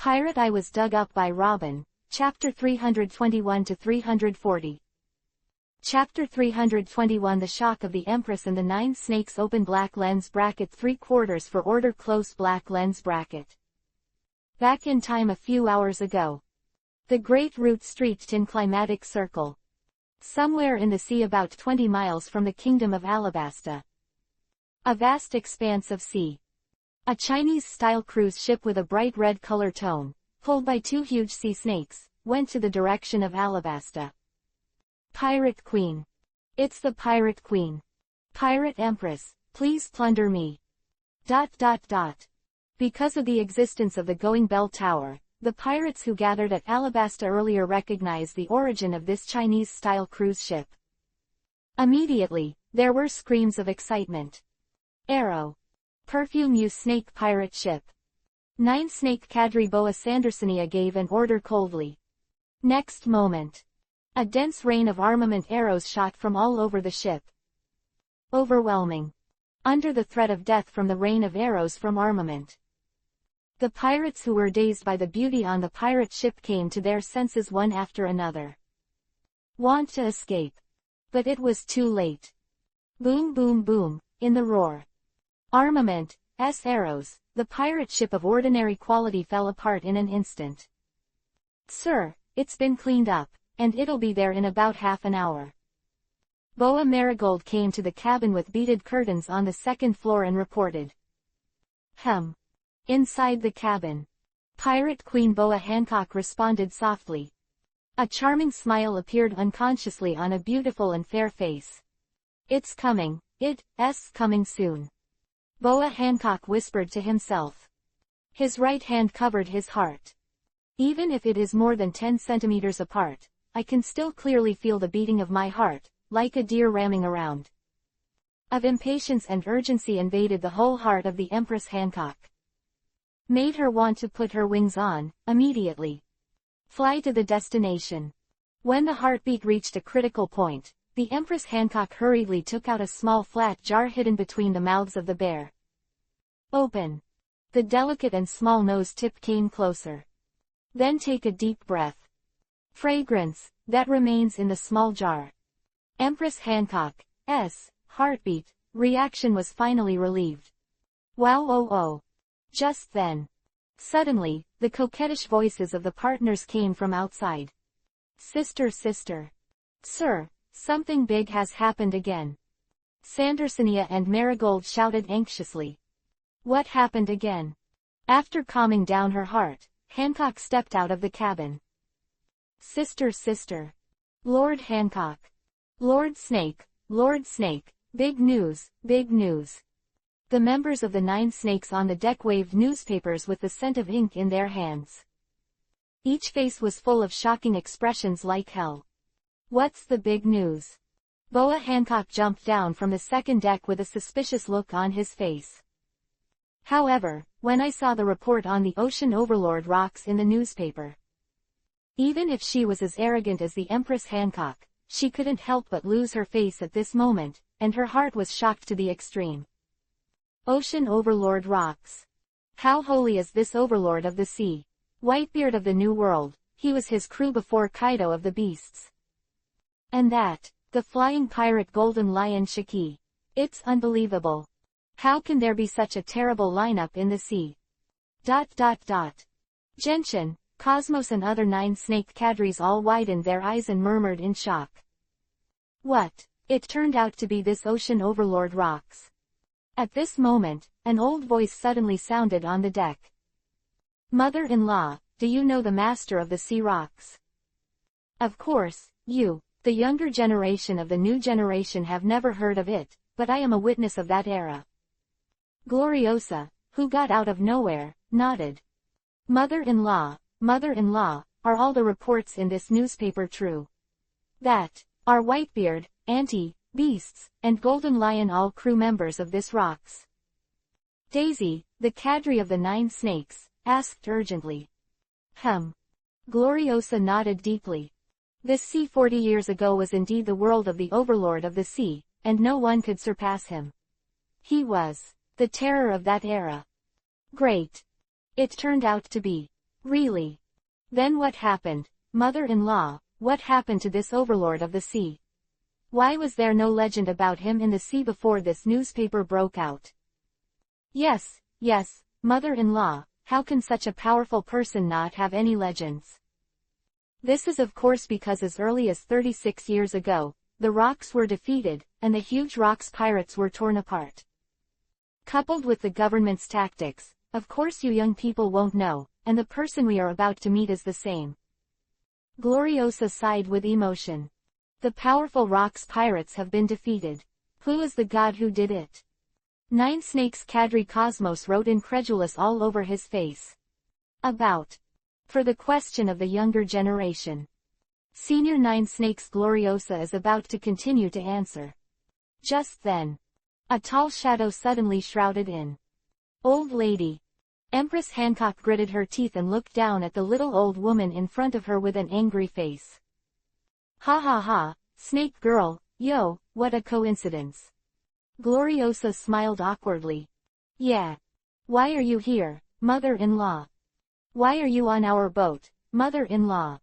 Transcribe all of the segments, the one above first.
Pirate I Was Dug Up by Robin, Chapter 321-340. Chapter 321 The Shock of the Empress and the 9 Snakes. Open black lens bracket 3/4 for order. Close black lens bracket. Back in time a few hours ago. The great route stretched in climatic circle. Somewhere in the sea about 20 miles from the kingdom of Alabasta. A vast expanse of sea. A Chinese-style cruise ship with a bright red color tone, pulled by 2 huge sea snakes, went to the direction of Alabasta. Pirate Queen. It's the Pirate Queen. Pirate Empress, please plunder me. ... Because of the existence of the Going Bell Tower, the pirates who gathered at Alabasta earlier recognized the origin of this Chinese-style cruise ship. Immediately, there were screams of excitement. Arrow. Perfume use snake pirate ship. 9 snake cadre boa Sandersonia gave an order coldly. Next moment. A dense rain of armament arrows shot from all over the ship. Overwhelming. Under the threat of death from the rain of arrows from armament. The pirates who were dazed by the beauty on the pirate ship came to their senses one after another. Want to escape. But it was too late. Boom boom boom, in the roar. Armament, arrows, the pirate ship of ordinary quality fell apart in an instant. Sir, it's been cleaned up, and it'll be there in about half an hour. Boa Marigold came to the cabin with beaded curtains on the 2nd floor and reported. Inside the cabin. Pirate Queen Boa Hancock responded softly. A charming smile appeared unconsciously on a beautiful and fair face. It's coming, it's coming soon. Boa Hancock whispered to himself. His right hand covered his heart. Even if it is more than 10 centimeters apart, I can still clearly feel the beating of my heart, like a deer ramming around. Of impatience and urgency invaded the whole heart of the Empress Hancock. Made her want to put her wings on, immediately. Fly to the destination. When the heartbeat reached a critical point, the Empress Hancock hurriedly took out a small flat jar hidden between the mouths of the bear. Open. The delicate and small nose tip came closer. Then take a deep breath. Fragrance, that remains in the small jar. Empress Hancock's heartbeat reaction was finally relieved. Wow oh. Just then. Suddenly, the coquettish voices of the partners came from outside. Sister. Sir, something big has happened again. Sandersonia and Marigold shouted anxiously. What happened again? After calming down her heart, Hancock stepped out of the cabin. Sister. Lord Hancock. Lord Snake, big news. The members of the 9 snakes on the deck waved newspapers with the scent of ink in their hands. Each face was full of shocking expressions like hell. What's the big news? Boa Hancock jumped down from the 2nd deck with a suspicious look on his face. However, when I saw the report on the Ocean Overlord rocks in the newspaper. Even if she was as arrogant as the Empress Hancock, she couldn't help but lose her face at this moment, and her heart was shocked to the extreme. Ocean Overlord rocks. How holy is this overlord of the sea? Whitebeard of the New World, he was his crew before Kaido of the Beasts. And that, the flying pirate Golden Lion Shiki. It's unbelievable. How can there be such a terrible lineup in the sea? ... Genshin, Cosmos and other 9 snake cadres all widened their eyes and murmured in shock. What? It turned out to be this Ocean Overlord rocks. At this moment, an old voice suddenly sounded on the deck. Mother-in-law, do you know the master of the sea rocks? Of course, you, the younger generation of the new generation have never heard of it, but I am a witness of that era. Gloriosa, who got out of nowhere, nodded. Mother-in-law, are all the reports in this newspaper true? That, are Whitebeard, Auntie, Beasts, and Golden Lion all crew members of this rocks? Daisy, the cadre of the 9 snakes, asked urgently. Gloriosa nodded deeply. This sea 40 years ago was indeed the world of the overlord of the sea, and no one could surpass him. He was the terror of that era. Great. It turned out to be Really? Then what happened? Mother-in-law, what happened to this overlord of the sea? Why was there no legend about him in the sea before this newspaper broke out? Yes, yes, mother-in-law, how can such a powerful person not have any legends? This is of course because as early as 36 years ago, the rocks were defeated, and the huge rocks pirates were torn apart. Coupled with the government's tactics, of course you young people won't know, and the person we are about to meet is the same. Gloriosa sighed with emotion. The powerful rocks pirates have been defeated. Who is the god who did it? Nine Snakes Kadri Cosmos wrote incredulous all over his face. About. For the question of the younger generation. Senior Nine Snakes Gloriosa is about to continue to answer. Just then. A tall shadow suddenly shrouded in. Old lady. Empress Hancock gritted her teeth and looked down at the little old woman in front of her with an angry face. Ha ha ha, Snake Girl, yo, what a coincidence. Gloriosa smiled awkwardly. Yeah. Why are you here, mother-in-law? Why are you on our boat, mother-in-law?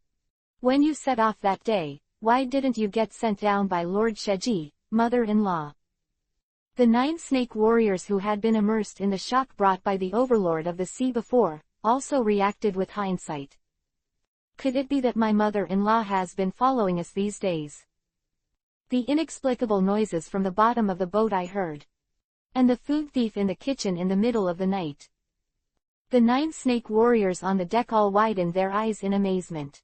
When you set off that day, why didn't you get sent down by Lord Sheji, mother-in-law? The 9 snake warriors who had been immersed in the shock brought by the overlord of the sea before, also reacted with hindsight. Could it be that my mother-in-law has been following us these days? The inexplicable noises from the bottom of the boat I heard. And the food thief in the kitchen in the middle of the night. The 9 snake warriors on the deck all widened their eyes in amazement.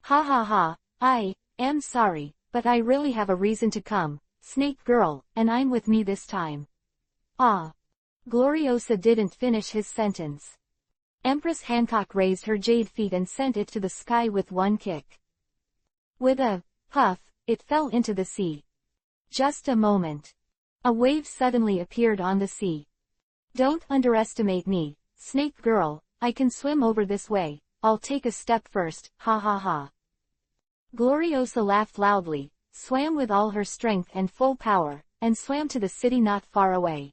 Ha ha ha, I am sorry, but I really have a reason to come, Snake Girl, and I'm with me this time. Ah. Gloriosa didn't finish his sentence. Empress Hancock raised her jade feet and sent it to the sky with one kick. With a puff, it fell into the sea. Just a moment. A wave suddenly appeared on the sea. Don't underestimate me, Snake Girl, I can swim over this way, I'll take a step first, ha ha ha. Gloriosa laughed loudly, swam with all her strength and full power, and swam to the city not far away.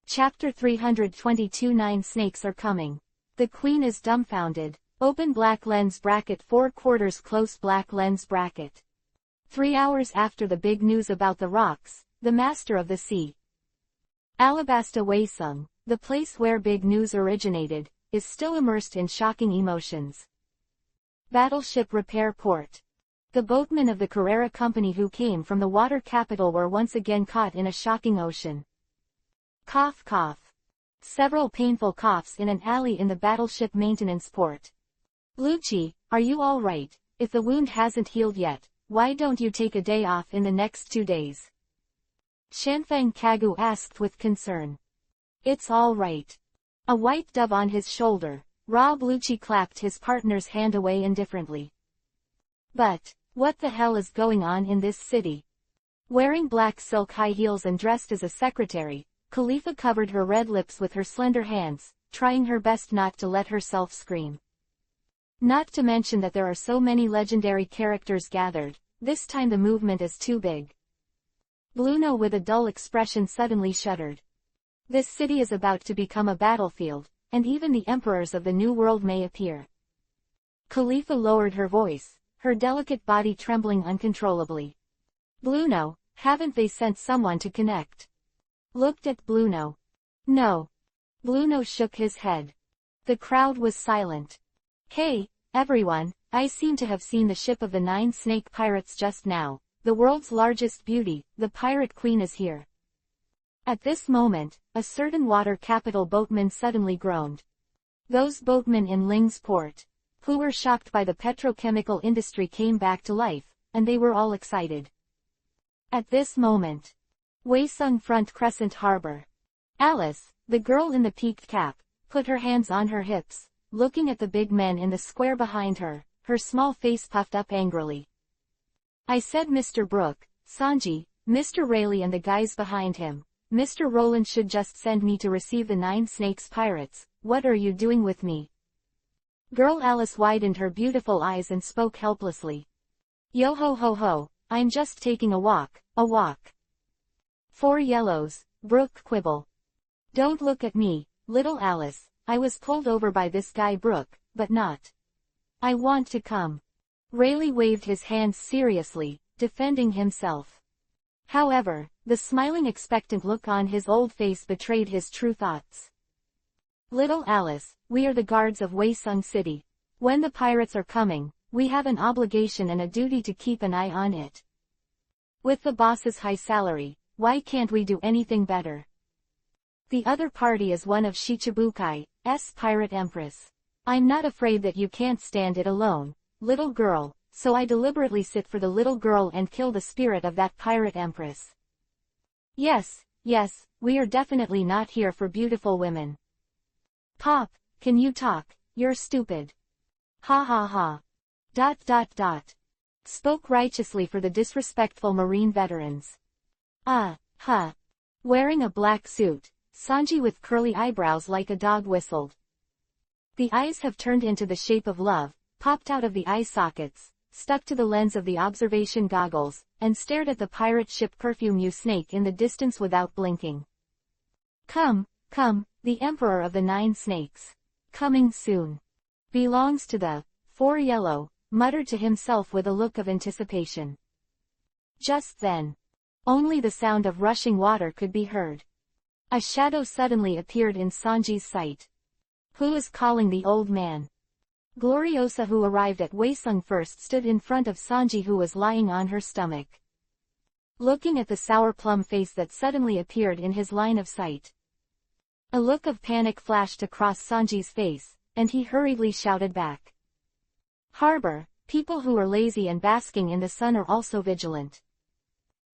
Chapter 322 9 Snakes are coming. The Queen is dumbfounded. Open black lens bracket 4/4 close black lens bracket. 3 hours after the big news about the rocks, the master of the sea. Alabasta Waysung, the place where big news originated, is still immersed in shocking emotions. Battleship Repair Port. The boatmen of the Carrera Company who came from the water capital were once again caught in a shocking ocean. Cough cough. Several painful coughs in an alley in the battleship maintenance port. Lucci, are you all right? If the wound hasn't healed yet, why don't you take a day off in the next 2 days? Shanfeng Kagu asked with concern. It's all right. A white dove on his shoulder, Rob Lucci clapped his partner's hand away indifferently. But, what the hell is going on in this city? Wearing black silk high heels and dressed as a secretary, Khalifa covered her red lips with her slender hands, trying her best not to let herself scream. Not to mention that there are so many legendary characters gathered, this time the movement is too big. Bluno with a dull expression suddenly shuddered. This city is about to become a battlefield, and even the emperors of the New World may appear. Khalifa lowered her voice, her delicate body trembling uncontrollably. Bluno, haven't they sent someone to connect? Looked at Bluno. No. Bluno shook his head. The crowd was silent. Hey, everyone, I seem to have seen the ship of the 9 snake pirates just now. The world's largest beauty, the pirate queen is here. At this moment, a certain water capital boatman suddenly groaned. Those boatmen in Ling's port, who were shocked by the petrochemical industry, came back to life, and they were all excited. At this moment, Waysung Front Crescent Harbor. Alice, the girl in the peaked cap, put her hands on her hips, looking at the big men in the square behind her, her small face puffed up angrily. I said Mr. Brooke, Sanji, Mr. Rayleigh and the guys behind him. Mr. Roland should just send me to receive the 9 snakes pirates. What are you doing with me? Girl Alice widened her beautiful eyes and spoke helplessly. Yo ho ho ho, I'm just taking a walk, a walk. 4 yellows, Brooke quibble. Don't look at me, little Alice, I was pulled over by this guy Brooke, but not. I want to come. Rayleigh waved his hands seriously, defending himself. However, the smiling expectant look on his old face betrayed his true thoughts. Little Alice, we are the guards of Wei Sung City. When the pirates are coming, we have an obligation and a duty to keep an eye on it. With the boss's high salary, why can't we do anything better? The other party is one of Shichibukai's pirate empress. I'm not afraid that you can't stand it alone, little girl, so I deliberately sit for the little girl and kill the spirit of that pirate empress. Yes, we are definitely not here for beautiful women. Pop, can you talk? You're stupid. Ha ha ha. Spoke righteously for the disrespectful Marine veterans. Wearing a black suit, Sanji with curly eyebrows like a dog whistled. The eyes have turned into the shape of love, popped out of the eye sockets, stuck to the lens of the observation goggles, and stared at the pirate ship Perfume Snake in the distance without blinking. Come, the Emperor of the 9 Snakes. Coming soon. Belongs to the 4 Yellow, muttered to himself with a look of anticipation. Just then, only the sound of rushing water could be heard. A shadow suddenly appeared in Sanji's sight. Who is calling the old man? Gloriosa, who arrived at Wei Sung first, stood in front of Sanji, who was lying on her stomach. Looking at the sour plum face that suddenly appeared in his line of sight. A look of panic flashed across Sanji's face, and he hurriedly shouted back. Harbor, people who are lazy and basking in the sun are also vigilant.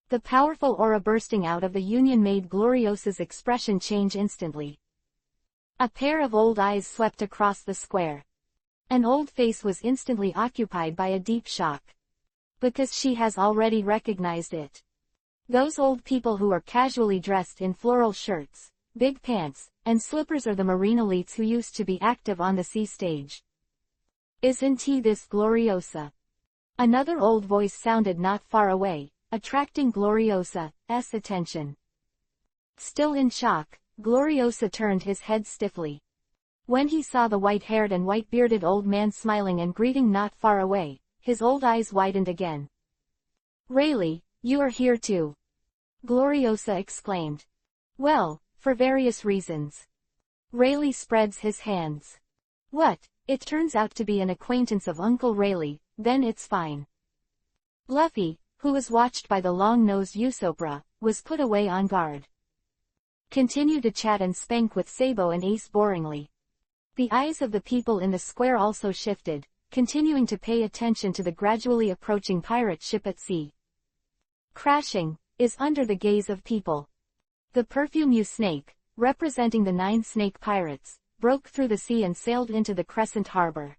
The powerful aura bursting out of the Union made Gloriosa's expression change instantly. A pair of old eyes swept across the square. An old face was instantly occupied by a deep shock. Because she has already recognized it. Those old people who are casually dressed in floral shirts, big pants, and slippers are the Marine elites who used to be active on the sea stage. Isn't he this Gloriosa? Another old voice sounded not far away, attracting Gloriosa's attention. Still in shock, Gloriosa turned his head stiffly. When he saw the white-haired and white-bearded old man smiling and greeting not far away, his old eyes widened again. Rayleigh, you are here too. Gloriosa exclaimed. Well, for various reasons. Rayleigh spreads his hands. What, it turns out to be an acquaintance of Uncle Rayleigh, then it's fine. Luffy, who was watched by the long-nosed Usopp, was put away on guard. Continue to chat and spank with Sabo and Ace boringly. The eyes of the people in the square also shifted, continuing to pay attention to the gradually approaching pirate ship at sea. Crashing, is under the gaze of people. The Perfume Snake, representing the 9 snake pirates, broke through the sea and sailed into the Crescent Harbor.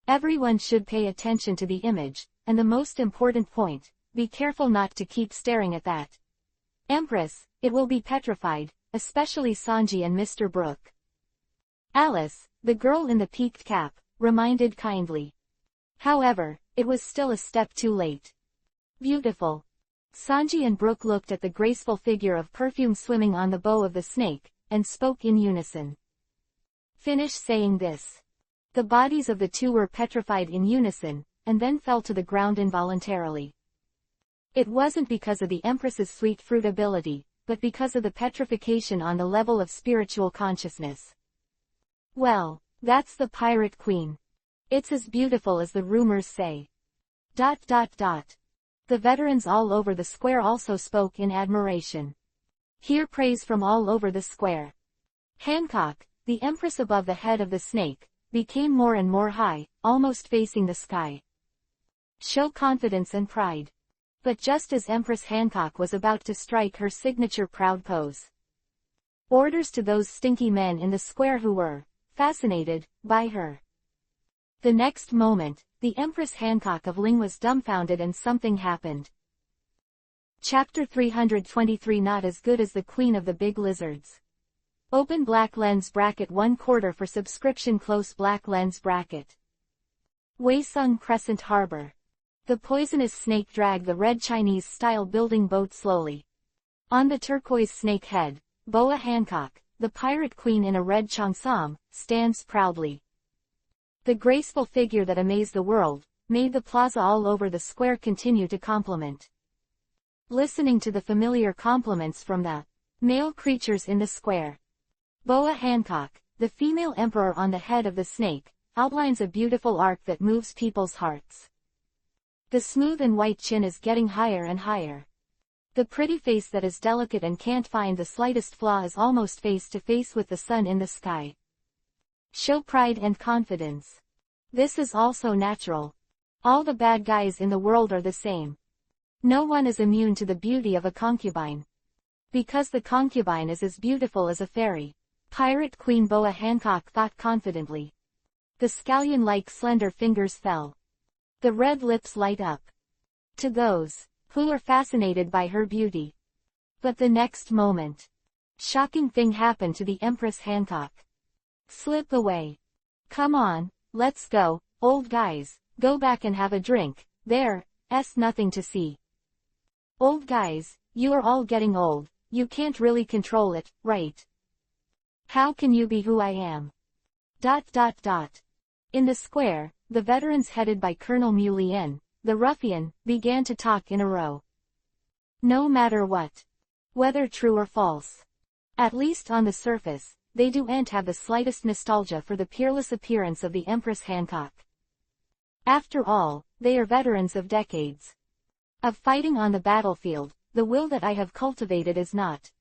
Everyone should pay attention to the image, and the most important point, be careful not to keep staring at that. Empress, it will be petrified, especially Sanji and Mr. Brooke. Alice, the girl in the peaked cap, reminded kindly. However, it was still a step too late. Beautiful. Sanji and Brooke looked at the graceful figure of Perfume swimming on the bow of the snake, and spoke in unison. Finish saying this. The bodies of the two were petrified in unison, and then fell to the ground involuntarily. It wasn't because of the Empress's sweet fruit ability, but because of the petrification on the level of spiritual consciousness. Well, that's the Pirate Queen. It's as beautiful as the rumors say. The veterans all over the square also spoke in admiration. Hear praise from all over the square. Hancock, the Empress above the head of the snake, became more and more high, almost facing the sky. Show confidence and pride. But just as Empress Hancock was about to strike her signature proud pose. Orders to those stinky men in the square who were fascinated by her. The next moment, the Empress Hancock of Ling was dumbfounded and something happened. Chapter 323 Not as good as the Queen of the Big Lizards. Open black lens bracket 1/4 for subscription close black lens bracket. Wei Sung Crescent Harbor. The poisonous snake dragged the red Chinese-style building boat slowly. On the turquoise snake head, Boa Hancock, the pirate queen in a red cheongsam, stands proudly. The graceful figure that amazed the world, made the plaza all over the square continue to compliment. Listening to the familiar compliments from the male creatures in the square. Boa Hancock, the female emperor on the head of the snake, outlines a beautiful arc that moves people's hearts. The smooth and white chin is getting higher and higher. The pretty face that is delicate and can't find the slightest flaw is almost face to face with the sun in the sky. Show pride and confidence. This is also natural. All the bad guys in the world are the same. No one is immune to the beauty of a concubine. Because the concubine is as beautiful as a fairy. Pirate Queen Boa Hancock thought confidently. The scallion-like slender fingers fell. The red lips light up. To those who are fascinated by her beauty. But the next moment, shocking thing happened to the Empress Hancock. Slip away. Come on, let's go, old guys, go back and have a drink, there's nothing to see. Old guys, you are all getting old, you can't really control it, right? How can you be who I am? ... In the square, the veterans headed by Colonel Mulien, the ruffian, began to talk in a row. No matter what. Whether true or false. At least on the surface, they don't have the slightest nostalgia for the peerless appearance of the Empress Hancock. After all, they are veterans of decades. Of fighting on the battlefield, the will that I have cultivated is not.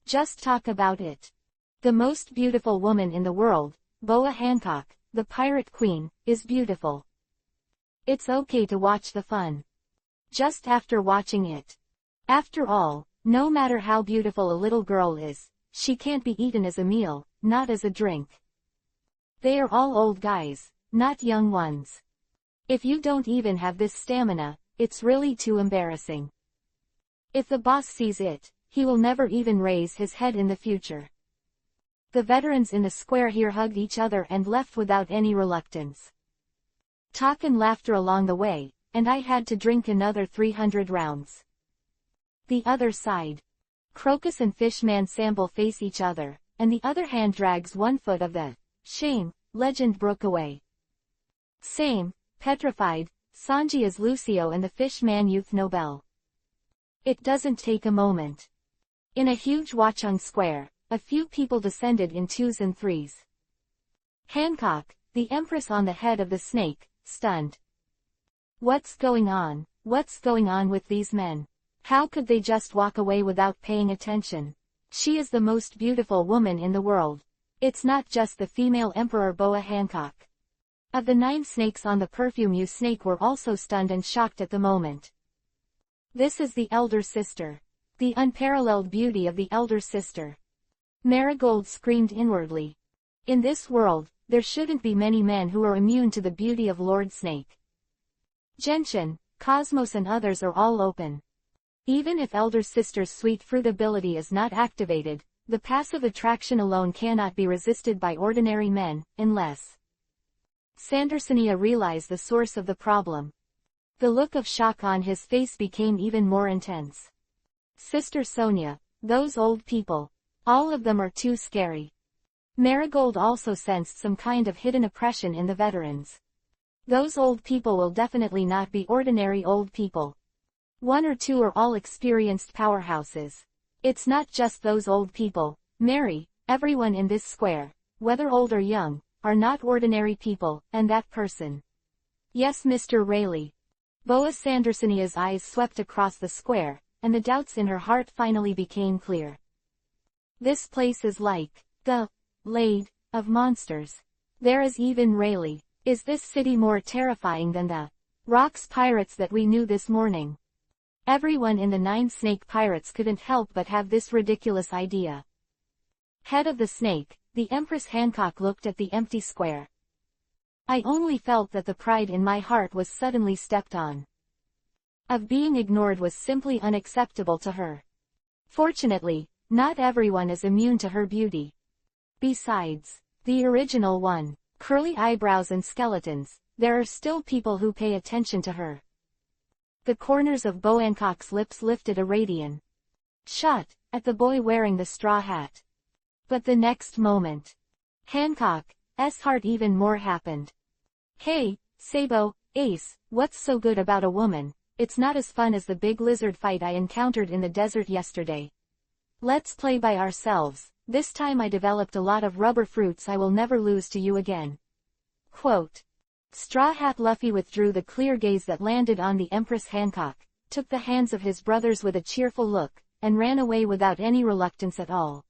Just talk about it. The most beautiful woman in the world, Boa Hancock, the pirate queen, is beautiful. It's okay to watch the fun. Just after watching it. After all, no matter how beautiful a little girl is, she can't be eaten as a meal, not as a drink. They are all old guys, not young ones. If you don't even have this stamina, it's really too embarrassing. If the boss sees it, he will never even raise his head in the future. The veterans in the square here hugged each other and left without any reluctance. Talk and laughter along the way, and I had to drink another 300 rounds. The other side. Crocus and Fishman Sample face each other, and the other hand drags one foot of the shame legend brook away. Same, petrified, Sanji is Lucio and the Fishman Youth Nobel. It doesn't take a moment. In a huge Watchung square, a few people descended in twos and threes. Hancock, the empress on the head of the snake, stunned. What's going on? What's going on with these men? How could they just walk away without paying attention? She is the most beautiful woman in the world. It's not just the female emperor Boa Hancock. Of the 9 snakes on the perfume you snake were also stunned and shocked at the moment. This is the elder sister. The unparalleled beauty of the elder sister. Marigold screamed inwardly. In this world, there shouldn't be many men who are immune to the beauty of Lord Snake. Genshin, Cosmos and others are all open. Even if elder sister's sweet fruit ability is not activated, the passive attraction alone cannot be resisted by ordinary men, unless Sandersonia realized the source of the problem. The look of shock on his face became even more intense. Sister Sonia, those old people. All of them are too scary. Marigold also sensed some kind of hidden oppression in the veterans. Those old people will definitely not be ordinary old people. 1 or 2 are all experienced powerhouses. It's not just those old people, Mary, everyone in this square, whether old or young, are not ordinary people, and that person. Yes, Mr. Rayleigh. Boa Sandersonia's eyes swept across the square, and the doubts in her heart finally became clear. This place is like the Lade of Monsters. There is even Rayleigh. Is this city more terrifying than the Rocks pirates that we knew this morning? Everyone in the 9 snake pirates couldn't help but have this ridiculous idea. Head of the snake, the Empress Hancock looked at the empty square. I only felt that the pride in my heart was suddenly stepped on. Of being ignored was simply unacceptable to her. Fortunately, not everyone is immune to her beauty. Besides, the original one, curly eyebrows and skeletons, there are still people who pay attention to her. The corners of Boa Hancock's lips lifted a radian shot at the boy wearing the straw hat. But the next moment, Hancock's heart even more happened. Hey, Sabo, Ace, what's so good about a woman? It's not as fun as the big lizard fight I encountered in the desert yesterday. Let's play by ourselves. This time I developed a lot of rubber fruits I will never lose to you again. Quote. Straw Hat Luffy withdrew the clear gaze that landed on the Empress Hancock, took the hands of his brothers with a cheerful look, and ran away without any reluctance at all.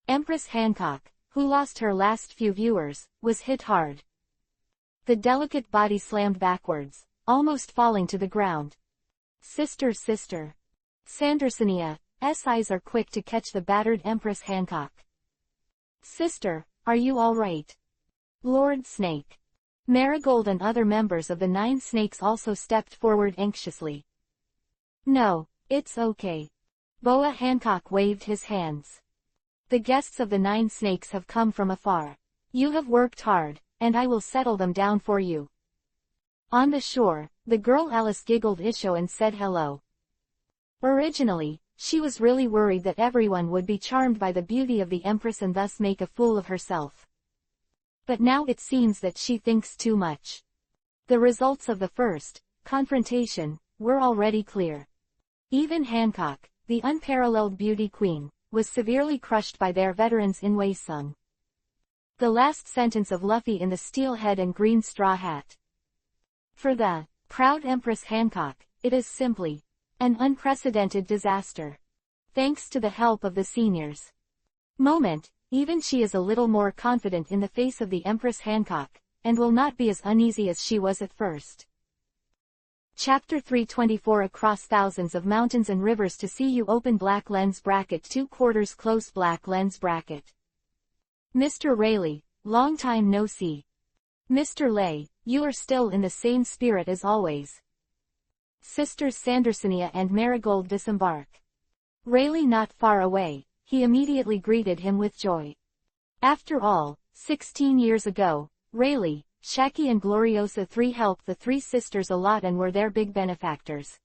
Empress Hancock, who lost her last few viewers, was hit hard. The delicate body slammed backwards, almost falling to the ground. Sister. Sandersonia's eyes are quick to catch the battered Empress Hancock. Sister, are you all right? Lord Snake. Marigold and other members of the 9 Snakes also stepped forward anxiously. No, it's okay. Boa Hancock waved his hands. The guests of the 9 Snakes have come from afar. You have worked hard, and I will settle them down for you. On the shore, the girl Alice giggled isho and said hello. Originally, she was really worried that everyone would be charmed by the beauty of the Empress and thus make a fool of herself. But now it seems that she thinks too much. The results of the first confrontation were already clear. Even Hancock, the unparalleled beauty queen, was severely crushed by their veterans in Wei Sung. The last sentence of Luffy in the steel head and green straw hat. For the proud Empress Hancock, it is simply an unprecedented disaster. Thanks to the help of the seniors. Even she is a little more confident in the face of the Empress Hancock, and will not be as uneasy as she was at first. Chapter 324 Across thousands of mountains and rivers to see you open black lens bracket 2/4 close black lens bracket. Mr. Rayleigh, long time no see. Mr. Lay, you are still in the same spirit as always. Sisters Sandersonia and Marigold disembark. Rayleigh not far away, he immediately greeted him with joy. After all, 16 years ago, Rayleigh, Shaki and Gloriosa III helped the 3 sisters a lot and were their big benefactors.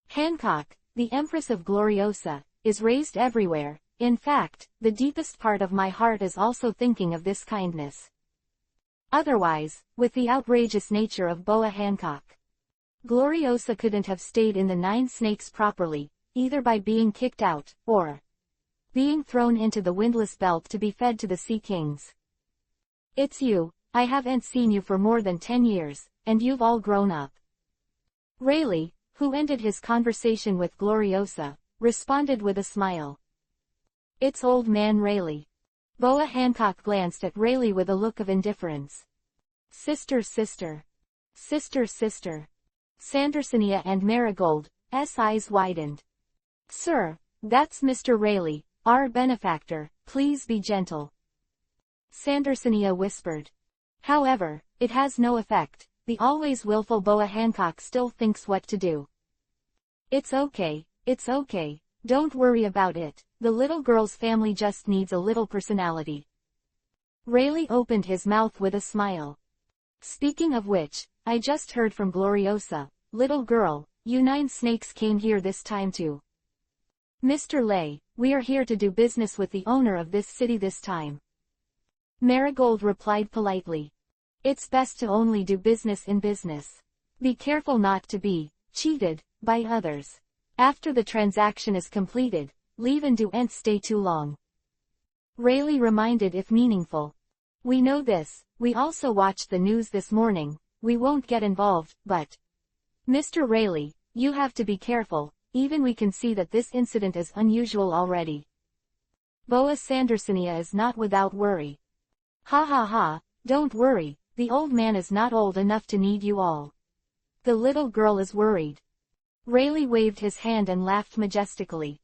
Hancock, the Empress of Gloriosa, is raised everywhere. In fact, the deepest part of my heart is also thinking of this kindness. Otherwise, with the outrageous nature of Boa Hancock, Gloriosa couldn't have stayed in the 9 Snakes properly, either by being kicked out, or being thrown into the windless belt to be fed to the Sea Kings. It's you, I haven't seen you for more than 10 years, and you've all grown up. Rayleigh, who ended his conversation with Gloriosa, responded with a smile. It's old man Rayleigh. Boa Hancock glanced at Rayleigh with a look of indifference. Sister. Sandersonia and Marigold's eyes widened. Sir, that's Mr. Rayleigh, our benefactor, please be gentle. Sandersonia whispered. However, it has no effect, the always willful Boa Hancock still thinks what to do. It's okay, don't worry about it, the little girl's family just needs a little personality. Rayleigh opened his mouth with a smile. Speaking of which, I just heard from Gloriosa, little girl, you 9 Snakes came here this time too. Mr. Lay, we are here to do business with the owner of this city this time. Marigold replied politely. It's best to only do business in business. Be careful not to be cheated by others. After the transaction is completed, leave and don't stay too long. Rayleigh reminded if meaningful. We know this, we also watched the news this morning, we won't get involved, but Mr. Rayleigh, you have to be careful, even we can see that this incident is unusual already. Boa Sandersonia is not without worry. Ha, don't worry, the old man is not old enough to need you all. The little girl is worried. Rayleigh waved his hand and laughed majestically.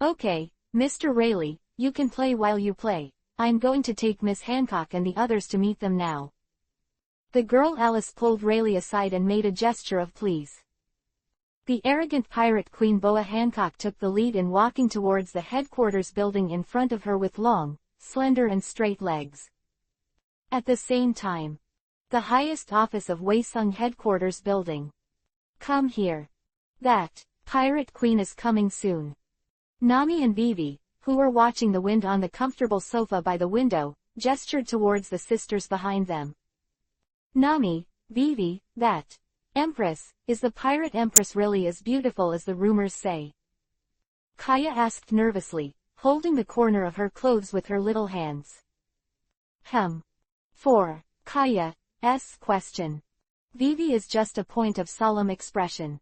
Okay, Mr. Rayleigh, you can play while you play. I'm going to take Miss Hancock and the others to meet them now. The girl Alice pulled Rayleigh aside and made a gesture of please. The arrogant pirate queen Boa Hancock took the lead in walking towards the headquarters building in front of her with long, slender and straight legs. At the same time, the highest office of Wei Sung headquarters building. Come here. That pirate queen is coming soon. Nami and Vivi, who were watching the wind on the comfortable sofa by the window, gestured towards the sisters behind them. Nami, Vivi, that Empress, is the pirate Empress really as beautiful as the rumors say? Kaya asked nervously, holding the corner of her clothes with her little hands. For Kaya's question. Vivi is just a point of solemn expression.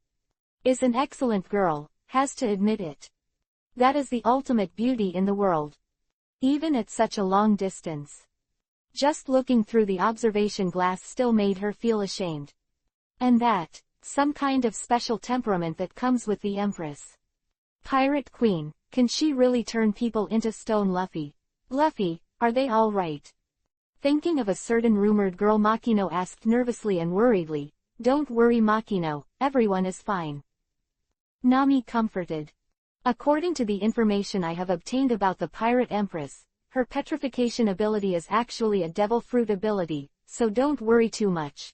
Is an excellent girl, has to admit it. That is the ultimate beauty in the world. Even at such a long distance. Just looking through the observation glass still made her feel ashamed. And that, some kind of special temperament that comes with the Empress. Pirate Queen, can she really turn people into stone? Luffy, are they all right? Thinking of a certain rumored girl, Makino asked nervously and worriedly. Don't worry Makino, everyone is fine. Nami comforted. According to the information I have obtained about the Pirate Empress, her petrification ability is actually a devil fruit ability, so don't worry too much.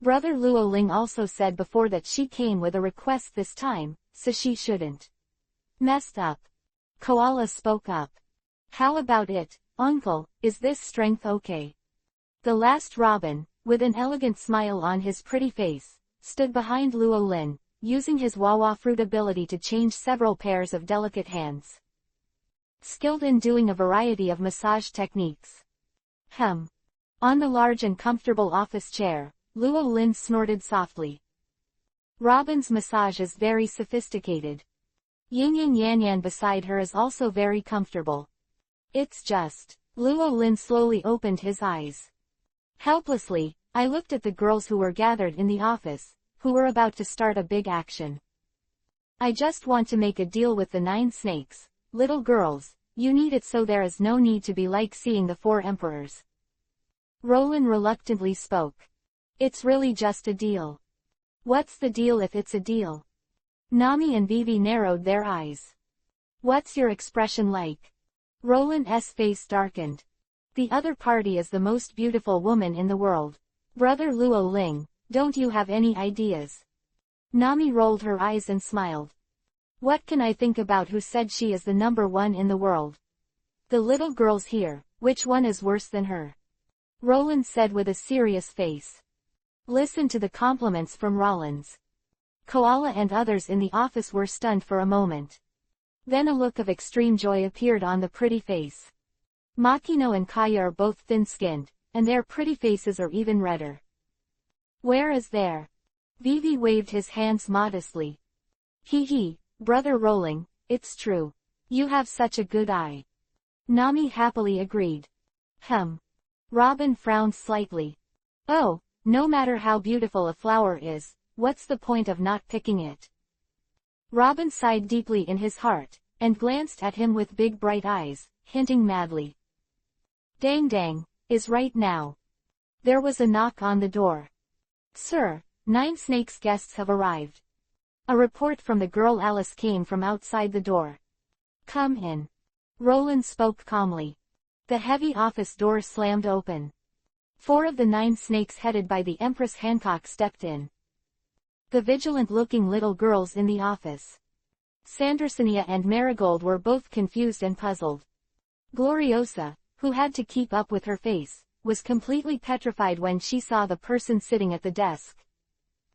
Brother Luo Ling also said before that she came with a request this time, so she shouldn't messed up. Koala spoke up. How about it, uncle, is this strength okay? The last Robin, with an elegant smile on his pretty face, stood behind Luo Lin, using his Wawa fruit ability to change several pairs of delicate hands. Skilled in doing a variety of massage techniques. On the large and comfortable office chair, Luo Lin snorted softly. Robin's massage is very sophisticated. Yin Yin Yan Yan beside her is also very comfortable. It's just. Luo Lin slowly opened his eyes. Helplessly, I looked at the girls who were gathered in the office, who were about to start a big action. I just want to make a deal with the 9 snakes. Little girls, you need it so there is no need to be like seeing the 4 emperors. Roland reluctantly spoke. It's really just a deal. What's the deal if it's a deal? Nami and Vivi narrowed their eyes. What's your expression like? Roland's face darkened. The other party is the most beautiful woman in the world. Brother Luo Ling, don't you have any ideas? Nami rolled her eyes and smiled. What can I think about who said she is the number 1 in the world? The little girls here, which one is worse than her? Roland said with a serious face. Listen to the compliments from Rollins. Koala and others in the office were stunned for a moment. Then a look of extreme joy appeared on the pretty face. Makino and Kaya are both thin-skinned, and their pretty faces are even redder. Where is there? Vivi waved his hands modestly. Hee, brother Rolling, it's true. You have such a good eye. Nami happily agreed. Robin frowned slightly. Oh, no matter how beautiful a flower is, what's the point of not picking it? Robin sighed deeply in his heart, and glanced at him with big bright eyes, hinting madly. Dang, is right now. There was a knock on the door. Sir, 9 Snakes guests have arrived. A report from the girl Alice came from outside the door. Come in. Roland spoke calmly. The heavy office door slammed open. 4 of the 9 snakes headed by the Empress Hancock stepped in. The vigilant-looking little girls in the office. Sandersonia and Marigold were both confused and puzzled. Gloriosa, who had to keep up with her face, was completely petrified when she saw the person sitting at the desk.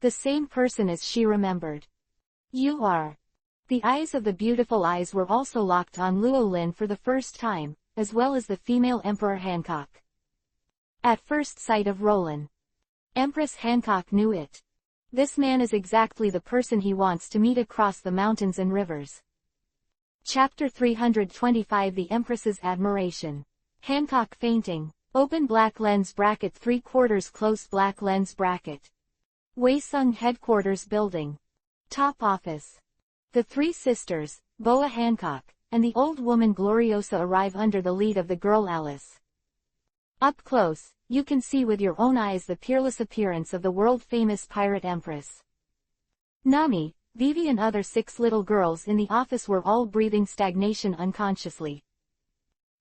The same person as she remembered. You are. The eyes of the beautiful eyes were also locked on Luo Lin for the first time, as well as the female Emperor Hancock. At first sight of Roland, Empress Hancock knew it. This man is exactly the person he wants to meet across the mountains and rivers. Chapter 325 The Empress's Admiration. Hancock fainting. Open black lens bracket 3/4 close black lens bracket. Wei Sung Headquarters Building. Top Office. The 3 sisters, Boa Hancock, and the old woman Gloriosa arrive under the lead of the girl Alice. Up close, you can see with your own eyes the peerless appearance of the world-famous pirate empress. Nami, Vivi and other 6 little girls in the office were all breathing stagnation unconsciously.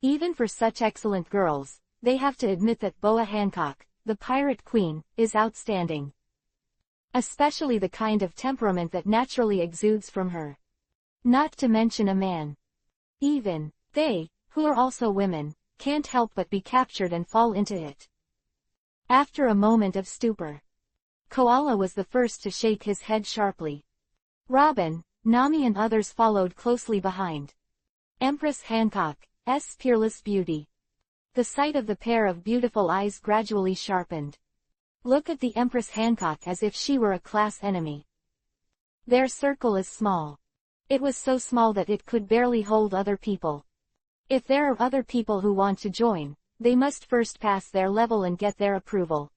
Even for such excellent girls, they have to admit that Boa Hancock, the pirate queen, is outstanding. Especially the kind of temperament that naturally exudes from her. Not to mention a man. Even they, who are also women, can't help but be captured and fall into it. After a moment of stupor, Koala was the first to shake his head sharply. Robin, Nami and others followed closely behind. Empress Hancock's peerless beauty. The sight of the pair of beautiful eyes gradually sharpened. Look at the Empress Hancock as if she were a class enemy. Their circle is small. It was so small that it could barely hold other people. If there are other people who want to join, they must first pass their level and get their approval.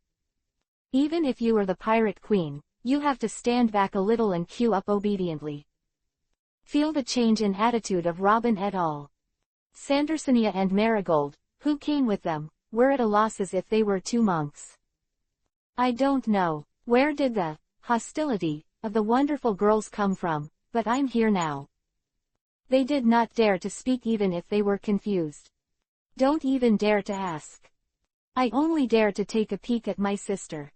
Even if you are the pirate queen, you have to stand back a little and queue up obediently. Feel the change in attitude of Robin et al. Sandersonia and Marigold, who came with them, were at a loss as if they were two monks. I don't know where did the hostility of the wonderful girls come from, but I'm here now. They did not dare to speak even if they were confused. Don't even dare to ask. I only dare to take a peek at my sister.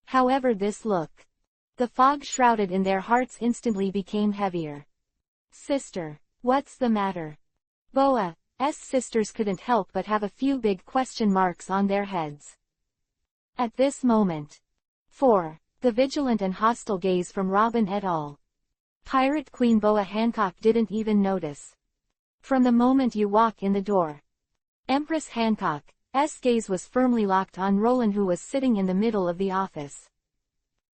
However this look. The fog shrouded in their hearts instantly became heavier. Sister, what's the matter? Boa's sisters couldn't help but have a few big question marks on their heads. At this moment. 4. The vigilant and hostile gaze from Robin et al. Pirate Queen Boa Hancock didn't even notice. From the moment you walk in the door, Empress Hancock's gaze was firmly locked on Roland, who was sitting in the middle of the office.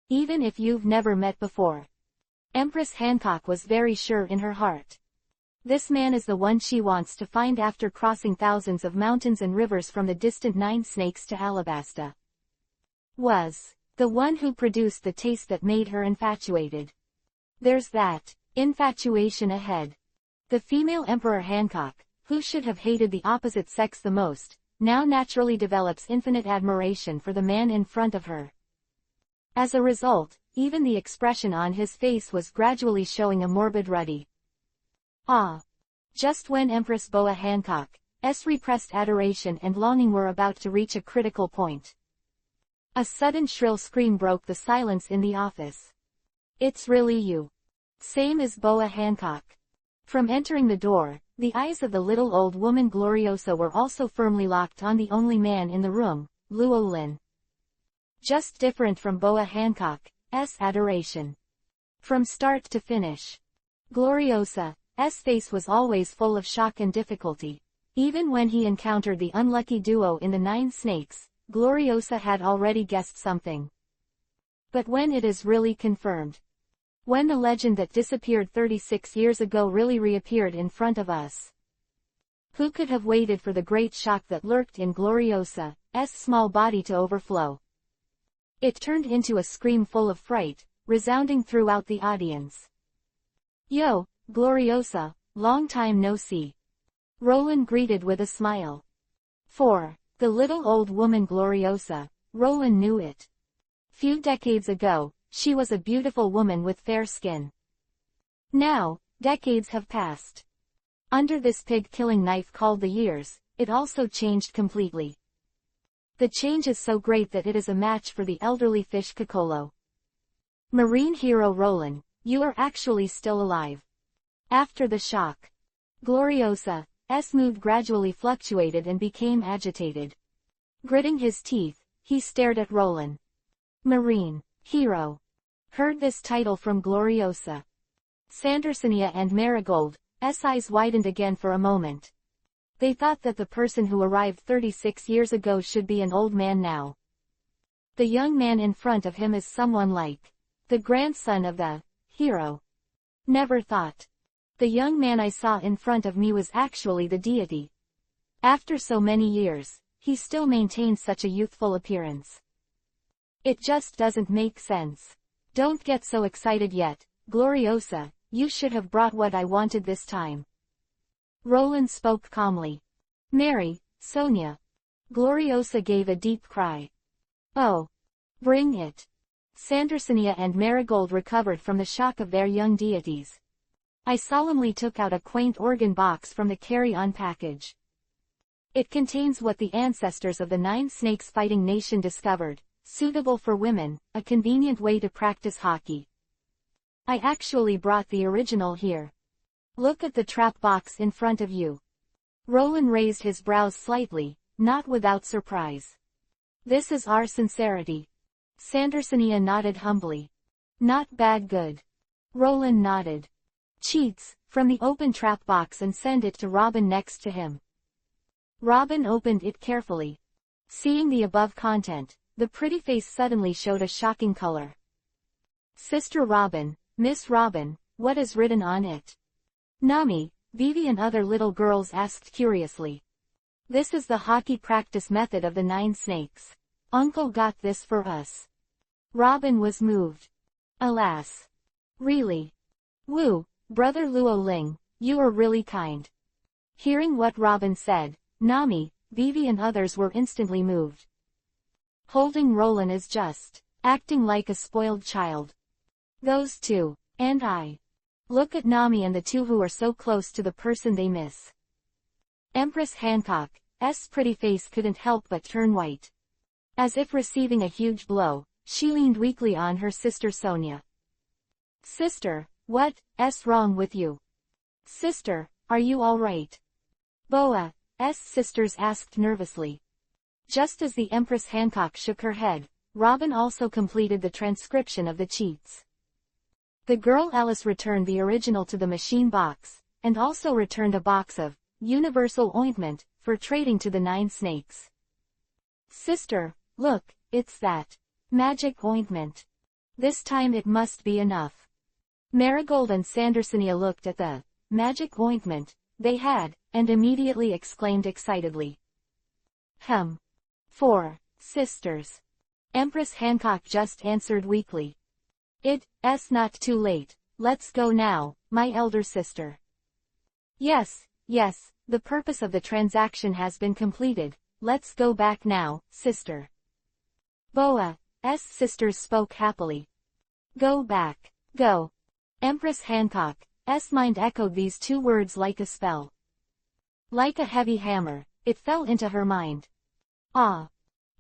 Even if you've never met before, Empress Hancock was very sure in her heart. This man is the one she wants to find after crossing thousands of mountains and rivers from the distant Nine Snakes to Alabasta. Was the one who produced the taste that made her infatuated. There's that infatuation ahead. The female Emperor Hancock, who should have hated the opposite sex the most, now naturally develops infinite admiration for the man in front of her. As a result, even the expression on his face was gradually showing a morbid ruddy awe. Just when Empress Boa Hancock's repressed adoration and longing were about to reach a critical point, a sudden shrill scream broke the silence in the office. It's really you. Same as Boa Hancock. From entering the door, the eyes of the little old woman Gloriosa were also firmly locked on the only man in the room, Luo Lin. Just different from Boa Hancock's adoration. From start to finish, Gloriosa's face was always full of shock and difficulty. Even when he encountered the unlucky duo in the Nine Snakes, Gloriosa had already guessed something. But when it is really confirmed, when the legend that disappeared 36 years ago really reappeared in front of us, who could have waited for the great shock that lurked in Gloriosa's small body to overflow? It turned into a scream full of fright, resounding throughout the audience. Yo, Gloriosa, long time no see. Roland greeted with a smile. 4. The little old woman Gloriosa, Roland knew it. Few decades ago, she was a beautiful woman with fair skin. Now, decades have passed. Under this pig-killing knife called the years, it also changed completely. The change is so great that it is a match for the elderly fish Cocolo. Marine hero Roland, you are actually still alive. After the shock, Gloriosa's mood gradually fluctuated and became agitated. Gritting his teeth, he stared at Roland. Marine hero. Heard this title from Gloriosa. Sandersonia and Marigold's eyes widened again for a moment. They thought that the person who arrived 36 years ago should be an old man now. The young man in front of him is someone like the grandson of the hero. Never thought. The young man I saw in front of me was actually the deity. After so many years, he still maintains such a youthful appearance. It just doesn't make sense. Don't get so excited yet, Gloriosa, you should have brought what I wanted this time. Roland spoke calmly. Mary, Sonia. Gloriosa gave a deep cry. Oh. Bring it. Sandersonia and Marigold recovered from the shock of their young deities. I solemnly took out a quaint organ box from the carry-on package. It contains what the ancestors of the Nine Snakes fighting nation discovered, suitable for women, a convenient way to practice hockey. I actually brought the original here. Look at the trap box in front of you. Roland raised his brows slightly, not without surprise. This is our sincerity. Sandersonia nodded humbly. Not bad good. Roland nodded. Cheats, from the open trap box and send it to Robin next to him. Robin opened it carefully. Seeing the above content, the pretty face suddenly showed a shocking color. Sister Robin, Miss Robin, what is written on it? Nami, Vivi and other little girls asked curiously. This is the hockey practice method of the 9 snakes. Uncle got this for us. Robin was moved. Alas. Really? Woo, Brother Luo Ling, you are really kind. Hearing what Robin said, Nami, Vivi and others were instantly moved. Holding Roland is just acting like a spoiled child. Those two, and I. Look at Nami and the two who are so close to the person they miss. Empress Hancock's pretty face couldn't help but turn white. As if receiving a huge blow, she leaned weakly on her sister Sonia. Sister, what's wrong with you? Sister, are you all right? Boa's sisters asked nervously. Just as the Empress Hancock shook her head, Robin also completed the transcription of the cheats. The girl Alice returned the original to the machine box, and also returned a box of universal ointment for trading to the 9 snakes. Sister, look, it's that magic ointment. This time it must be enough. Marigold and Sandersonia looked at the magic ointment they had, and immediately exclaimed excitedly. 4 sisters. Empress Hancock just answered weakly. It's not too late, let's go now, my elder sister. Yes, the purpose of the transaction has been completed, let's go back now, sister. Boa's sisters spoke happily. Go back, go. Empress Hancock's mind echoed these 2 words like a spell. Like a heavy hammer, it fell into her mind. Ah!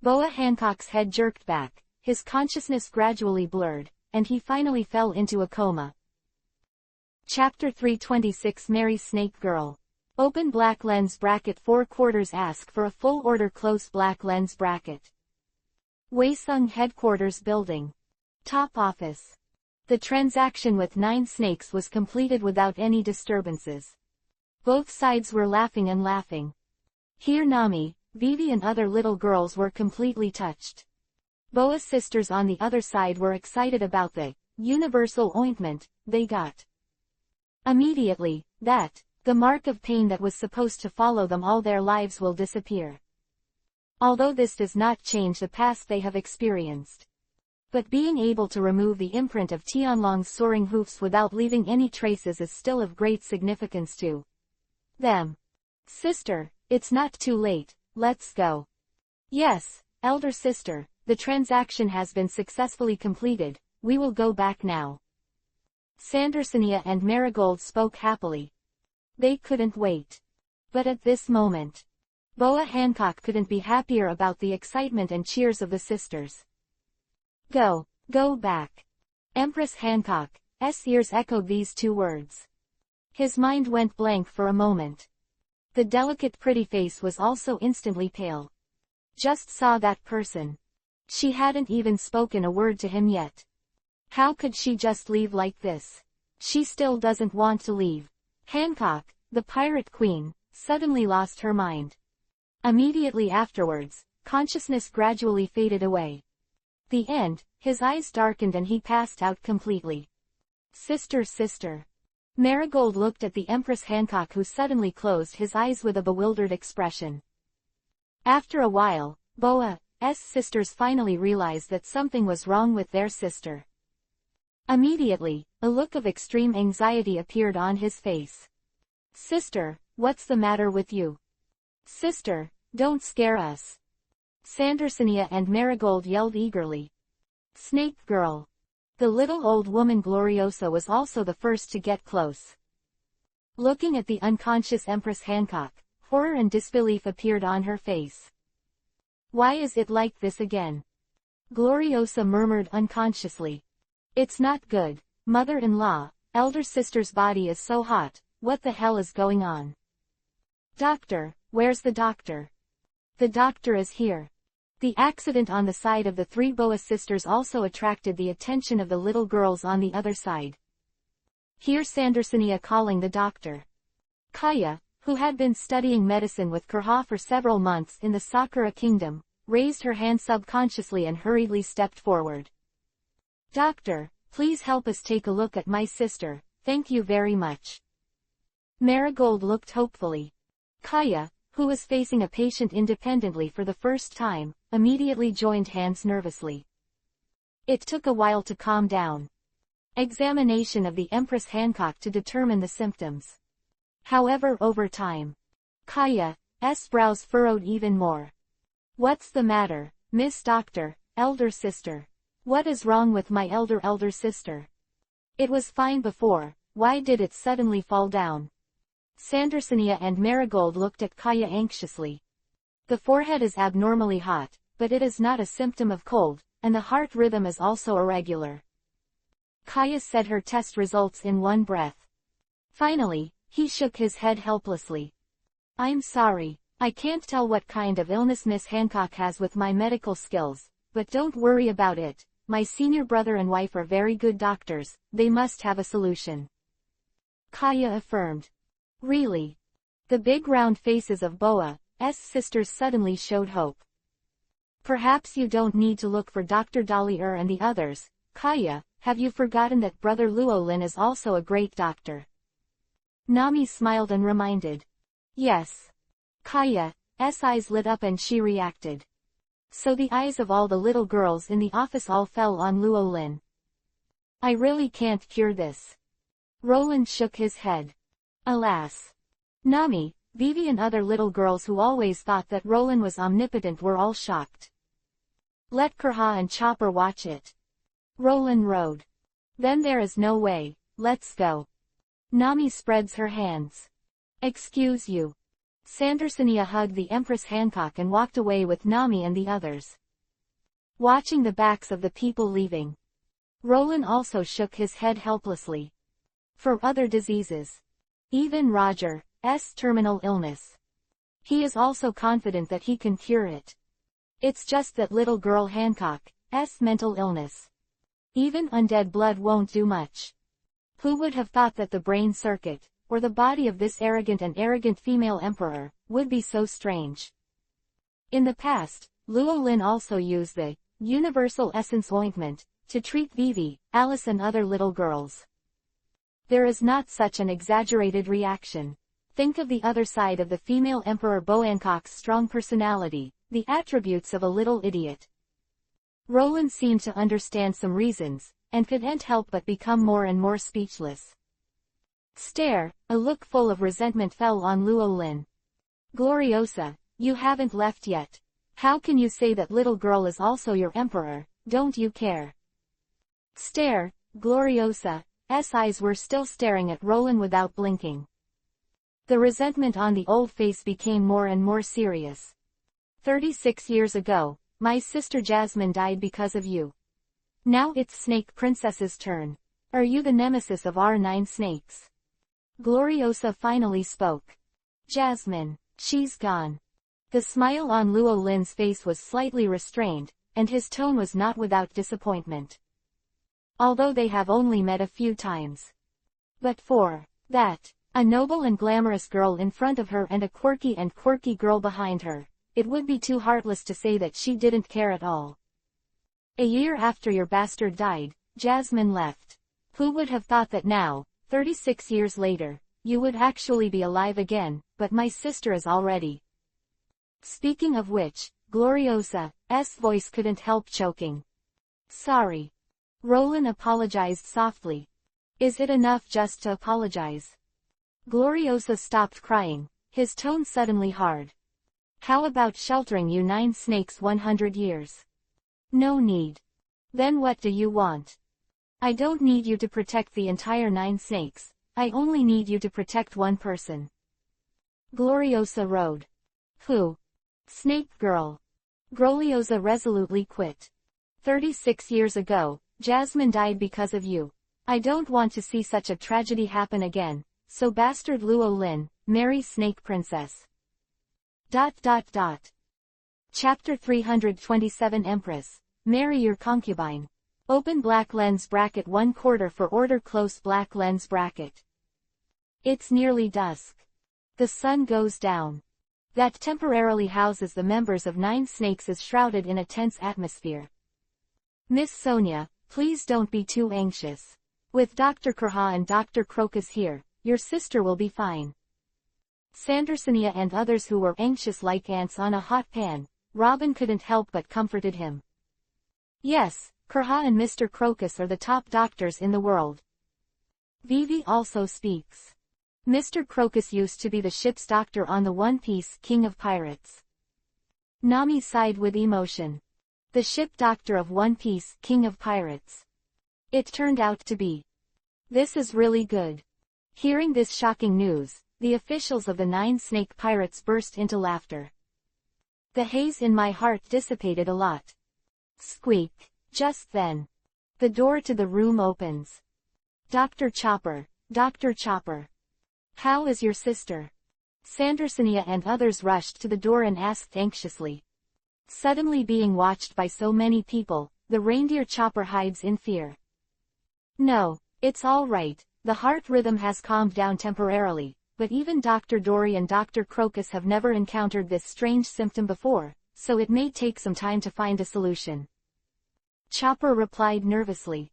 Boa Hancock's head jerked back, his consciousness gradually blurred, and he finally fell into a coma. Chapter 326 Mary Snake Girl. Open black lens bracket 4/4 ask for a full order close black lens bracket. Waisung Headquarters Building. Top Office. The transaction with 9 snakes was completed without any disturbances. Both sides were laughing and laughing. Here Nami, Vivi and other little girls were completely touched. Boa's sisters on the other side were excited about the universal ointment they got. Immediately, the mark of pain that was supposed to follow them all their lives will disappear. Although this does not change the past they have experienced. But being able to remove the imprint of Tianlong's soaring hoofs without leaving any traces is still of great significance to them. Sister, it's not too late, let's go. Yes, elder sister, the transaction has been successfully completed, we will go back now. Sandersonia and Marigold spoke happily. They couldn't wait. But at this moment, Boa Hancock couldn't be happier about the excitement and cheers of the sisters. Go back. Empress Hancock's ears echoed these 2 words. His mind went blank for a moment. The delicate pretty face was also instantly pale. Just saw that person. She hadn't even spoken a word to him yet. How could she just leave like this? She still doesn't want to leave. Hancock, the pirate queen, suddenly lost her mind. Immediately afterwards, consciousness gradually faded away. The end, his eyes darkened and he passed out completely. Sister. Marigold looked at the Empress Hancock who suddenly closed his eyes with a bewildered expression. After a while, Boa's sisters finally realized that something was wrong with their sister. Immediately, a look of extreme anxiety appeared on his face. Sister, what's the matter with you? Sister, don't scare us. Sandersonia and Marigold yelled eagerly. Snake Girl. The little old woman Gloriosa was also the first to get close. Looking at the unconscious Empress Hancock, horror and disbelief appeared on her face. Why is it like this again? Gloriosa murmured unconsciously. It's not good, mother-in-law, elder sister's body is so hot, what the hell is going on? Doctor, where's the doctor? The doctor is here. The accident on the side of the three Boa sisters also attracted the attention of the little girls on the other side. Here's Sandersonia calling the doctor. Kaya, who had been studying medicine with Kurha for several months in the Sakura Kingdom, raised her hand subconsciously and hurriedly stepped forward. Doctor, please help us take a look at my sister, thank you very much. Marigold looked hopefully. Kaya, who was facing a patient independently for the first time, immediately joined hands nervously. It took a while to calm down. Examination of the Empress Hancock to determine the symptoms. However, over time, Kaya's brows furrowed even more. What's the matter, Miss Doctor, elder sister? What is wrong with my elder sister? It was fine before, why did it suddenly fall down? Sandersonia and Marigold looked at Kaya anxiously. The forehead is abnormally hot, but it is not a symptom of cold, and the heart rhythm is also irregular. Kaya said her test results in one breath. Finally, he shook his head helplessly. I'm sorry, I can't tell what kind of illness Miss Hancock has with my medical skills, but don't worry about it, my senior brother and wife are very good doctors, they must have a solution. Kaya affirmed. Really? The big round faces of Boa's sisters suddenly showed hope. Perhaps you don't need to look for Dr. Dali and the others, Kaya, have you forgotten that Brother Luolin is also a great doctor? Nami smiled and reminded. Yes. Kaya's eyes lit up and she reacted. So the eyes of all the little girls in the office all fell on Luolin. I really can't cure this. Roland shook his head. Alas. Nami, Vivi and other little girls who always thought that Roland was omnipotent were all shocked. Let Kurha and Chopper watch it. Roland rode. Then there is no way, let's go. Nami spreads her hands. Excuse you. Sandersonia hugged the Empress Hancock and walked away with Nami and the others. Watching the backs of the people leaving. Roland also shook his head helplessly. For other diseases. Even Roger's terminal illness. He is also confident that he can cure it. It's just that little girl Hancock's mental illness. Even undead blood won't do much. Who would have thought that the brain circuit, or the body of this arrogant female emperor, would be so strange? In the past, Luolin also used the universal essence ointment to treat Vivi, Alice and other little girls. There is not such an exaggerated reaction. Think of the other side of the female emperor Boancock's strong personality, the attributes of a little idiot. Roland seemed to understand some reasons, and couldn't help but become more and more speechless. A look full of resentment fell on Luolin. Gloriosa, you haven't left yet. How can you say that little girl is also your emperor, don't you care? Gloriosa's eyes were still staring at Roland without blinking. The resentment on the old face became more and more serious. 36 years ago, my sister Jasmine died because of you. Now it's Snake Princess's turn. Are you the nemesis of our 9 snakes? Gloriosa finally spoke. Jasmine, she's gone. The smile on Luolin's face was slightly restrained, and his tone was not without disappointment. Although they have only met a few times. But for that, a noble and glamorous girl in front of her and a quirky girl behind her, it would be too heartless to say that she didn't care at all. A year after your bastard died, Jasmine left. Who would have thought that now, 36 years later, you would actually be alive again, but my sister is already. Speaking of which, Gloriosa's voice couldn't help choking. Sorry. Roland apologized softly. Is it enough just to apologize? Gloriosa stopped crying, his tone suddenly hard. How about sheltering you 9 snakes 100 years? No need. Then what do you want? I don't need you to protect the entire 9 snakes, I only need you to protect one person. Gloriosa rode. Who? Snake Girl. Gloriosa resolutely quit. 36 years ago, Jasmine died because of you. I don't want to see such a tragedy happen again, so bastard Luo Lin, marry Snake Princess. Chapter 327 Empress, marry your concubine. Open black lens bracket 1/4 for order close black lens bracket. It's nearly dusk. The sun goes down. That temporarily houses the members of Nine Snakes is shrouded in a tense atmosphere. Miss Sonia, please don't be too anxious. With Dr. Kurha and Dr. Crocus here, your sister will be fine. Sandersonia and others who were anxious like ants on a hot pan, Robin couldn't help but comforted him. Yes, Kurha and Mr. Crocus are the top doctors in the world. Vivi also speaks. Mr. Crocus used to be the ship's doctor on the One Piece, King of Pirates. Nami sighed with emotion. The ship doctor of One Piece, King of Pirates. It turned out to be. This is really good. Hearing this shocking news, the officials of the Nine Snake Pirates burst into laughter. The haze in my heart dissipated a lot. Squeak. Just then. The door to the room opens. Dr. Chopper, Dr. Chopper. How is your sister? Sandersonia and others rushed to the door and asked anxiously. Suddenly being watched by so many people, the reindeer Chopper hides in fear. No, it's all right, the heart rhythm has calmed down temporarily, but even Dr. Dory and Dr. Crocus have never encountered this strange symptom before, so it may take some time to find a solution. Chopper replied nervously.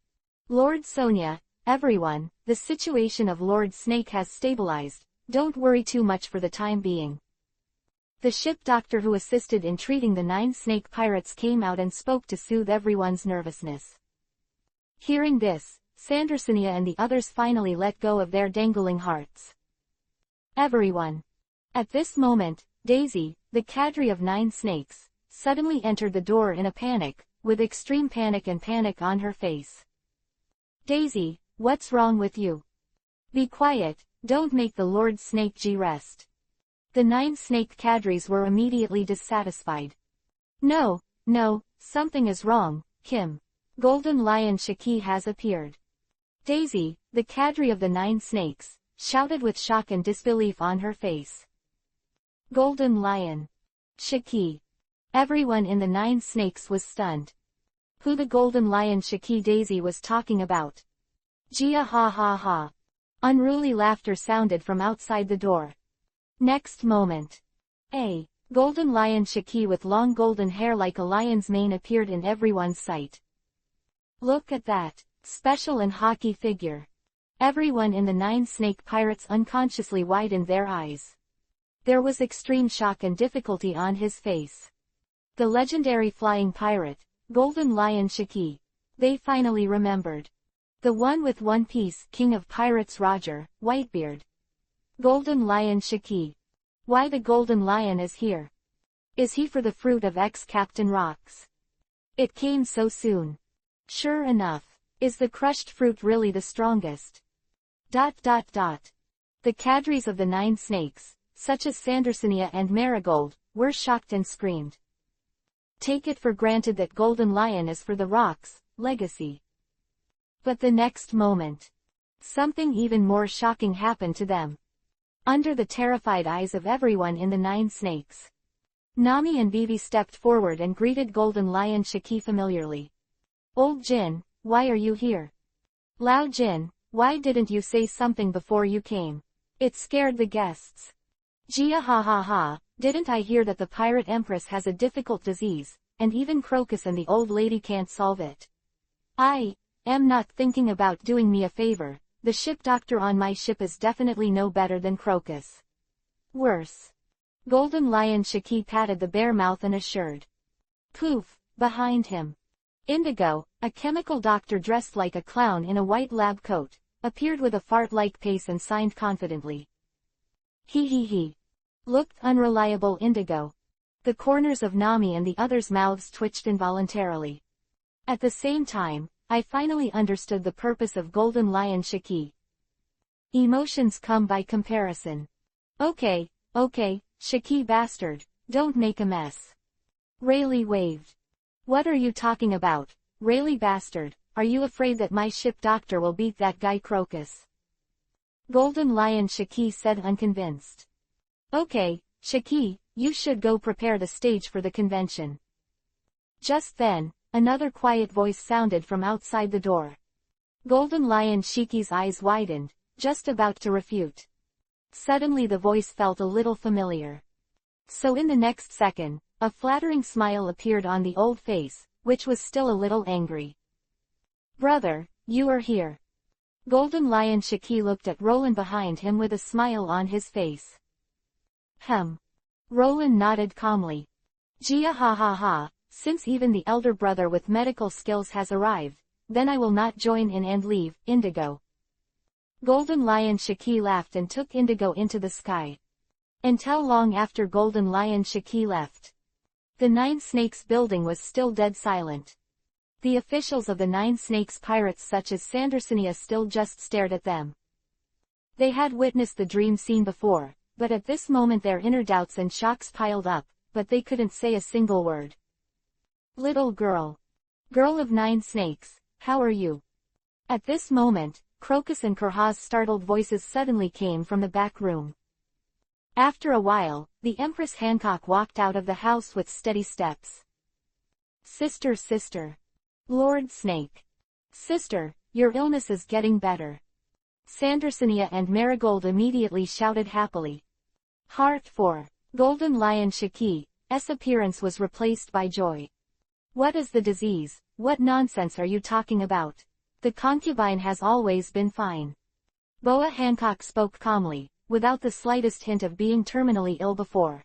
Lord Sonia, everyone, the situation of Lord Snake has stabilized, don't worry too much for the time being. The ship doctor who assisted in treating the Nine Snake Pirates came out and spoke to soothe everyone's nervousness. Hearing this, Sandersonia and the others finally let go of their dangling hearts. Everyone. At this moment, Daisy, the cadre of Nine Snakes, suddenly entered the door in a panic, with extreme panic on her face. Daisy, what's wrong with you? Be quiet, don't make the Lord Snake G rest. The Nine Snake cadres were immediately dissatisfied. No, something is wrong, Kim. Golden Lion Shiki has appeared. Daisy, the cadre of the Nine Snakes, shouted with shock and disbelief on her face. Golden Lion. Shiki. Everyone in the Nine Snakes was stunned. Who the Golden Lion Shiki Daisy was talking about? Gia ha ha ha. Unruly laughter sounded from outside the door. Next moment. A Golden Lion Shiki with long golden hair like a lion's mane appeared in everyone's sight. Look at that, special and hockey figure. Everyone in the Nine Snake Pirates unconsciously widened their eyes. There was extreme shock and difficulty on his face. The legendary flying pirate, Golden Lion Shiki. They finally remembered. The one with One Piece, King of Pirates Roger, Whitebeard. Golden Lion Shiki. Why the Golden Lion is here? Is he for the fruit of ex-Captain Rocks? It came so soon. Sure enough. Is the crushed fruit really the strongest? The cadres of the Nine Snakes, such as Sandersonia and Marigold, were shocked and screamed. Take it for granted that Golden Lion is for the Rocks, legacy. But the next moment, something even more shocking happened to them. Under the terrified eyes of everyone in the Nine Snakes, Nami and Vivi stepped forward and greeted Golden Lion Shiki familiarly. Old Jin, why are you here? Lao Jin, why didn't you say something before you came? It scared the guests. Gia ha ha ha, didn't I hear that the Pirate Empress has a difficult disease, and even Crocus and the old lady can't solve it? I am not thinking about doing me a favor, the ship doctor on my ship is definitely no better than Crocus. Worse. Golden Lion Shiki patted the bare mouth and assured. Poof, behind him. Indigo, a chemical doctor dressed like a clown in a white lab coat, appeared with a fart-like pace and signed confidently. He. Looked unreliable Indigo. The corners of Nami and the others' mouths twitched involuntarily. At the same time, I finally understood the purpose of Golden Lion Shiki. Emotions come by comparison. Okay, Shiki bastard, don't make a mess. Rayleigh waved. What are you talking about, Rayleigh bastard, are you afraid that my ship doctor will beat that guy Crocus? Golden Lion Shaki said unconvinced. Okay, Shaki, you should go prepare the stage for the convention. Just then, another quiet voice sounded from outside the door. Golden Lion Shiki's eyes widened, just about to refute. Suddenly the voice felt a little familiar. So in the next second, a flattering smile appeared on the old face, which was still a little angry. Brother, you are here. Golden Lion Shaki looked at Roland behind him with a smile on his face. Roland nodded calmly. Jia ha ha ha, since even the elder brother with medical skills has arrived, then I will not join in and leave, Indigo. Golden Lion Shaki laughed and took Indigo into the sky. Until long after Golden Lion Shaki left, the Nine Snakes building was still dead silent. The officials of the Nine Snakes pirates such as Sandersonia still just stared at them. They had witnessed the dream scene before, but at this moment their inner doubts and shocks piled up, but they couldn't say a single word. Little girl. Girl of Nine Snakes, how are you? At this moment, Crocus and Kurha's startled voices suddenly came from the back room. After a while, the Empress Hancock walked out of the house with steady steps. Sister. Lord Snake. Sister, your illness is getting better. Sandersonia and Marigold immediately shouted happily. Heart 4. Golden Lion Shaki's appearance was replaced by joy. What is the disease? What nonsense are you talking about? The concubine has always been fine. Boa Hancock spoke calmly, without the slightest hint of being terminally ill before.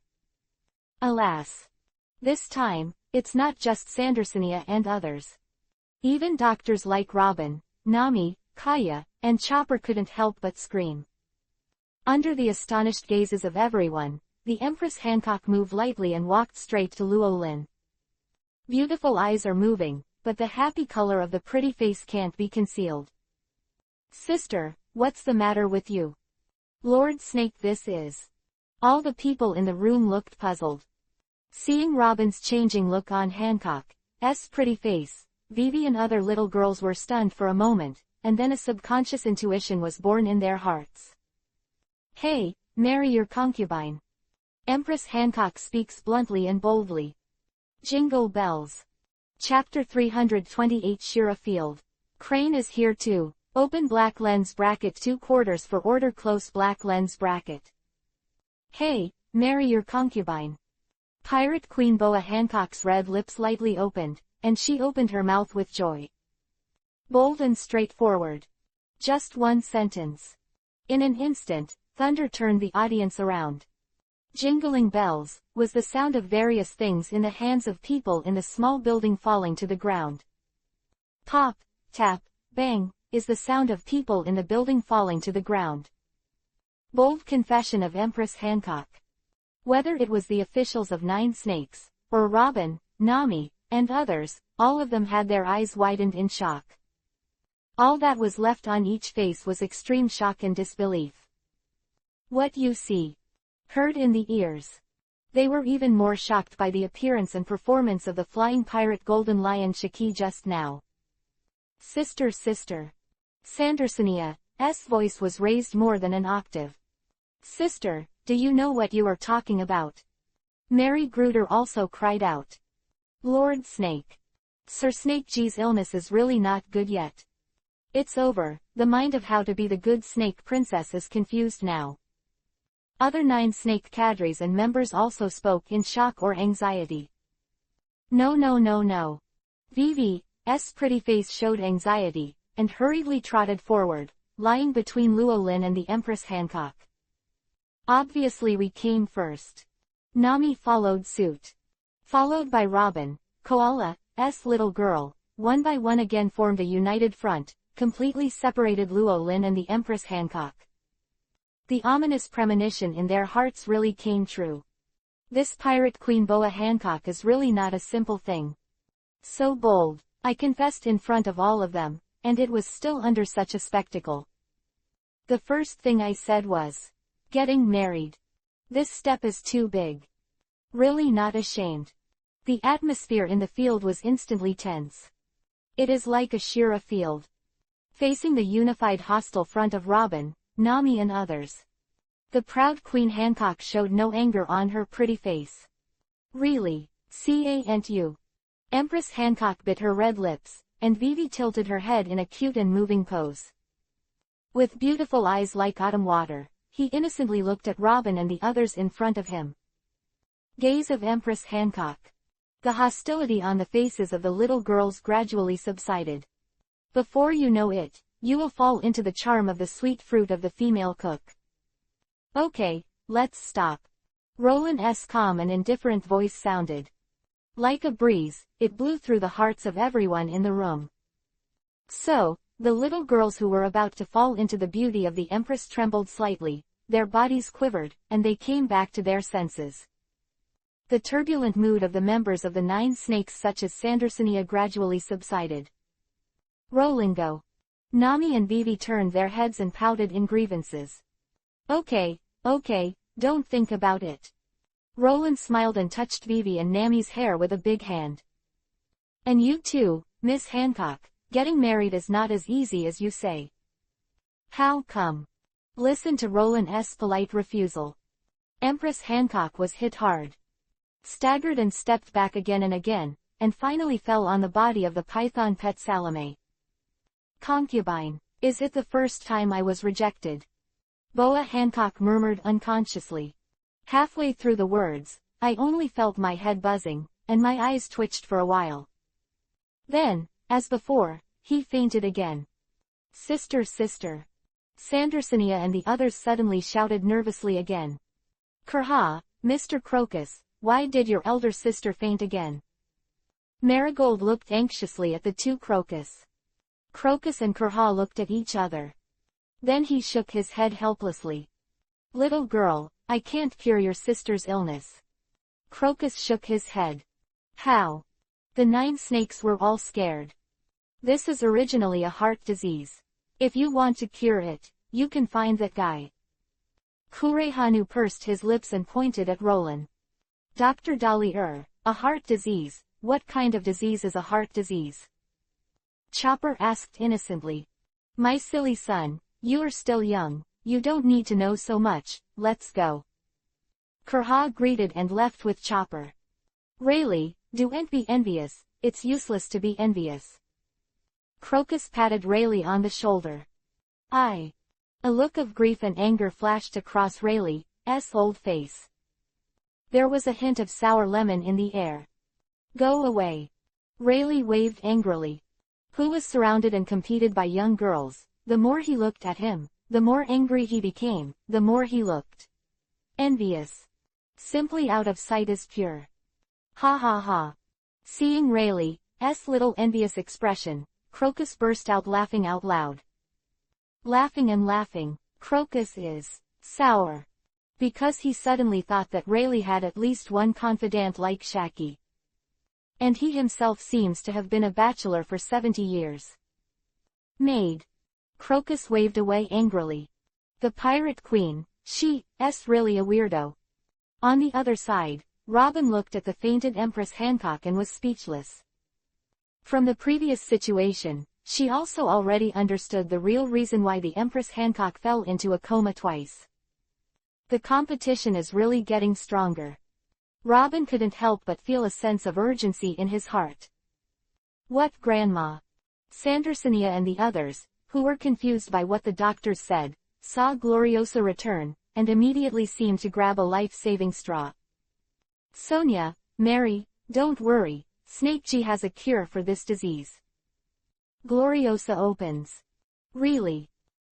Alas. This time, it's not just Sandersonia and others. Even doctors like Robin, Nami, Kaya, and Chopper couldn't help but scream. Under the astonished gazes of everyone, the Empress Hancock moved lightly and walked straight to Luo Lin. Beautiful eyes are moving, but the happy color of the pretty face can't be concealed. Sister, what's the matter with you? Lord Snake, this is. All the people in the room looked puzzled. Seeing Robin's changing look on Hancock's pretty face, Vivi and other little girls were stunned for a moment, and then a subconscious intuition was born in their hearts. Hey, marry your concubine. Empress Hancock speaks bluntly and boldly. Jingle bells. Chapter 328 Shira Field. Crane is here too. Open black lens bracket 2/4 for order close black lens bracket. Hey, marry your concubine. Pirate Queen Boa Hancock's red lips lightly opened, and she opened her mouth with joy. Bold and straightforward. Just one sentence. In an instant, thunder turned the audience around. Jingling bells was the sound of various things in the hands of people in the small building falling to the ground. Pop, tap, bang, is the sound of people in the building falling to the ground. Bold confession of Empress Hancock. Whether it was the officials of Nine Snakes, or Robin, Nami, and others, all of them had their eyes widened in shock. All that was left on each face was extreme shock and disbelief. What you see, heard in the ears. They were even more shocked by the appearance and performance of the flying pirate Golden Lion Shaki just now. Sister. Sandersonia's voice was raised more than an octave. Sister, do you know what you are talking about? Mary Gruder also cried out. Lord Snake. Sir Snake G's illness is really not good yet. It's over, the mind of how to be the good snake princess is confused now. Other Nine Snake cadres and members also spoke in shock or anxiety. No. Vivi's pretty face showed anxiety, and hurriedly trotted forward, lying between Luo Lin and the Empress Hancock. Obviously we came first. Nami followed suit. Followed by Robin, Koala's little girl, one by one again formed a united front, completely separated Luo Lin and the Empress Hancock. The ominous premonition in their hearts really came true. This pirate Queen Boa Hancock is really not a simple thing. So bold, I confessed in front of all of them, and it was still under such a spectacle. The first thing I said was, getting married. This step is too big. Really not ashamed. The atmosphere in the field was instantly tense. It is like a Shira field. Facing the unified hostile front of Robin, Nami and others. The proud Queen Hancock showed no anger on her pretty face. Really? Can't you? Empress Hancock bit her red lips, and Vivi tilted her head in a cute and moving pose. With beautiful eyes like autumn water, he innocently looked at Robin and the others in front of him. Gaze of Empress Hancock. The hostility on the faces of the little girls gradually subsided. Before you know it, you will fall into the charm of the sweet fruit of the female cook. Okay, let's stop. Roland's calm and indifferent voice sounded. Like a breeze, it blew through the hearts of everyone in the room. So, the little girls who were about to fall into the beauty of the Empress trembled slightly, their bodies quivered, and they came back to their senses. The turbulent mood of the members of the 9 Snakes such as Sandersonia gradually subsided. Rolingo. Nami and Vivi turned their heads and pouted in grievances. Okay, don't think about it. Roland smiled and touched Vivi and Nami's hair with a big hand. And you too, Miss Hancock, getting married is not as easy as you say. How come? Listen to Roland's polite refusal. Empress Hancock was hit hard. Staggered and stepped back again and again, and finally fell on the body of the python pet Salome. Concubine, is it the first time I was rejected? Boa Hancock murmured unconsciously. Halfway through the words, I only felt my head buzzing, and my eyes twitched for a while. Then, as before, he fainted again. Sister, sister. Sandersonia and the others suddenly shouted nervously again. Kurha, Mr. Crocus, why did your elder sister faint again? Marigold looked anxiously at the 2 Crocus. Crocus and Kurha looked at each other. Then he shook his head helplessly. Little girl, I can't cure your sister's illness. Crocus shook his head. How? The 9 Snakes were all scared. This is originally a heart disease. If you want to cure it, you can find that guy. Kurehanu pursed his lips and pointed at Roland. Dr. Dolly a heart disease, what kind of disease is a heart disease? Chopper asked innocently. My silly son, you are still young, you don't need to know so much, let's go. Kurha greeted and left with Chopper. Rayleigh, don't be envious, it's useless to be envious. Crocus patted Rayleigh on the shoulder. A look of grief and anger flashed across Rayleigh's old face. There was a hint of sour lemon in the air. Go away. Rayleigh waved angrily. Who was surrounded and competed by young girls, the more he looked at him, the more angry he became, the more he looked envious. Simply out of sight is pure. Ha ha ha. Seeing Rayleigh's little envious expression, Crocus burst out laughing out loud. Laughing and laughing, Crocus is sour. Because he suddenly thought that Rayleigh had at least one confidant like Shaki. And he himself seems to have been a bachelor for 70 years. Maid. Crocus waved away angrily. The Pirate Queen, she's really a weirdo. On the other side, Robin looked at the fainted Empress Hancock and was speechless. From the previous situation, she also already understood the real reason why the Empress Hancock fell into a coma twice. The competition is really getting stronger. Robin couldn't help but feel a sense of urgency in his heart. What, Grandma? Sandersonia and the others, who were confused by what the doctors said, saw Gloriosa return, and immediately seemed to grab a life-saving straw. Sonia, Mary, don't worry, Snake G has a cure for this disease. Gloriosa opens. Really?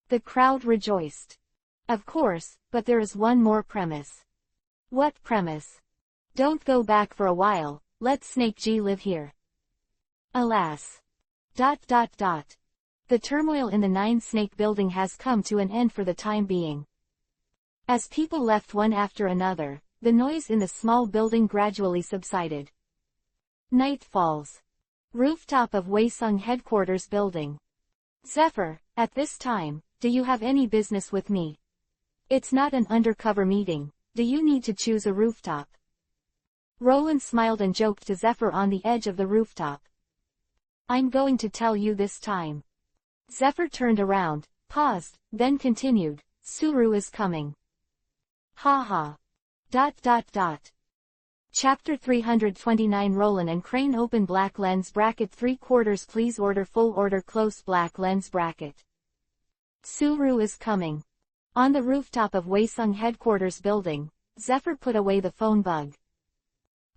The crowd rejoiced. Of course, but there is one more premise. What premise? Don't go back for a while, let Snake G live here. Alas. The turmoil in the 9 Snake building has come to an end for the time being. As people left one after another, the noise in the small building gradually subsided. Night falls. Rooftop of Waisung headquarters building. Zephyr, at this time, do you have any business with me? It's not an undercover meeting, do you need to choose a rooftop? Roland smiled and joked to Zephyr on the edge of the rooftop. I'm going to tell you this time. Zephyr turned around, paused, then continued, Suru is coming. Ha ha. Chapter 329 Roland and Crane open black lens bracket 3/4 please order full order close black lens bracket. Suru is coming. On the rooftop of Waesung headquarters building, Zephyr put away the phone bug.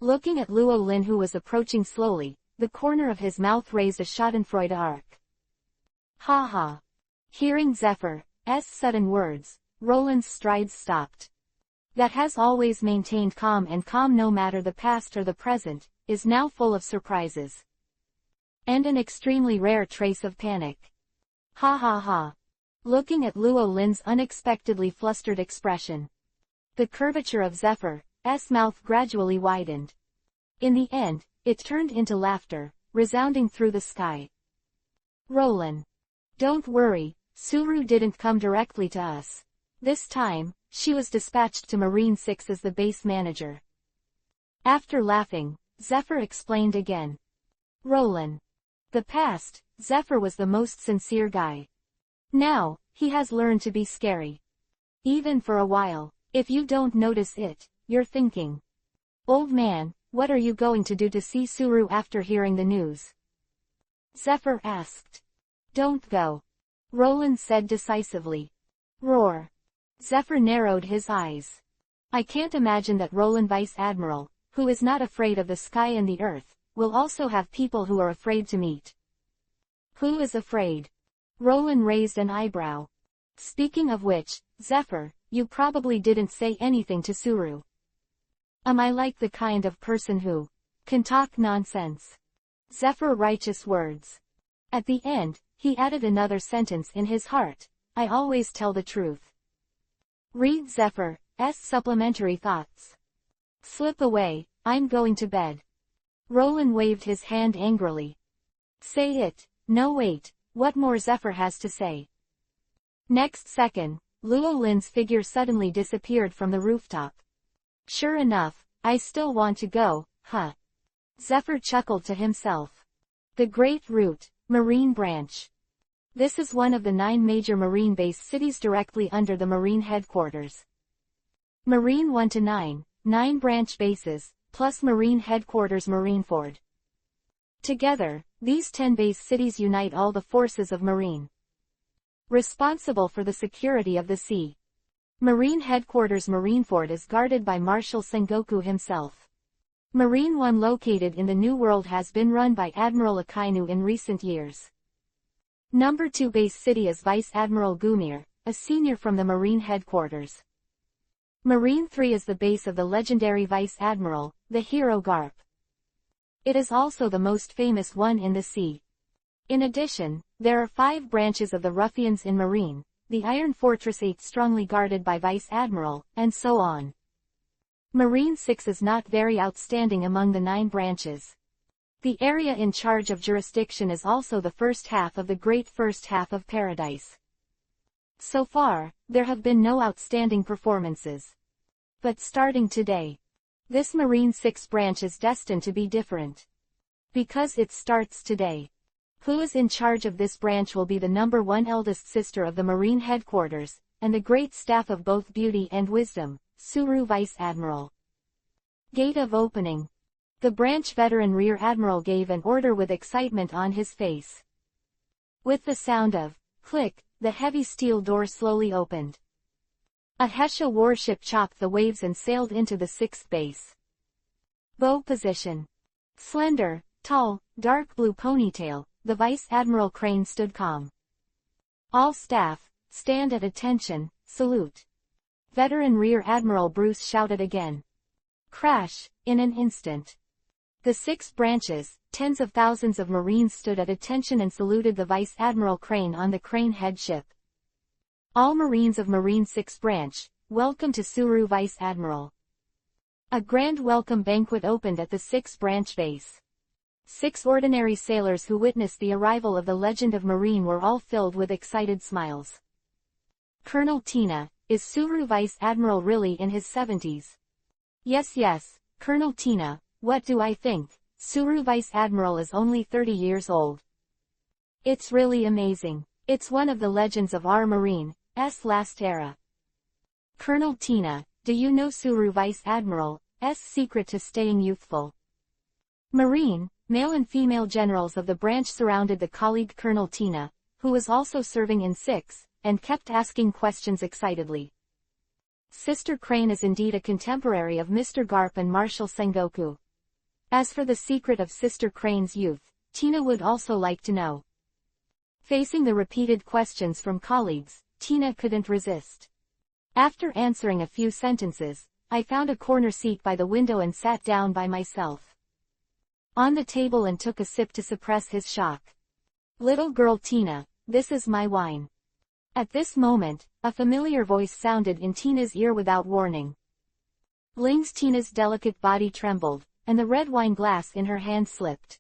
Looking at Luo Lin who was approaching slowly, the corner of his mouth raised a schadenfreude arc. Ha ha. Hearing Zephyr's sudden words, Roland's strides stopped. That has always maintained calm no matter the past or the present, is now full of surprises. And an extremely rare trace of panic. Ha ha ha. Looking at Luo Lin's unexpectedly flustered expression, the curvature of Zephyr's mouth gradually widened. In the end, it turned into laughter, resounding through the sky. Roland. Don't worry, Suru didn't come directly to us. This time, she was dispatched to Marine 6 as the base manager. After laughing, Zephyr explained again. Roland. The past, Zephyr was the most sincere guy. Now, he has learned to be scary. Even for a while, if you don't notice it, you're thinking. Old man, what are you going to do to see Suru after hearing the news? Zephyr asked. Don't go. Roland said decisively. Roar. Zephyr narrowed his eyes. I can't imagine that Roland Vice Admiral, who is not afraid of the sky and the earth, will also have people who are afraid to meet. Who is afraid? Roland raised an eyebrow. Speaking of which, Zephyr, you probably didn't say anything to Suru. Am I like the kind of person who can talk nonsense? Zephyr righteous words. At the end, he added another sentence in his heart. I always tell the truth. Read Zephyr's supplementary thoughts. Slip away, I'm going to bed. Roland waved his hand angrily. Say it. No wait, what more Zephyr has to say. Next second, Luo Lin's figure suddenly disappeared from the rooftop. Sure enough, I still want to go, huh? Zephyr chuckled to himself. The Great Route, Marine Branch. This is one of the 9 major marine base cities directly under the Marine headquarters. Marine 1 to 9, 9 branch bases, plus Marine headquarters Marineford. Together, these 10 base cities unite all the forces of Marine. Responsible for the security of the sea. Marine headquarters Marineford is guarded by Marshal Sengoku himself. Marine 1 located in the New World has been run by Admiral Akainu in recent years. Number 2 base city is Vice Admiral Gumir, a senior from the Marine headquarters. Marine 3 is the base of the legendary Vice Admiral, the hero Garp. It is also the most famous one in the sea. In addition, there are 5 branches of the ruffians in Marine, the Iron Fortress 8 strongly guarded by Vice Admiral, and so on. Marine 6 is not very outstanding among the 9 branches. The area in charge of jurisdiction is also the first half of the Great First Half of Paradise. So far, there have been no outstanding performances. But starting today, this Marine 6 branch is destined to be different. Because it starts today. Who is in charge of this branch will be the number 1 eldest sister of the Marine headquarters, and the great staff of both beauty and wisdom, Suru Vice Admiral. Gate of opening. The branch veteran Rear Admiral gave an order with excitement on his face. With the sound of click, the heavy steel door slowly opened. A Hesha warship chopped the waves and sailed into the 6th base. Bow position. Slender, tall, dark blue ponytail, the Vice Admiral Crane stood calm. All staff, stand at attention, salute. Veteran Rear Admiral Bruce shouted again. Crash, in an instant. The 6 branches, tens of thousands of Marines stood at attention and saluted the Vice Admiral Crane on the Crane headship. All Marines of Marine 6 branch, welcome to Suru Vice Admiral. A grand welcome banquet opened at the 6 branch base. 6 ordinary sailors who witnessed the arrival of the legend of Marine were all filled with excited smiles. Colonel Tina, is Suru Vice Admiral really in his 70s? Yes, Colonel Tina, what do I think? Suru Vice Admiral is only 30 years old. It's really amazing. It's one of the legends of our Marine, last era. Colonel Tina, do you know Suru Vice Admiral's secret to staying youthful? Marine, male and female generals of the branch surrounded the colleague Colonel Tina, who was also serving in 6, and kept asking questions excitedly. Sister Crane is indeed a contemporary of Mr. Garp and Marshal Sengoku. As for the secret of Sister Crane's youth, Tina would also like to know. Facing the repeated questions from colleagues, Tina couldn't resist. After answering a few sentences, I found a corner seat by the window and sat down by myself on the table and took a sip to suppress his shock. Little girl Tina, this is my wine. At this moment, a familiar voice sounded in Tina's ear without warning. Blings. Tina's delicate body trembled, and the red wine glass in her hand slipped.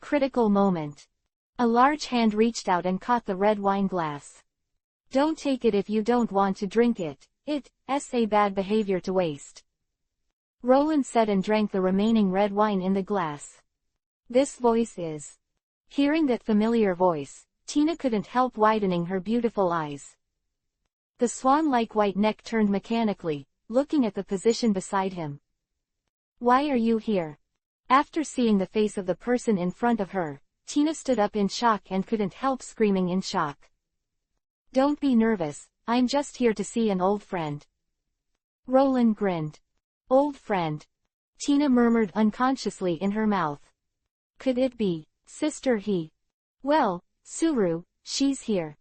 Critical moment. A large hand reached out and caught the red wine glass. Don't take it if you don't want to drink it, it's a bad behavior to waste. Roland said and drank the remaining red wine in the glass. This voice is. Hearing that familiar voice, Tina couldn't help widening her beautiful eyes. The swan-like white neck turned mechanically, looking at the position beside him. Why are you here? After seeing the face of the person in front of her, Tina stood up in shock and couldn't help screaming in shock. Don't be nervous, I'm just here to see an old friend. Roland grinned. Old friend. Tina murmured unconsciously in her mouth. Could it be Sister He? Well, Suru, she's here.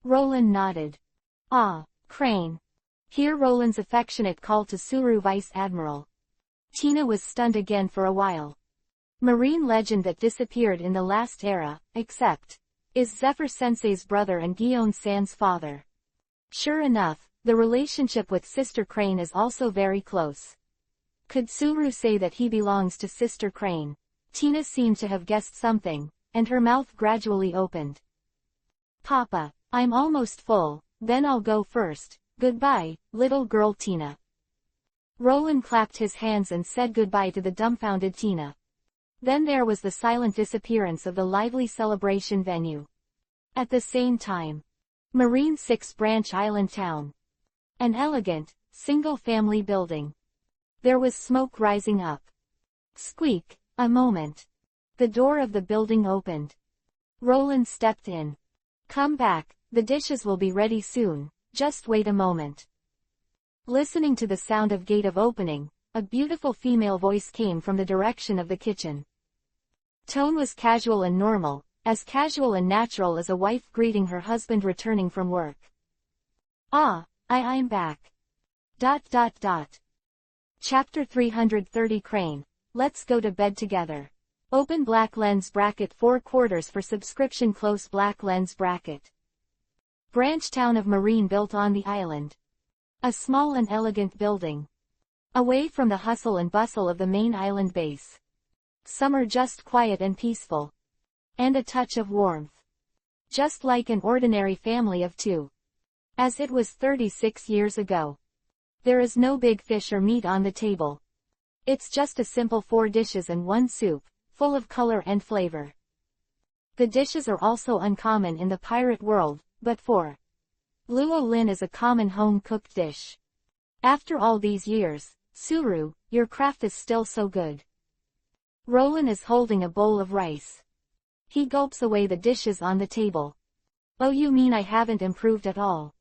Roland nodded. Ah, Crane. Hear Roland's affectionate call to Suru Vice Admiral. Tina was stunned again for a while. Marine legend that disappeared in the last era, except, is Zephyr Sensei's brother and Gion-san's father. Sure enough, the relationship with Sister Crane is also very close. Could Suru say that he belongs to Sister Crane? Tina seemed to have guessed something, and her mouth gradually opened. Papa, I'm almost full, then I'll go first. Goodbye, little girl Tina. Roland clapped his hands and said goodbye to the dumbfounded Tina. Then there was the silent disappearance of the lively celebration venue. At the same time, Marine 6 Branch Island Town. An elegant, single-family building. There was smoke rising up. Squeak, a moment. The door of the building opened. Roland stepped in. Come back, the dishes will be ready soon, just wait a moment. Listening to the sound of gate of opening, a beautiful female voice came from the direction of the kitchen. Tone was casual and normal, as casual and natural as a wife greeting her husband returning from work. Ah, I'm back. Chapter 330 Crane, let's go to bed together. Open black lens bracket 4/4 for subscription close black lens bracket. Branch town of Marine built on the island. A small and elegant building. Away from the hustle and bustle of the main island base. Summer just quiet and peaceful. And a touch of warmth. Just like an ordinary family of 2. As it was 36 years ago. There is no big fish or meat on the table. It's just a simple 4 dishes and 1 soup, full of color and flavor. The dishes are also uncommon in the pirate world, but for Luo Lin is a common home-cooked dish. After all these years, Suru, your craft is still so good. Roland is holding a bowl of rice. He gulps away the dishes on the table. Oh, you mean I haven't improved at all?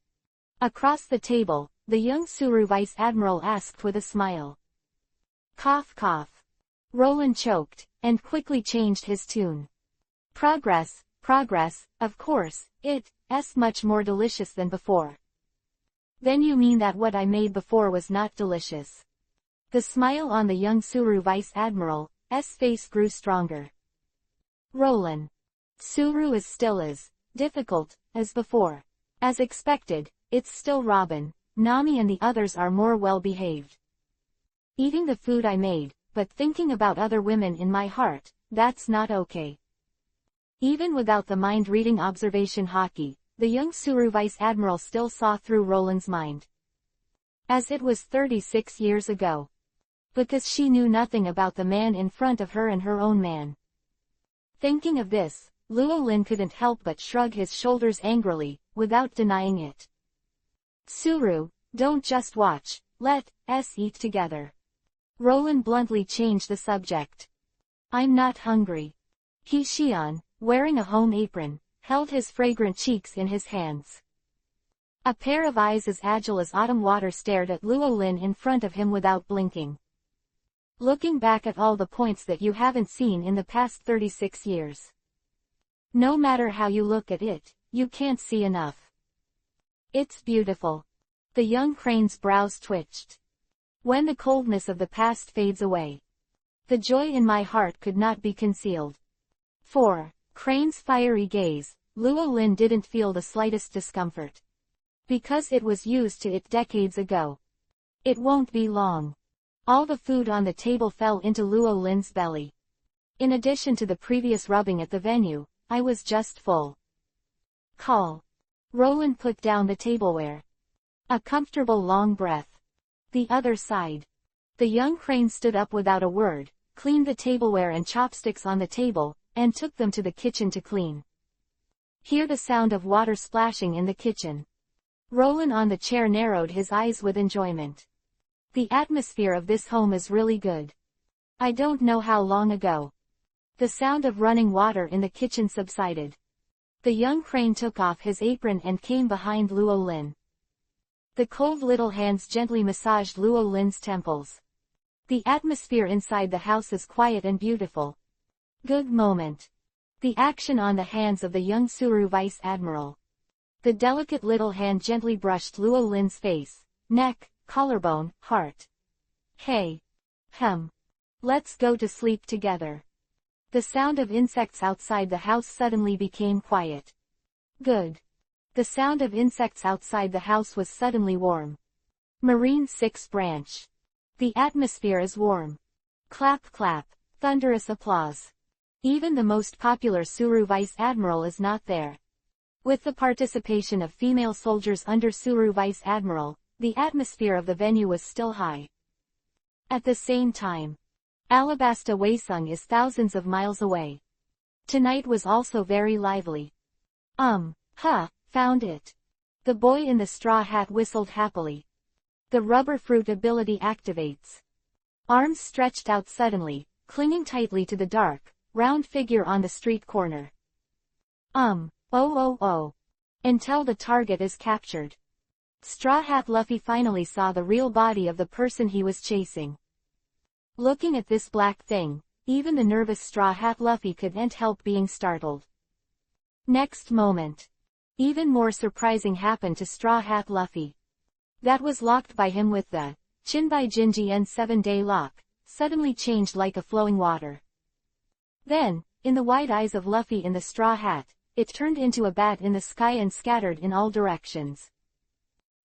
Across the table, the young Suru Vice Admiral asked with a smile. Cough cough. Roland choked, and quickly changed his tune. Progress, of course, it's much more delicious than before. Then you mean that what I made before was not delicious? The smile on the young Suru Vice Admiral's face grew stronger. Roland. Suru is still as difficult as before. As expected, it's still Robin, Nami and the others are more well-behaved. Eating the food I made, but thinking about other women in my heart, that's not okay. Even without the mind-reading observation hockey, the young Suru Vice Admiral still saw through Roland's mind. As it was 36 years ago. Because she knew nothing about the man in front of her and her own man. Thinking of this, Luo Lin couldn't help but shrug his shoulders angrily, without denying it. Suru, don't just watch, let us eat together. Roland bluntly changed the subject. I'm not hungry. He-Shion, wearing a home apron, held his fragrant cheeks in his hands. A pair of eyes as agile as autumn water stared at Luo Lin in front of him without blinking. Looking back at all the points that you haven't seen in the past 36 years. No matter how you look at it, you can't see enough. It's beautiful. The young crane's brows twitched. When the coldness of the past fades away, the joy in my heart could not be concealed. For Crane's fiery gaze, Luo Lin didn't feel the slightest discomfort. Because it was used to it decades ago. It won't be long. All the food on the table fell into Luo Lin's belly. In addition to the previous rubbing at the venue, I was just full. Call. Roland put down the tableware. A comfortable long breath. The other side. The young crane stood up without a word, cleaned the tableware and chopsticks on the table, and took them to the kitchen to clean. Hear the sound of water splashing in the kitchen. Roland on the chair narrowed his eyes with enjoyment. The atmosphere of this home is really good. I don't know how long ago. The sound of running water in the kitchen subsided. The young crane took off his apron and came behind Luo Lin. The cold little hands gently massaged Luo Lin's temples. The atmosphere inside the house is quiet and beautiful. Good moment. The action on the hands of the young Suru Vice Admiral. The delicate little hand gently brushed Luo Lin's face, neck, collarbone, heart. Hey. Let's go to sleep together. The sound of insects outside the house suddenly became quiet. Good. The sound of insects outside the house was suddenly warm. Marine 6 branch. The atmosphere is warm. Clap clap, thunderous applause. Even the most popular Suru Vice Admiral is not there. With the participation of female soldiers under Suru Vice Admiral, the atmosphere of the venue was still high. At the same time, Alabasta Waisung is thousands of miles away. Tonight was also very lively. Found it. The boy in the straw hat whistled happily. The rubber fruit ability activates. Arms stretched out suddenly, clinging tightly to the dark, round figure on the street corner. Until the target is captured. Straw Hat Luffy finally saw the real body of the person he was chasing. Looking at this black thing, even the nervous Straw Hat Luffy couldn't help being startled. Next moment. Even more surprising happened to Straw Hat Luffy. That was locked by him with the Chinbai Jinji N 7-day lock, suddenly changed like a flowing water. Then, in the wide eyes of Luffy in the straw hat, it turned into a bat in the sky and scattered in all directions.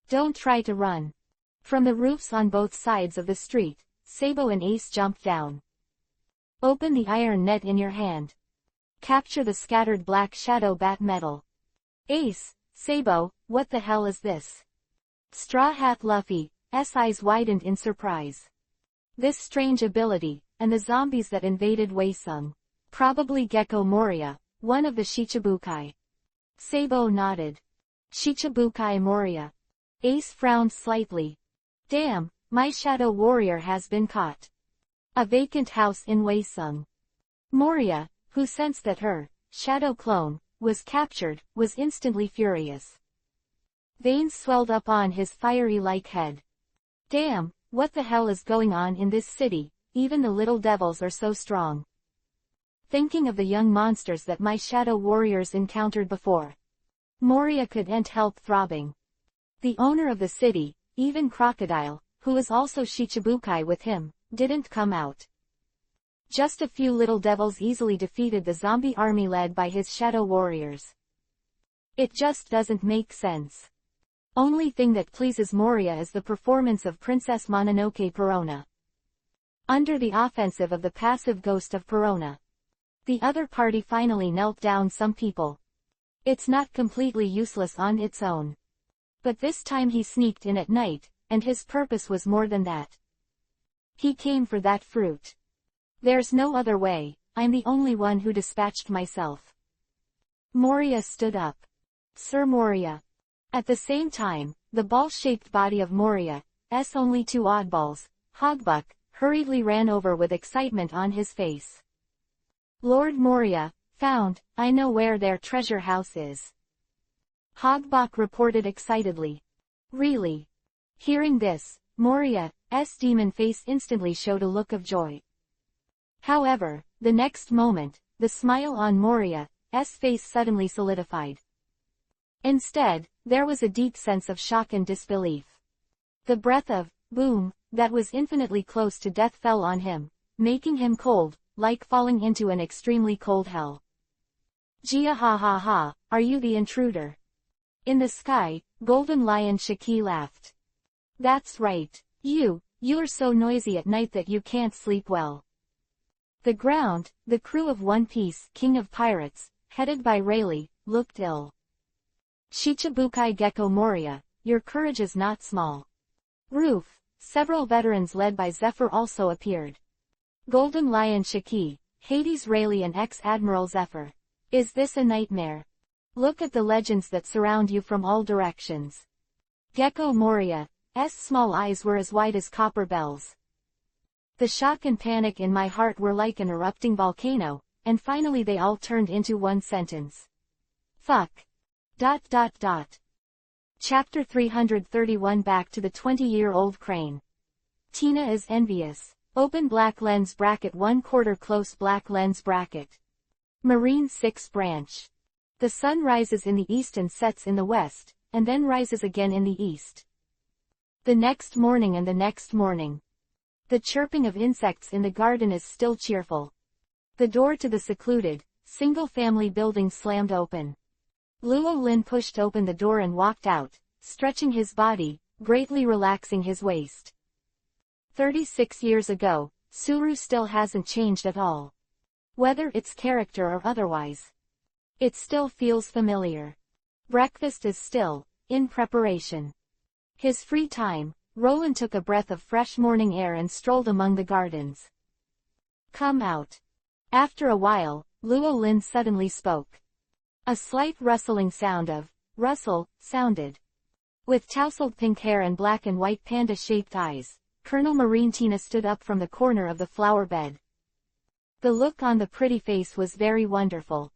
Don't try to run. From the roofs on both sides of the street, Sabo and Ace jumped down. Open the iron net in your hand. Capture the scattered black shadow bat metal. Ace, Sabo, what the hell is this? Straw Hat Luffy's eyes widened in surprise. This strange ability, and the zombies that invaded Waisung. Probably Gecko Moria, one of the Shichibukai. Sabo nodded. Shichibukai Moria. Ace frowned slightly. Damn, my shadow warrior has been caught. A vacant house in Waisung. Moria, who sensed that her shadow clone was captured, was instantly furious. Veins swelled up on his fiery-like head. Damn, what the hell is going on in this city? Even the little devils are so strong. Thinking of the young monsters that my shadow warriors encountered before, Moria couldn't help throbbing. The owner of the city, even Crocodile, who is also Shichibukai with him, didn't come out. Just a few little devils easily defeated the zombie army led by his shadow warriors. It just doesn't make sense. Only thing that pleases Moria is the performance of Princess Mononoke Perona. Under the offensive of the passive ghost of Perona, the other party finally knelt down some people. It's not completely useless on its own. But this time he sneaked in at night, and his purpose was more than that. He came for that fruit. There's no other way, I'm the only one who dispatched myself. Moria stood up. Sir Moria. At the same time, the ball-shaped body of Moria's only two oddballs, Hogbuck, hurriedly ran over with excitement on his face. Lord Moria, found, I know where their treasure house is. Hogbuck reported excitedly. Really? Hearing this, Moria's demon face instantly showed a look of joy. However, the next moment, the smile on Moria's face suddenly solidified. Instead, there was a deep sense of shock and disbelief. The breath of boom that was infinitely close to death fell on him, making him cold, like falling into an extremely cold hell. Gia ha ha ha, are you the intruder? In the sky, Golden Lion Shiki laughed. That's right, you're so noisy at night that you can't sleep well. The ground, the crew of One Piece, King of Pirates, headed by Rayleigh, looked ill. Shichibukai Gecko Moria, your courage is not small. Roof, several veterans led by Zephyr also appeared. Golden Lion Shiki, Hades Rayleigh and ex-Admiral Zephyr. Is this a nightmare? Look at the legends that surround you from all directions. Gecko Moria's small eyes were as wide as copper bells. The shock and panic in my heart were like an erupting volcano, and finally they all turned into one sentence. Fuck. ... Chapter 331. Back to the 20-year-old crane. Tina is envious. Open black lens bracket 1/4 close black lens bracket. Marine 6 branch. The sun rises in the east and sets in the west, and then rises again in the east. The next morning and the next morning. The chirping of insects in the garden is still cheerful. The door to the secluded, single-family building slammed open. Luo Lin pushed open the door and walked out, stretching his body, greatly relaxing his waist. 36 years ago, Suru still hasn't changed at all. Whether it's character or otherwise. It still feels familiar. Breakfast is still in preparation. His free time, Roland took a breath of fresh morning air and strolled among the gardens. Come out. After a while, Luo Lin suddenly spoke. A slight rustling sound of rustle sounded. With tousled pink hair and black and white panda-shaped eyes, Colonel Marine Tina stood up from the corner of the flower bed. The look on the pretty face was very wonderful.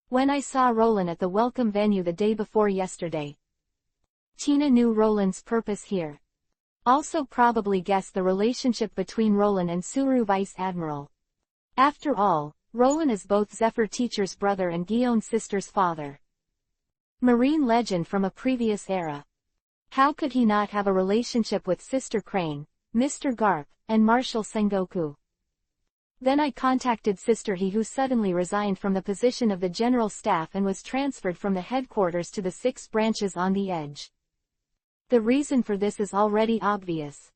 When I saw Roland at the welcome venue the day before yesterday. Tina knew Roland's purpose here. Also probably guessed the relationship between Roland and Suru Vice Admiral. After all, Roland is both Zephyr Teacher's brother and Gion's sister's father. Marine legend from a previous era. How could he not have a relationship with Sister Crane, Mr. Garp, and Marshal Sengoku? Then I contacted Sister He, who suddenly resigned from the position of the General Staff and was transferred from the headquarters to the 6 branches on the edge. The reason for this is already obvious.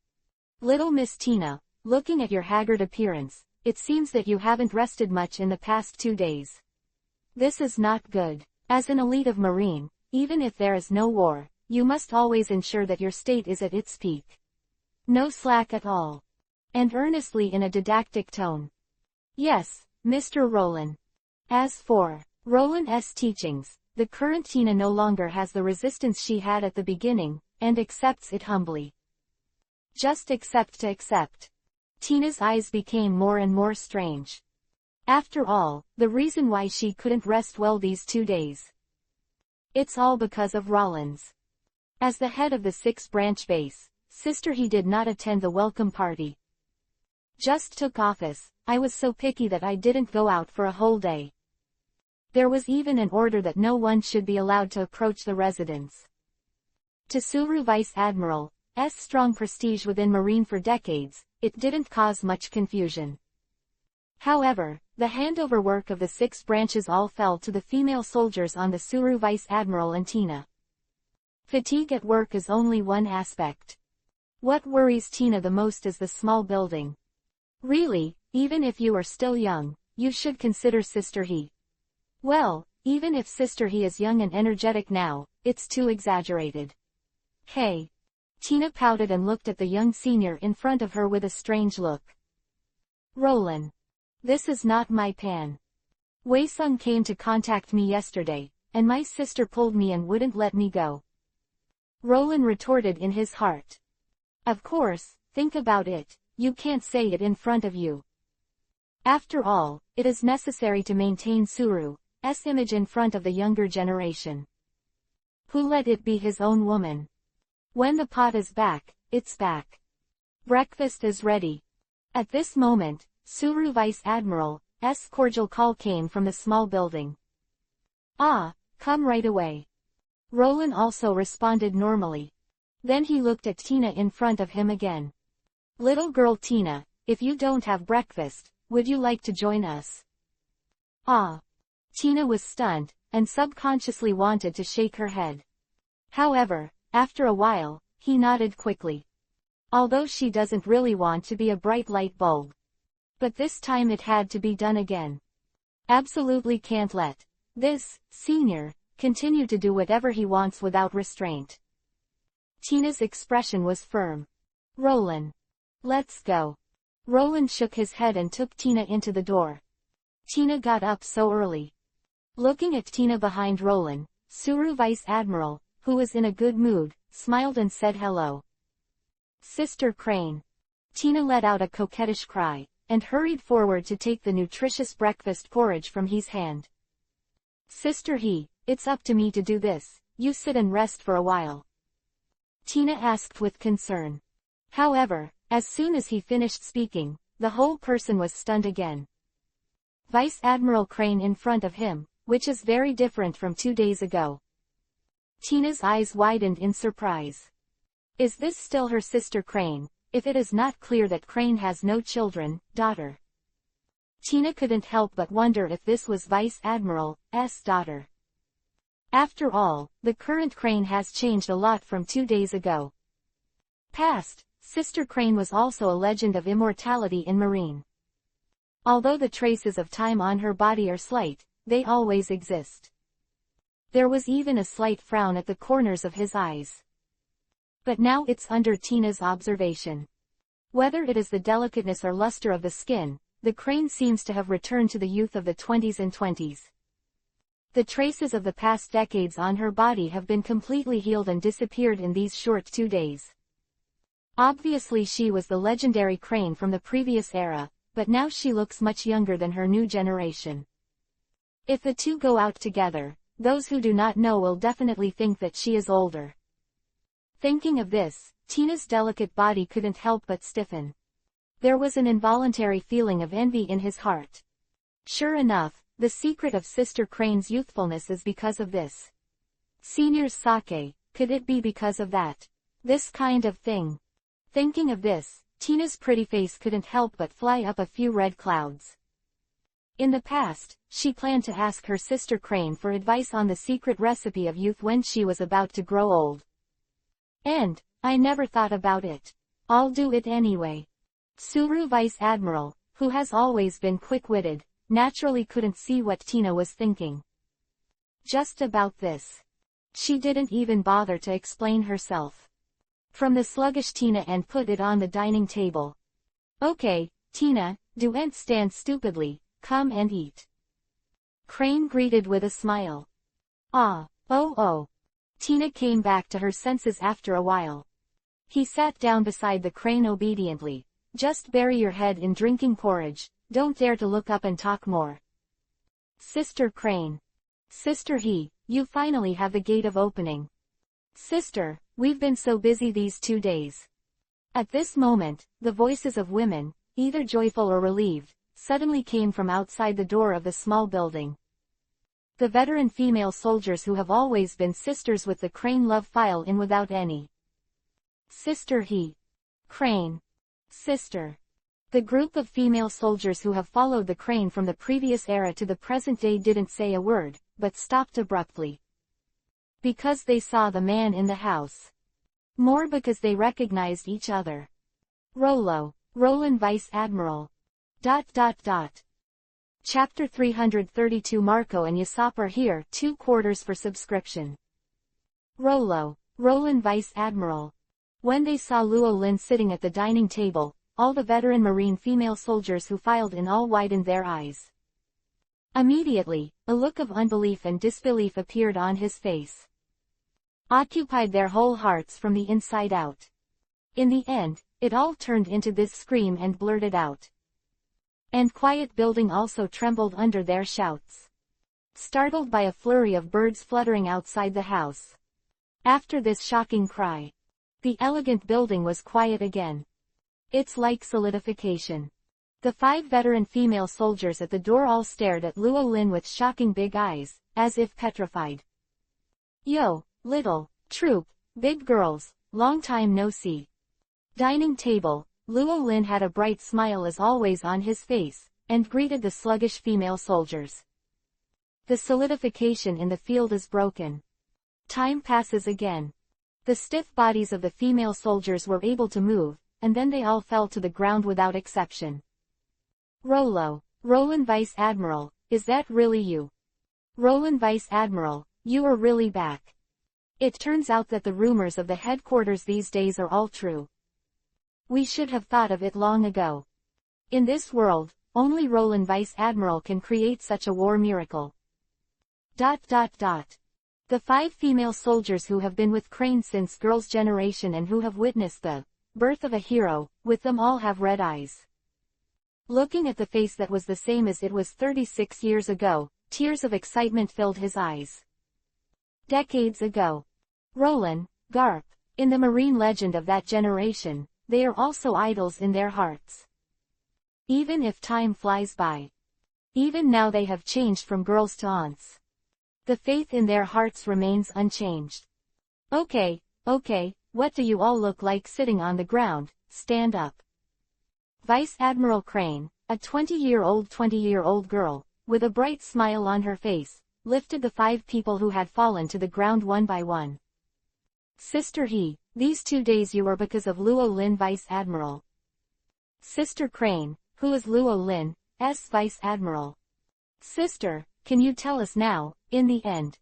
Little Miss Tina, looking at your haggard appearance, it seems that you haven't rested much in the past 2 days. This is not good. As an elite of Marine, even if there is no war, you must always ensure that your state is at its peak. No slack at all. And earnestly in a didactic tone. Yes, Mr. Roland. As for Roland's teachings, the current Tina no longer has the resistance she had at the beginning, and accepts it humbly. Just accept to accept. Tina's eyes became more and more strange. After all, the reason why she couldn't rest well these 2 days. It's all because of Rollins. As the head of the 6-branch base, Sister He did not attend the welcome party. Just took office. I was so picky that I didn't go out for a whole day. There was even an order that no one should be allowed to approach the residence. To Suru Vice Admiral's strong prestige within Marine for decades, it didn't cause much confusion. However, the handover work of the 6 branches all fell to the female soldiers on the Suru Vice Admiral and Tina. Fatigue at work is only one aspect. What worries Tina the most is the small building. Really, even if you are still young, you should consider Sister He. Well, even if Sister He is young and energetic now, it's too exaggerated. Hey. Tina pouted and looked at the young senior in front of her with a strange look. Roland. This is not my pan. Wei Sung came to contact me yesterday, and my sister pulled me and wouldn't let me go. Roland retorted in his heart. Of course, think about it, you can't say it in front of you. After all, it is necessary to maintain Suru's image in front of the younger generation. Who let it be his own woman? When the pot is back, it's back. Breakfast is ready. At this moment, Suru Vice Admiral's cordial call came from the small building. Ah, come right away. Roland also responded normally. Then he looked at Tina in front of him again. Little girl Tina, if you don't have breakfast, would you like to join us? Ah. Tina was stunned, and subconsciously wanted to shake her head. However, after a while, he nodded quickly. Although she doesn't really want to be a bright light bulb. But this time it had to be done again. Absolutely can't let this senior continue to do whatever he wants without restraint. Tina's expression was firm. Roland. Let's go. Roland shook his head and took Tina into the door. Tina got up so early. Looking at Tina behind Roland, Suru Vice Admiral, who was in a good mood, smiled and said hello. Sister Crane. Tina let out a coquettish cry, and hurried forward to take the nutritious breakfast porridge from his hand. Sister it's up to me to do this, you sit and rest for a while. Tina asked with concern. However, as soon as he finished speaking, the whole person was stunned again. Vice Admiral Crane in front of him, which is very different from 2 days ago. Tina's eyes widened in surprise. Is this still her sister Crane, if it is not clear that Crane has no children, daughter? Tina couldn't help but wonder if this was Vice Admiral's daughter. After all, the current Crane has changed a lot from 2 days ago. Past, Sister Crane was also a legend of immortality in marine. Although the traces of time on her body are slight, they always exist. There was even a slight frown at the corners of his eyes. But now it's under Tina's observation. Whether it is the delicateness or luster of the skin, the Crane seems to have returned to the youth of the 20s and 20s. The traces of the past decades on her body have been completely healed and disappeared in these short 2 days. Obviously she was the legendary Crane from the previous era, but now she looks much younger than her new generation. If the two go out together, those who do not know will definitely think that she is older. Thinking of this, Tina's delicate body couldn't help but stiffen. There was an involuntary feeling of envy in his heart. Sure enough, the secret of Sister Crane's youthfulness is because of this. Senior's sake, could it be because of that? This kind of thing. Thinking of this, Tina's pretty face couldn't help but fly up a few red clouds. In the past, she planned to ask her sister Crane for advice on the secret recipe of youth when she was about to grow old. And, I never thought about it. I'll do it anyway. Suru Vice Admiral, who has always been quick-witted, naturally couldn't see what Tina was thinking. Just about this. She didn't even bother to explain herself. From the sluggish Tina and put it on the dining table. Okay, Tina, don't stand stupidly, come and eat. Crane greeted with a smile. Ah, oh. Tina came back to her senses after a while. He sat down beside the Crane obediently. Just bury your head in drinking porridge, don't dare to look up and talk more. Sister Crane. Sister you finally have the gate of opening. Sister, we've been so busy these 2 days. At this moment, the voices of women, either joyful or relieved, suddenly came from outside the door of the small building. The veteran female soldiers who have always been sisters with the Crane love file in without any. Sister Crane. Sister. The group of female soldiers who have followed the Crane from the previous era to the present day didn't say a word, but stopped abruptly. Because they saw the man in the house. More because they recognized each other. Roland Vice Admiral. Chapter 332 Marco and Yasop are here, 2 quarters for subscription. Roland Vice Admiral. When they saw Luo Lin sitting at the dining table, all the veteran marine female soldiers who filed in all widened their eyes. Immediately, a look of unbelief and disbelief appeared on his face. Occupied their whole hearts from the inside out. In the end, it all turned into this scream and blurted out. And quiet building also trembled under their shouts. Startled by a flurry of birds fluttering outside the house. After this shocking cry, the elegant building was quiet again. It's like solidification. The 5 veteran female soldiers at the door all stared at Luo Lin with shocking big eyes, as if petrified. Yo, little troop, big girls, long time no see. Dining table, Luo Lin had a bright smile as always on his face, and greeted the sluggish female soldiers. The solidification in the field is broken. Time passes again. The stiff bodies of the female soldiers were able to move, and then they all fell to the ground without exception. Roland Vice Admiral, is that really you? Roland Vice Admiral, you are really back. It turns out that the rumors of the headquarters these days are all true. We should have thought of it long ago. In this world, only Roland Vice Admiral can create such a war miracle. ... The 5 female soldiers who have been with Crane since girls' generation and who have witnessed the birth of a hero, with them all have red eyes. Looking at the face that was the same as it was 36 years ago, tears of excitement filled his eyes. Decades ago. Roland, Garp, in the marine legend of that generation, they are also idols in their hearts. Even if time flies by. Even now they have changed from girls to aunts. The faith in their hearts remains unchanged. Okay, what do you all look like sitting on the ground? Stand up. Vice Admiral Crane, a 20-year-old girl, with a bright smile on her face, lifted the 5 people who had fallen to the ground one by one. Sister He, these 2 days you were because of Luo Lin Vice Admiral. Sister Crane, who is Luo Lin's Vice Admiral. Sister, can you tell us now, in the end? ...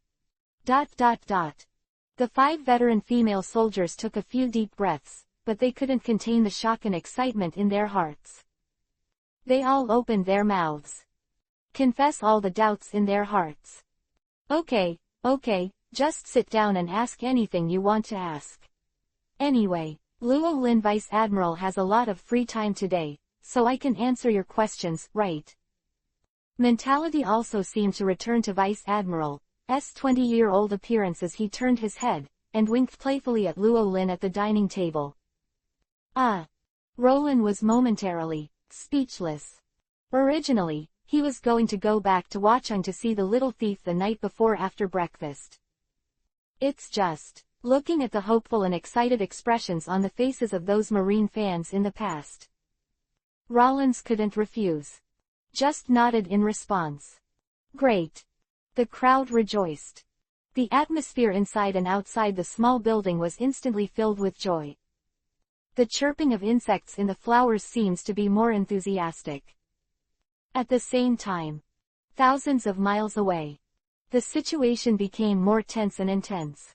The 5 veteran female soldiers took a few deep breaths, but they couldn't contain the shock and excitement in their hearts. They all opened their mouths. Confess all the doubts in their hearts. Okay, just sit down and ask anything you want to ask. Anyway, Luo Lin Vice Admiral has a lot of free time today, so I can answer your questions, right? Mentality also seemed to return to Vice Admiral's 20-year-old appearance as he turned his head, and winked playfully at Luo Lin at the dining table. Roland was momentarily speechless. Originally, he was going to go back to Watchung to see the little thief the night before after breakfast. It's just, looking at the hopeful and excited expressions on the faces of those Marine fans in the past. Rollins couldn't refuse. Just nodded in response. Great. The crowd rejoiced. The atmosphere inside and outside the small building was instantly filled with joy. The chirping of insects in the flowers seems to be more enthusiastic. At the same time, thousands of miles away, the situation became more tense and intense.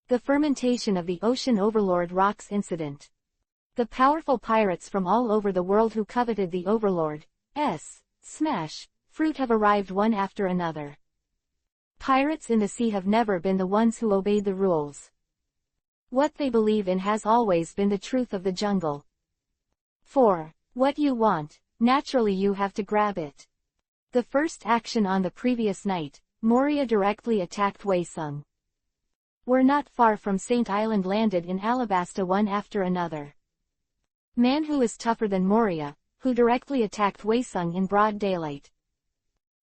The fermentation of the ocean overlord rocks incident. The powerful pirates from all over the world who coveted the overlord's smash fruit have arrived one after another. Pirates in the sea have never been the ones who obeyed the rules. What they believe in has always been the truth of the jungle. For what you want, naturally you have to grab it. The first action on the previous night, Moria directly attacked Waisung. We're not far from Saint Island landed in Alabasta one after another. Man who is tougher than Moria, who directly attacked Waisung in broad daylight.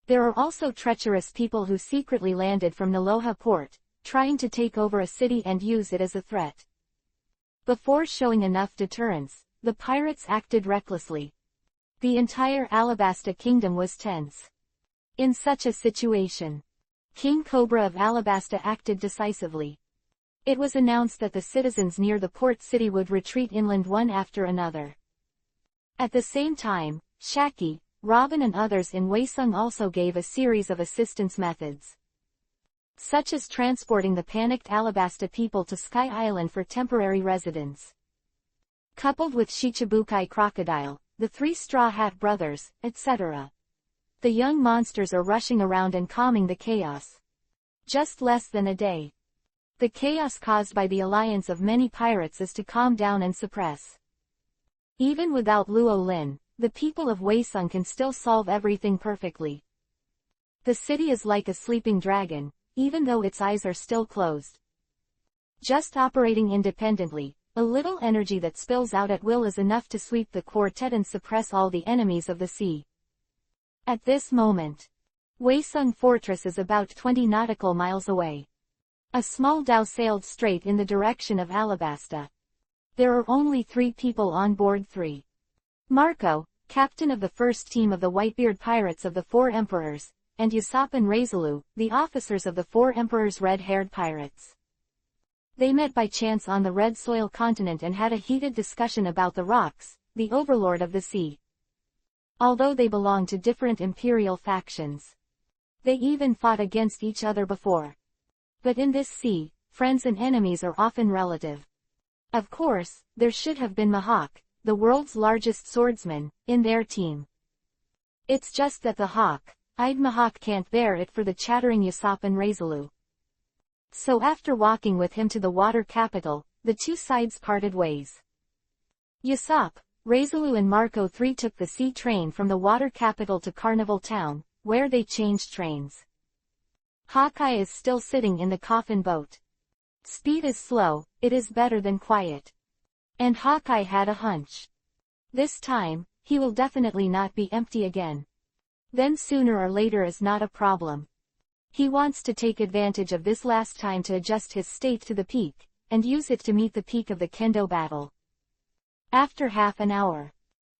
There are also treacherous people who secretly landed from Naloha port, trying to take over a city and use it as a threat. Before showing enough deterrence, the pirates acted recklessly. The entire Alabasta kingdom was tense. In such a situation, King Cobra of Alabasta acted decisively. It was announced that the citizens near the port city would retreat inland one after another. At the same time, Shaki, Robin and others in Waisung also gave a series of assistance methods, such as transporting the panicked Alabasta people to Sky Island for temporary residence. Coupled with Shichibukai Crocodile, the 3 Straw Hat Brothers, etc. The young monsters are rushing around and calming the chaos. Just less than a day. The chaos caused by the alliance of many pirates is to calm down and suppress. Even without Luo Lin, the people of Weisung can still solve everything perfectly. The city is like a sleeping dragon, even though its eyes are still closed. Just operating independently, a little energy that spills out at will is enough to sweep the quartet and suppress all the enemies of the sea. At this moment, Weisung Fortress is about 20 nautical miles away. A small dhow sailed straight in the direction of Alabasta. There are only 3 people on board. 3. Marco, captain of the first team of the Whitebeard Pirates of the 4 Emperors, and Usopp and Rezalu, the officers of the 4 Emperors' red-haired pirates. They met by chance on the Red Soil continent and had a heated discussion about the Rocks, the overlord of the sea. Although they belong to different imperial factions, they even fought against each other before. But in this sea, friends and enemies are often relative. Of course, there should have been Mihawk, the world's largest swordsman, in their team. It's just that the hawk-eyed Mihawk can't bear it for the chattering Usopp and Rezalu. So after walking with him to the water capital, the 2 sides parted ways. Usopp, Rezalu and Marco III took the sea train from the water capital to Carnival Town, where they changed trains. Hawkeye is still sitting in the coffin boat. Speed is slow, it is better than quiet. And Hawkeye had a hunch. This time, he will definitely not be empty again. Then sooner or later is not a problem. He wants to take advantage of this last time to adjust his state to the peak, and use it to meet the peak of the kendo battle. After half an hour.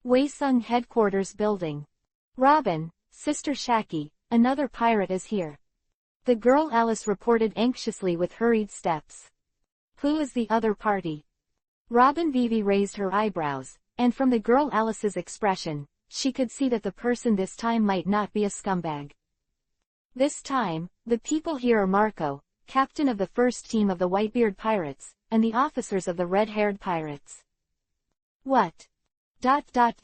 Weisung Headquarters Building. Robin, Sister Shaki, another pirate is here. The girl Alice reported anxiously with hurried steps. Who is the other party? Robin Vivi raised her eyebrows, and from the girl Alice's expression, she could see that the person this time might not be a scumbag. This time, the people here are Marco, captain of the first team of the Whitebeard Pirates, and the officers of the red-haired pirates. What? Chapter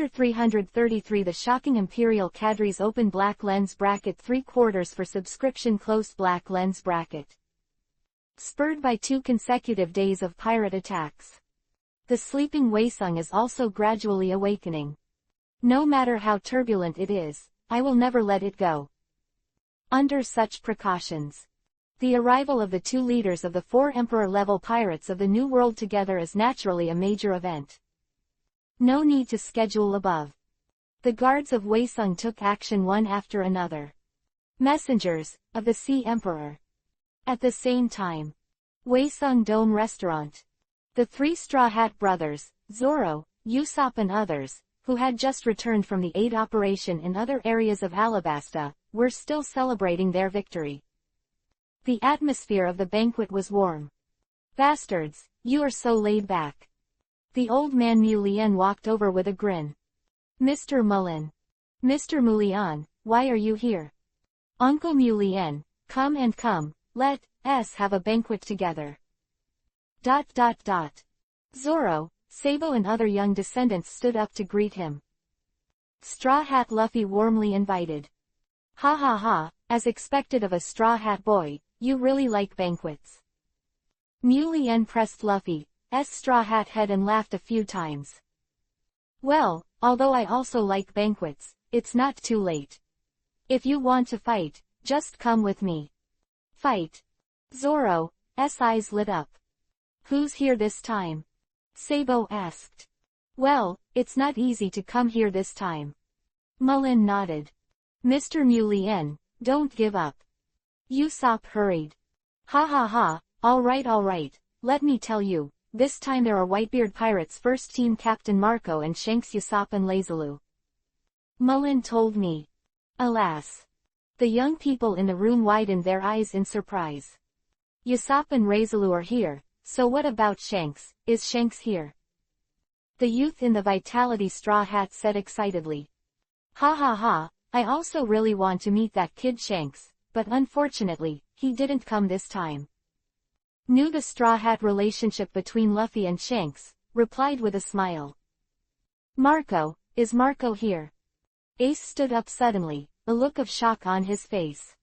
333 The Shocking Imperial Cadre's Open Black Lens Bracket 3/4 for Subscription Closed Black Lens Bracket. Spurred by 2 consecutive days of pirate attacks. The sleeping Weisung is also gradually awakening. No matter how turbulent it is, I will never let it go. Under such precautions, the arrival of the 2 leaders of the 4 Emperor-level pirates of the New World together is naturally a major event. No need to schedule above. The guards of Weisung took action one after another. Messengers, of the Sea Emperor. At the same time, Weisung Dome Restaurant. The 3 Straw Hat brothers, Zoro, Usopp and others, who had just returned from the aid operation in other areas of Alabasta, were still celebrating their victory. The atmosphere of the banquet was warm. Bastards, you are so laid back. The old man Mulien walked over with a grin. Mr. Mullen. Mr. Mulian, why are you here? Uncle Mulien, come and come, let's have a banquet together. Zoro, Sabo and other young descendants stood up to greet him. Straw Hat Luffy warmly invited. Ha ha ha, as expected of a Straw Hat boy, you really like banquets. Mulien pressed Luffy's straw hat head and laughed a few times. Well, although I also like banquets, it's not too late. If you want to fight, just come with me. Fight. Zoro's eyes lit up. Who's here this time? Sabo asked. Well, it's not easy to come here this time. Mullen nodded. Mr. Mulien, don't give up. Usopp hurried. Ha ha ha, alright, let me tell you, this time there are Whitebeard Pirates first team Captain Marco and Shanks Usopp and Rezalu. Mullen told me. Alas. The young people in the room widened their eyes in surprise. Usopp and Rezalu are here, so what about Shanks, is Shanks here? The youth in the Vitality Straw Hat said excitedly. Ha ha ha, I also really want to meet that kid Shanks, but unfortunately, he didn't come this time. Knew the Straw Hat relationship between Luffy and Shanks, replied with a smile. Marco, is Marco here? Ace stood up suddenly, a look of shock on his face.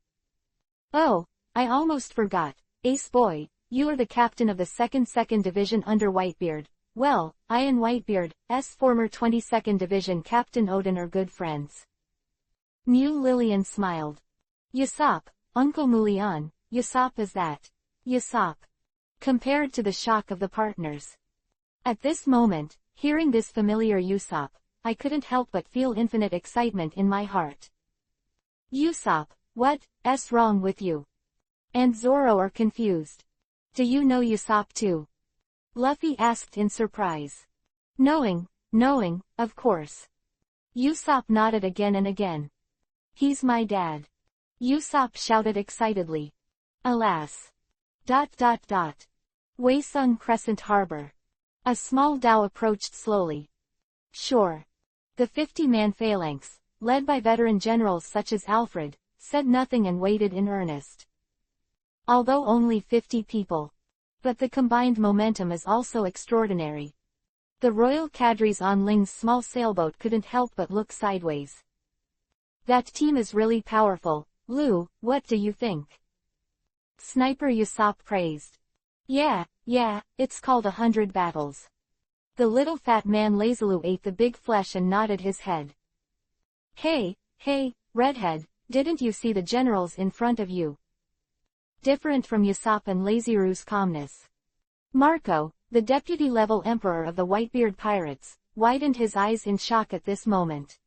Oh, I almost forgot. Ace boy, you are the captain of the 2nd Division under Whitebeard. Well, I and Whitebeard's former 22nd Division Captain Odin are good friends. Mew Lillian smiled. Yasop, Uncle Mulian, Yasop is that. Yasop. Compared to the shock of the partners. At this moment, hearing this familiar Usopp, I couldn't help but feel infinite excitement in my heart. Usopp, what's wrong with you? And Zoro are confused. Do you know Usopp too? Luffy asked in surprise. Knowing, of course. Usopp nodded again and again. He's my dad. Usopp shouted excitedly. Alas. Waesung Crescent Harbor. A small dhow approached slowly. Sure. The 50-man phalanx, led by veteran generals such as Alfred, said nothing and waited in earnest. Although only 50 people. But the combined momentum is also extraordinary. The royal cadres on Ling's small sailboat couldn't help but look sideways. That team is really powerful, Lu, what do you think? Sniper Usopp praised. Yeah, it's called 100 battles. The little fat man lazily ate the big flesh and nodded his head. Hey, redhead, didn't you see the generals in front of you? Different from Usopp and Laziru's calmness. Marco, the deputy-level emperor of the Whitebeard pirates, widened his eyes in shock at this moment.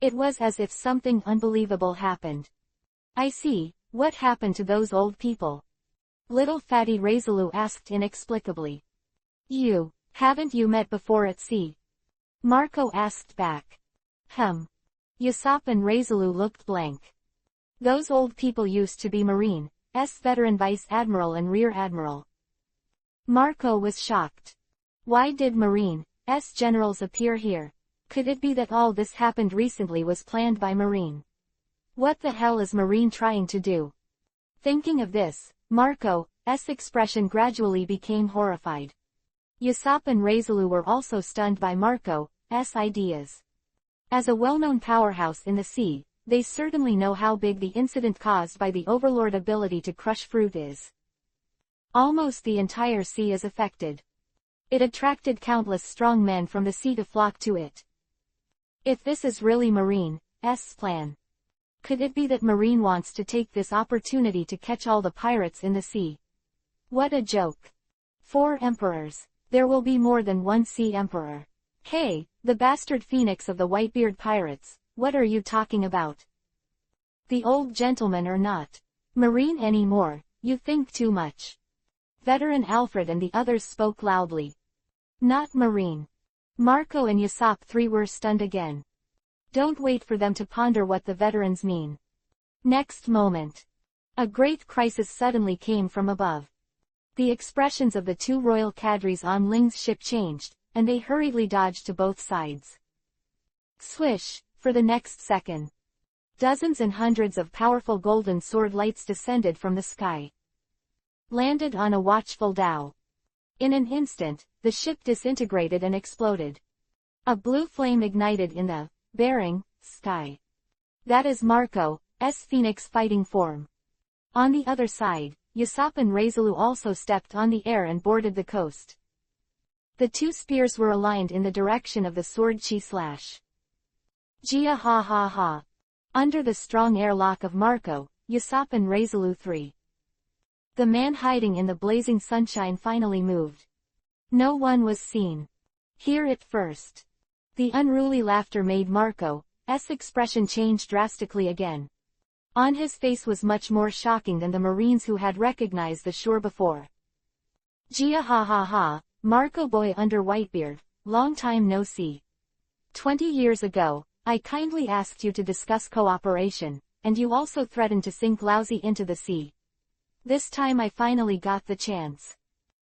It was as if something unbelievable happened. I see, what happened to those old people? Little fatty Razaloo asked inexplicably. Haven't you met before at sea? Marco asked back. Usopp and Razaloo looked blank. Those old people used to be Marine's veteran Vice Admiral and Rear Admiral. Marco was shocked. Why did Marine's generals appear here? Could it be that all this happened recently was planned by Marine? What the hell is Marine trying to do? Thinking of this, Marco's expression gradually became horrified. Usopp and Razaloo were also stunned by Marco's ideas. As a well-known powerhouse in the sea, they certainly know how big the incident caused by the Overlord ability to crush fruit is. Almost the entire sea is affected. It attracted countless strong men from the sea to flock to it. If this is really Marine's plan, could it be that Marine wants to take this opportunity to catch all the pirates in the sea? What a joke. 4 emperors. There will be more than one sea emperor. Hey, the bastard phoenix of the Whitebeard pirates, what are you talking about? The old gentlemen are not Marine anymore, you think too much. Veteran Alfred and the others spoke loudly. Not Marine. Marco and Usopp 3 were stunned again. Don't wait for them to ponder what the veterans mean. Next moment. A great crisis suddenly came from above. The expressions of the 2 royal cadres on Ling's ship changed, and they hurriedly dodged to both sides. Swish, for the next second. Dozens and hundreds of powerful golden sword lights descended from the sky. Landed on a watchful dhow. In an instant, the ship disintegrated and exploded. A blue flame ignited in the bearing sky. That is Marco's phoenix fighting form. On the other side, Usopp and Razaloo also stepped on the air and boarded the coast. The 2 spears were aligned in the direction of the sword chi slash. Gia ha ha ha. Under the strong airlock of Marco, Usopp and Razaloo 3. The man hiding in the blazing sunshine finally moved. No one was seen. Hear it first. The unruly laughter made Marco's expression change drastically again. On his face was much more shocking than the Marines who had recognized the shore before. Gia ha ha ha, Marco boy under Whitebeard, long time no see. 20 years ago, I kindly asked you to discuss cooperation, and you also threatened to sink Lousy into the sea. This time I finally got the chance.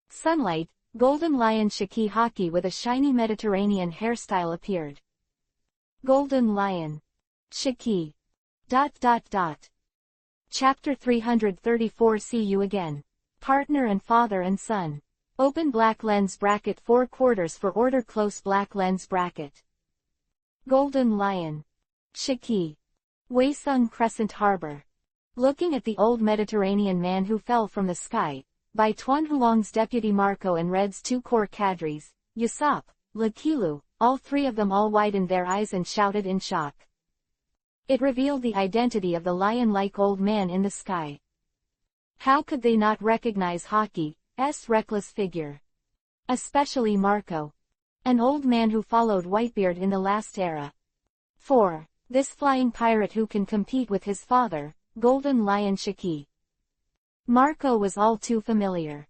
Sunlight, Golden Lion Shiki Haki with a shiny Mediterranean hairstyle appeared. Golden Lion. Shiki. Chapter 334 See you again. Partner and father and son. Open black lens bracket 4/4 for order close black lens bracket. Golden Lion. Shiki. Waisung Crescent Harbor. Looking at the old Mediterranean man who fell from the sky, by Tuan Huang's deputy Marco and Red's two core cadres, Yusop, Lakilu, all three of them all widened their eyes and shouted in shock. It revealed the identity of the lion-like old man in the sky. How could they not recognize Haki's reckless figure? Especially Marco. An old man who followed Whitebeard in the last era. 4. This flying pirate who can compete with his father, Golden Lion Shiki. Marco was all too familiar.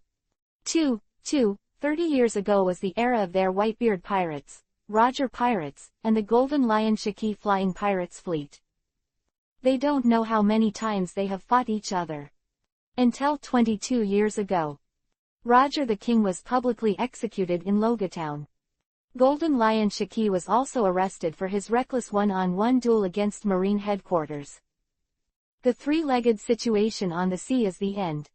30 years ago was the era of their Whitebeard pirates, Roger pirates, and the Golden Lion Shiki flying pirates fleet. They don't know how many times they have fought each other. Until 22 years ago. Roger the King was publicly executed in Logatown. Golden Lion Shiki was also arrested for his reckless one-on-one duel against Marine headquarters. The three-legged situation on the sea is the end.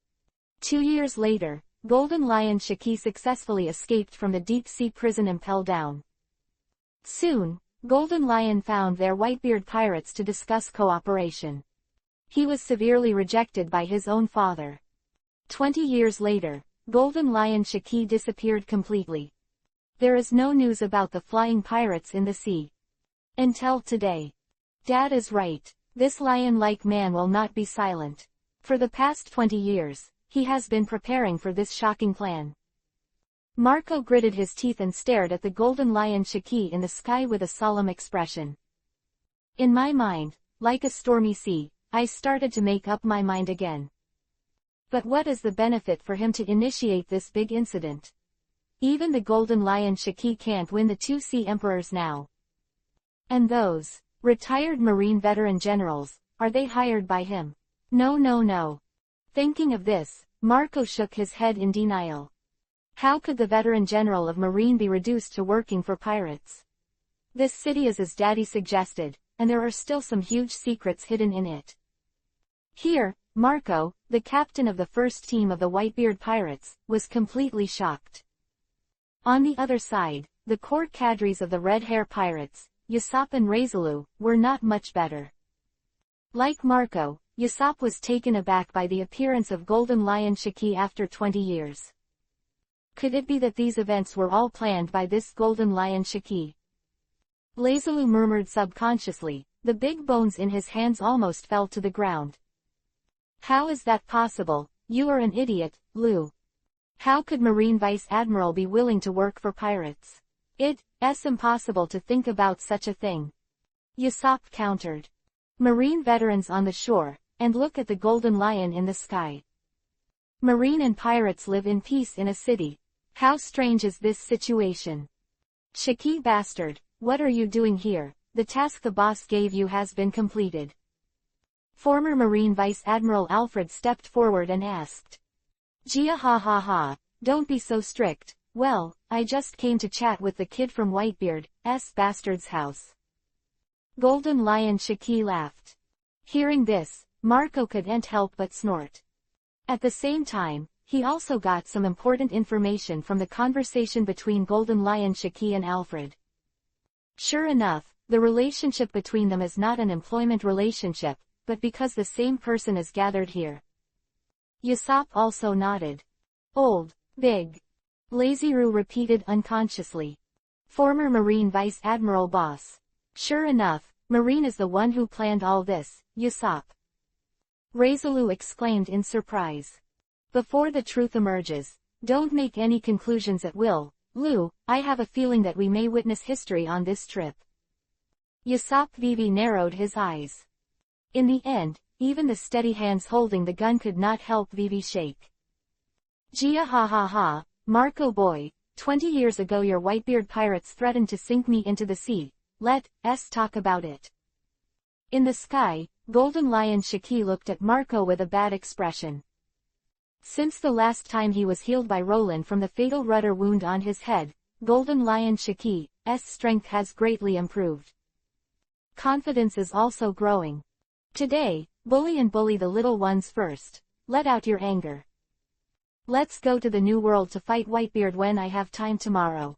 2 years later, Golden Lion Shiki successfully escaped from the deep-sea prison Impel Down. Soon, Golden Lion found their Whitebeard pirates to discuss cooperation. He was severely rejected by his own father. 20 years later, Golden Lion Shiki disappeared completely. There is no news about the flying pirates in the sea. Until today. Dad is right, this lion-like man will not be silent. For the past 20 years, he has been preparing for this shocking plan. Marco gritted his teeth and stared at the Golden Lion Shiki in the sky with a solemn expression. In my mind, like a stormy sea, I started to make up my mind again. But what is the benefit for him to initiate this big incident? Even the Golden Lion Shiki can't win the two sea emperors now. And those retired Marine veteran generals, are they hired by him? No. Thinking of this, Marco shook his head in denial. How could the veteran general of Marine be reduced to working for pirates? This city is as Daddy suggested, and there are still some huge secrets hidden in it. Here, Marco, the captain of the first team of the Whitebeard pirates, was completely shocked. On the other side, the core cadres of the Red Hair pirates, Yusop and Readaloud, were not much better. Like Marco, Yusop was taken aback by the appearance of Golden Lion Shiki after 20 years. Could it be that these events were all planned by this Golden Lion Shiki? Readaloud murmured subconsciously, the big bones in his hands almost fell to the ground. How is that possible? You are an idiot, Lou. How could Marine Vice Admiral be willing to work for pirates? It's impossible to think about such a thing. Yusop countered. Marine veterans on the shore, and look at the Golden Lion in the sky. Marine and pirates live in peace in a city. How strange is this situation? Shiki bastard, what are you doing here? The task the boss gave you has been completed. Former Marine Vice Admiral Alfred stepped forward and asked. Gia ha, don't be so strict. Well, I just came to chat with the kid from Whitebeard's bastard's house. Golden Lion Shiki laughed. Hearing this, Marco couldn't help but snort. At the same time, he also got some important information from the conversation between Golden Lion Shiki and Alfred. Sure enough, the relationship between them is not an employment relationship, but because the same person is gathered here. Yusop also nodded. Old, big. Readaloud repeated unconsciously. Former Marine Vice Admiral boss. Sure enough, Marine is the one who planned all this, Yusop. Readaloud exclaimed in surprise. Before the truth emerges, don't make any conclusions at will, Lou. I have a feeling that we may witness history on this trip. Yusop Vivi narrowed his eyes. In the end, even the steady hands holding the gun could not help Vivi shake. Gia ha, Marco boy, 20 years ago your Whitebeard pirates threatened to sink me into the sea. Let's talk about it. In the sky, Golden Lion Shiki looked at Marco with a bad expression. Since the last time he was healed by Roland from the fatal rudder wound on his head, Golden Lion Shiki's strength has greatly improved. Confidence is also growing. Today, bully the little ones first. Let out your anger. Let's go to the New World to fight Whitebeard when I have time tomorrow.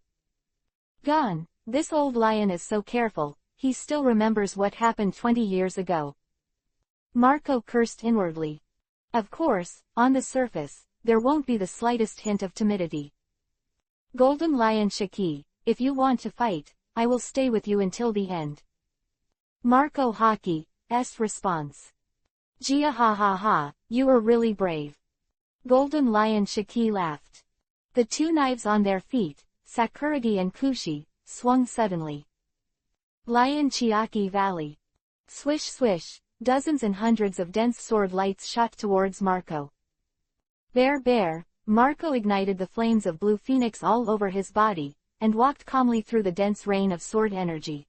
Gone. This old lion is so careful, he still remembers what happened 20 years ago. Marco cursed inwardly. Of course, on the surface, there won't be the slightest hint of timidity. Golden Lion Shiki, if you want to fight, I will stay with you until the end. Marco Haki's response. Gia ha ha ha, you are really brave. Golden Lion Shiki laughed. The two knives on their feet, Sakuragi and Kushi, swung suddenly. Lion Chiaki Valley. Swish swish, dozens and hundreds of dense sword lights shot towards Marco. Bear, Marco ignited the flames of blue phoenix all over his body, and walked calmly through the dense rain of sword energy.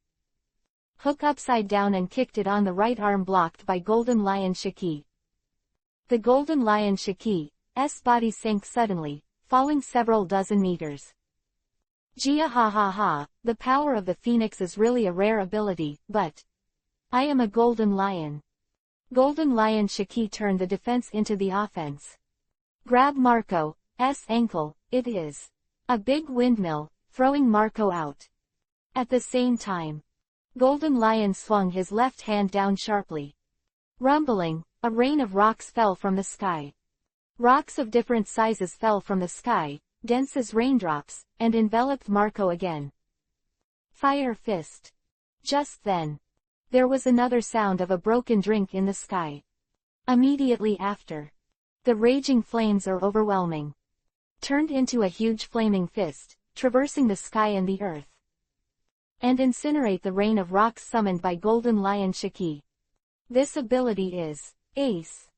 Hook upside down and kicked it on the right arm blocked by Golden Lion Shiki. The Golden Lion Shiki's body sank suddenly, falling several dozen meters. Gia ha ha ha, the power of the phoenix is really a rare ability, but I am a golden lion. Golden Lion Shiki turned the defense into the offense. Grab Marco's ankle, it is a big windmill, throwing Marco out. At the same time, Golden Lion swung his left hand down sharply. Rumbling, a rain of rocks fell from the sky. Rocks of different sizes fell from the sky, dense as raindrops, and enveloped Marco again. Fire fist. Just then, there was another sound of a broken drink in the sky. Immediately after, the raging flames are overwhelming. Turned into a huge flaming fist, traversing the sky and the earth. And incinerate the rain of rocks summoned by Golden Lion Shiki. This ability is ace.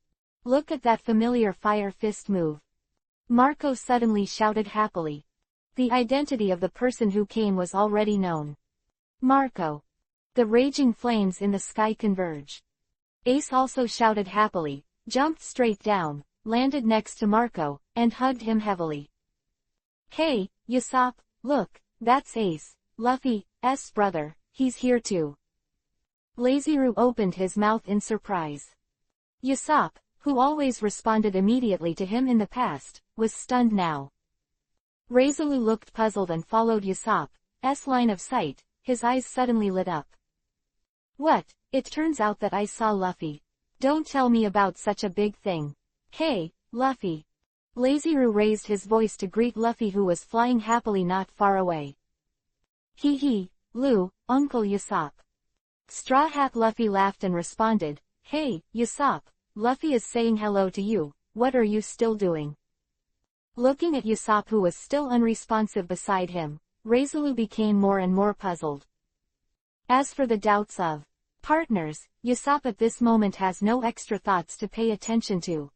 Look at that familiar fire fist move. Marco suddenly shouted happily. The identity of the person who came was already known. Marco. The raging flames in the sky converge. Ace also shouted happily, jumped straight down, landed next to Marco, and hugged him heavily. Hey, Usopp, look, that's Ace, Luffy's brother, he's here too. Lazyru opened his mouth in surprise. Usopp, who always responded immediately to him in the past, was stunned now. Reizulu looked puzzled and followed Usopp's line of sight, his eyes suddenly lit up. What, it turns out that I saw Luffy. Don't tell me about such a big thing. Hey, Luffy. Lazyru raised his voice to greet Luffy who was flying happily not far away. Hee, Lu, Uncle Usopp. Straw Hat Luffy laughed and responded, Hey, Usopp, Luffy is saying hello to you, what are you still doing? Looking at Usopp who was still unresponsive beside him, Reizulu became more and more puzzled. As for the doubts of partners, Usopp at this moment has no extra thoughts to pay attention to.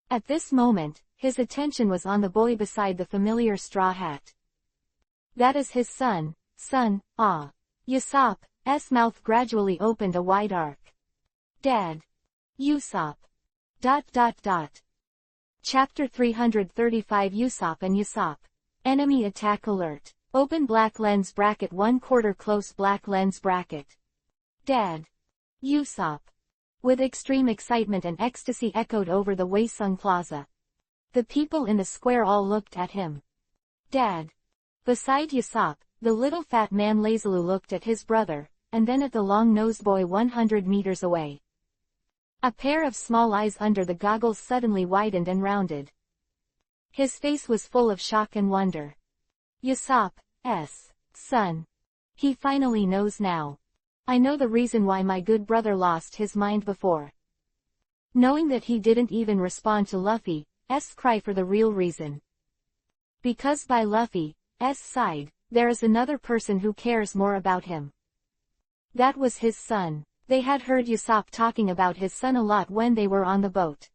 At this moment, his attention was on the boy beside the familiar straw hat. That is his son, Usopp's mouth gradually opened a wide arc. Dad. Usopp. ... Chapter 335 Usopp and Usopp. Enemy attack alert. Open black lens bracket 1/4 close black lens bracket. Dad. Usopp. With extreme excitement and ecstasy echoed over the Waesung Plaza. The people in the square all looked at him. Dad. Beside Usopp, the little fat man lazily looked at his brother, and then at the long-nosed boy 100 meters away. A pair of small eyes under the goggles suddenly widened and rounded. His face was full of shock and wonder. Usopp's son. He finally knows now. I know the reason why my good brother lost his mind before. Knowing that he didn't even respond to Luffy's cry for the real reason. Because by Luffy's side, there is another person who cares more about him. That was his son. They had heard Usopp talking about his son a lot when they were on the boat.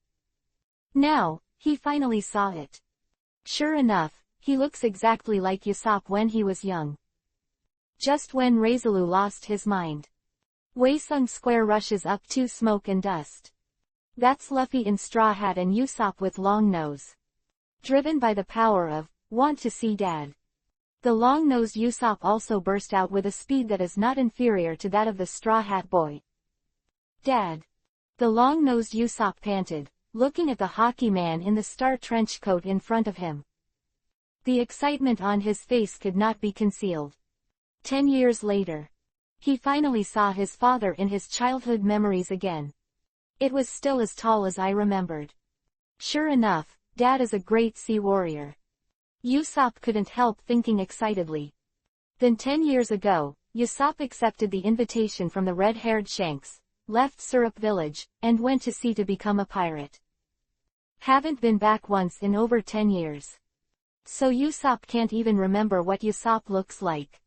Now, he finally saw it. Sure enough, he looks exactly like Usopp when he was young. Just when Reizulu lost his mind. Waesung Square rushes up to smoke and dust. That's Luffy in straw hat and Usopp with long nose. Driven by the power of, want to see Dad. The long-nosed Usopp also burst out with a speed that is not inferior to that of the straw hat boy. Dad. The long-nosed Usopp panted, looking at the hockey man in the star trench coat in front of him. The excitement on his face could not be concealed. 10 years later. He finally saw his father in his childhood memories again. It was still as tall as I remembered. Sure enough, Dad is a great sea warrior. Usopp couldn't help thinking excitedly. Then 10 years ago, Usopp accepted the invitation from the red-haired Shanks, left Syrup Village, and went to sea to become a pirate. Haven't been back once in over 10 years. So Usopp can't even remember what Usopp looks like.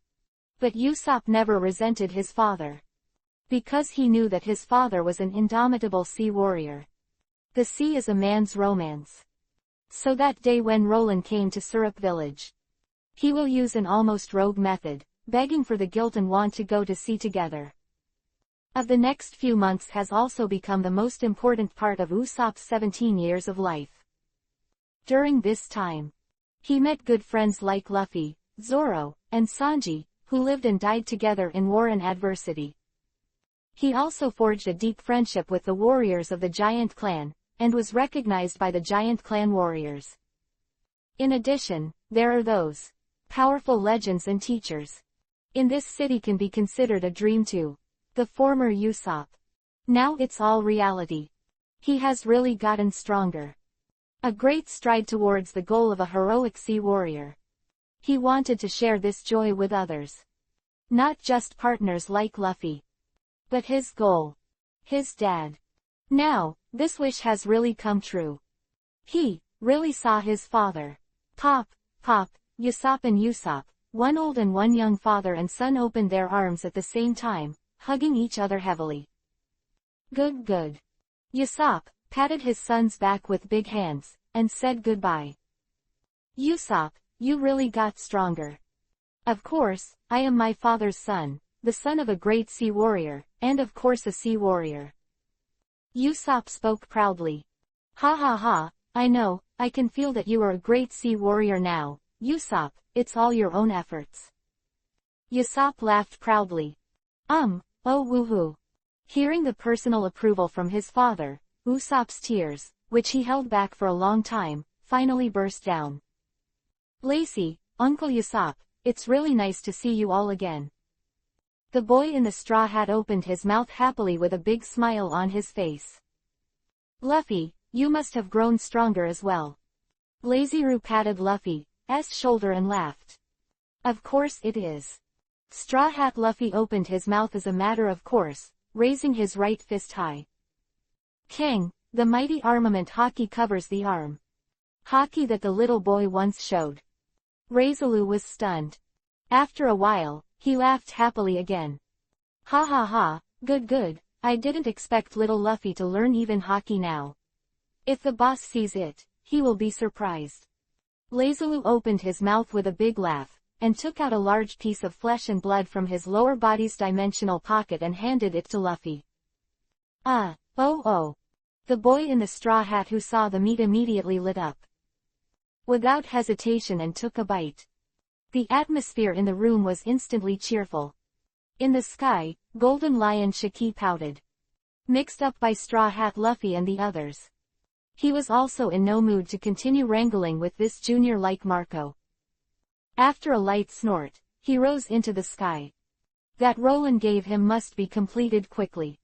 But Usopp never resented his father. Because he knew that his father was an indomitable sea warrior. The sea is a man's romance. So that day when Roland came to Syrup Village, he will use an almost rogue method, begging for the guilt and want to go to sea together. Of the next few months has also become the most important part of Usopp's 17 years of life. During this time, he met good friends like Luffy, Zoro, and Sanji, who lived and died together in war and adversity. He also forged a deep friendship with the warriors of the Giant Clan, and was recognized by the Giant Clan warriors. In addition, there are those powerful legends and teachers. In this city can be considered a dream too. The former Usopp. Now it's all reality. He has really gotten stronger. A great stride towards the goal of a heroic sea warrior. He wanted to share this joy with others. Not just partners like Luffy. But his goal. His dad. Now, this wish has really come true. He really saw his father. Pop, Usopp and Usopp, one old and one young father and son opened their arms at the same time, hugging each other heavily. Good. Usopp patted his son's back with big hands, and said goodbye. Usopp, you really got stronger. Of course, I am my father's son, the son of a great sea warrior, and of course a sea warrior. Usopp spoke proudly. Ha, I know, I can feel that you are a great sea warrior now, Usopp, it's all your own efforts. Usopp laughed proudly. Oh woohoo. Hearing the personal approval from his father, Usopp's tears, which he held back for a long time, finally burst down. Lacey, Uncle Usopp, it's really nice to see you all again. The boy in the straw hat opened his mouth happily with a big smile on his face. Luffy, you must have grown stronger as well. Lazy-Roo patted Luffy's shoulder and laughed. Of course it is. Straw Hat Luffy opened his mouth as a matter of course, raising his right fist high. King, the mighty armament Haki covers the arm. Haki that the little boy once showed. Readaloud was stunned. After a while, he laughed happily again. Ha, good, I didn't expect little Luffy to learn even Haki now. If the boss sees it, he will be surprised. Readaloud opened his mouth with a big laugh, and took out a large piece of flesh and blood from his lower body's dimensional pocket and handed it to Luffy. Oh. The boy in the straw hat who saw the meat immediately lit up. Without hesitation and took a bite. The atmosphere in the room was instantly cheerful. In the sky, Golden Lion Shiki pouted. Mixed up by Straw Hat Luffy and the others. He was also in no mood to continue wrangling with this junior like Marco. After a light snort, he rose into the sky. That Roland gave him must be completed quickly.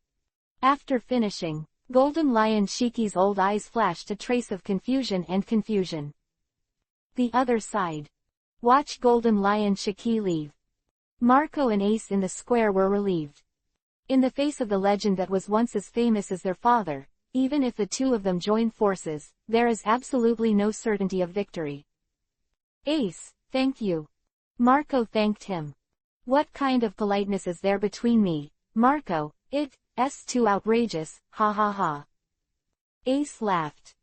After finishing, Golden Lion Shiki's old eyes flashed a trace of confusion. The other side. Watch Golden Lion Shiki leave. Marco and Ace in the square were relieved. In the face of the legend that was once as famous as their father, even if the two of them join forces, there is absolutely no certainty of victory. Ace, thank you. Marco thanked him. What kind of politeness is there between me, Marco? It's too outrageous, ha. Ace laughed.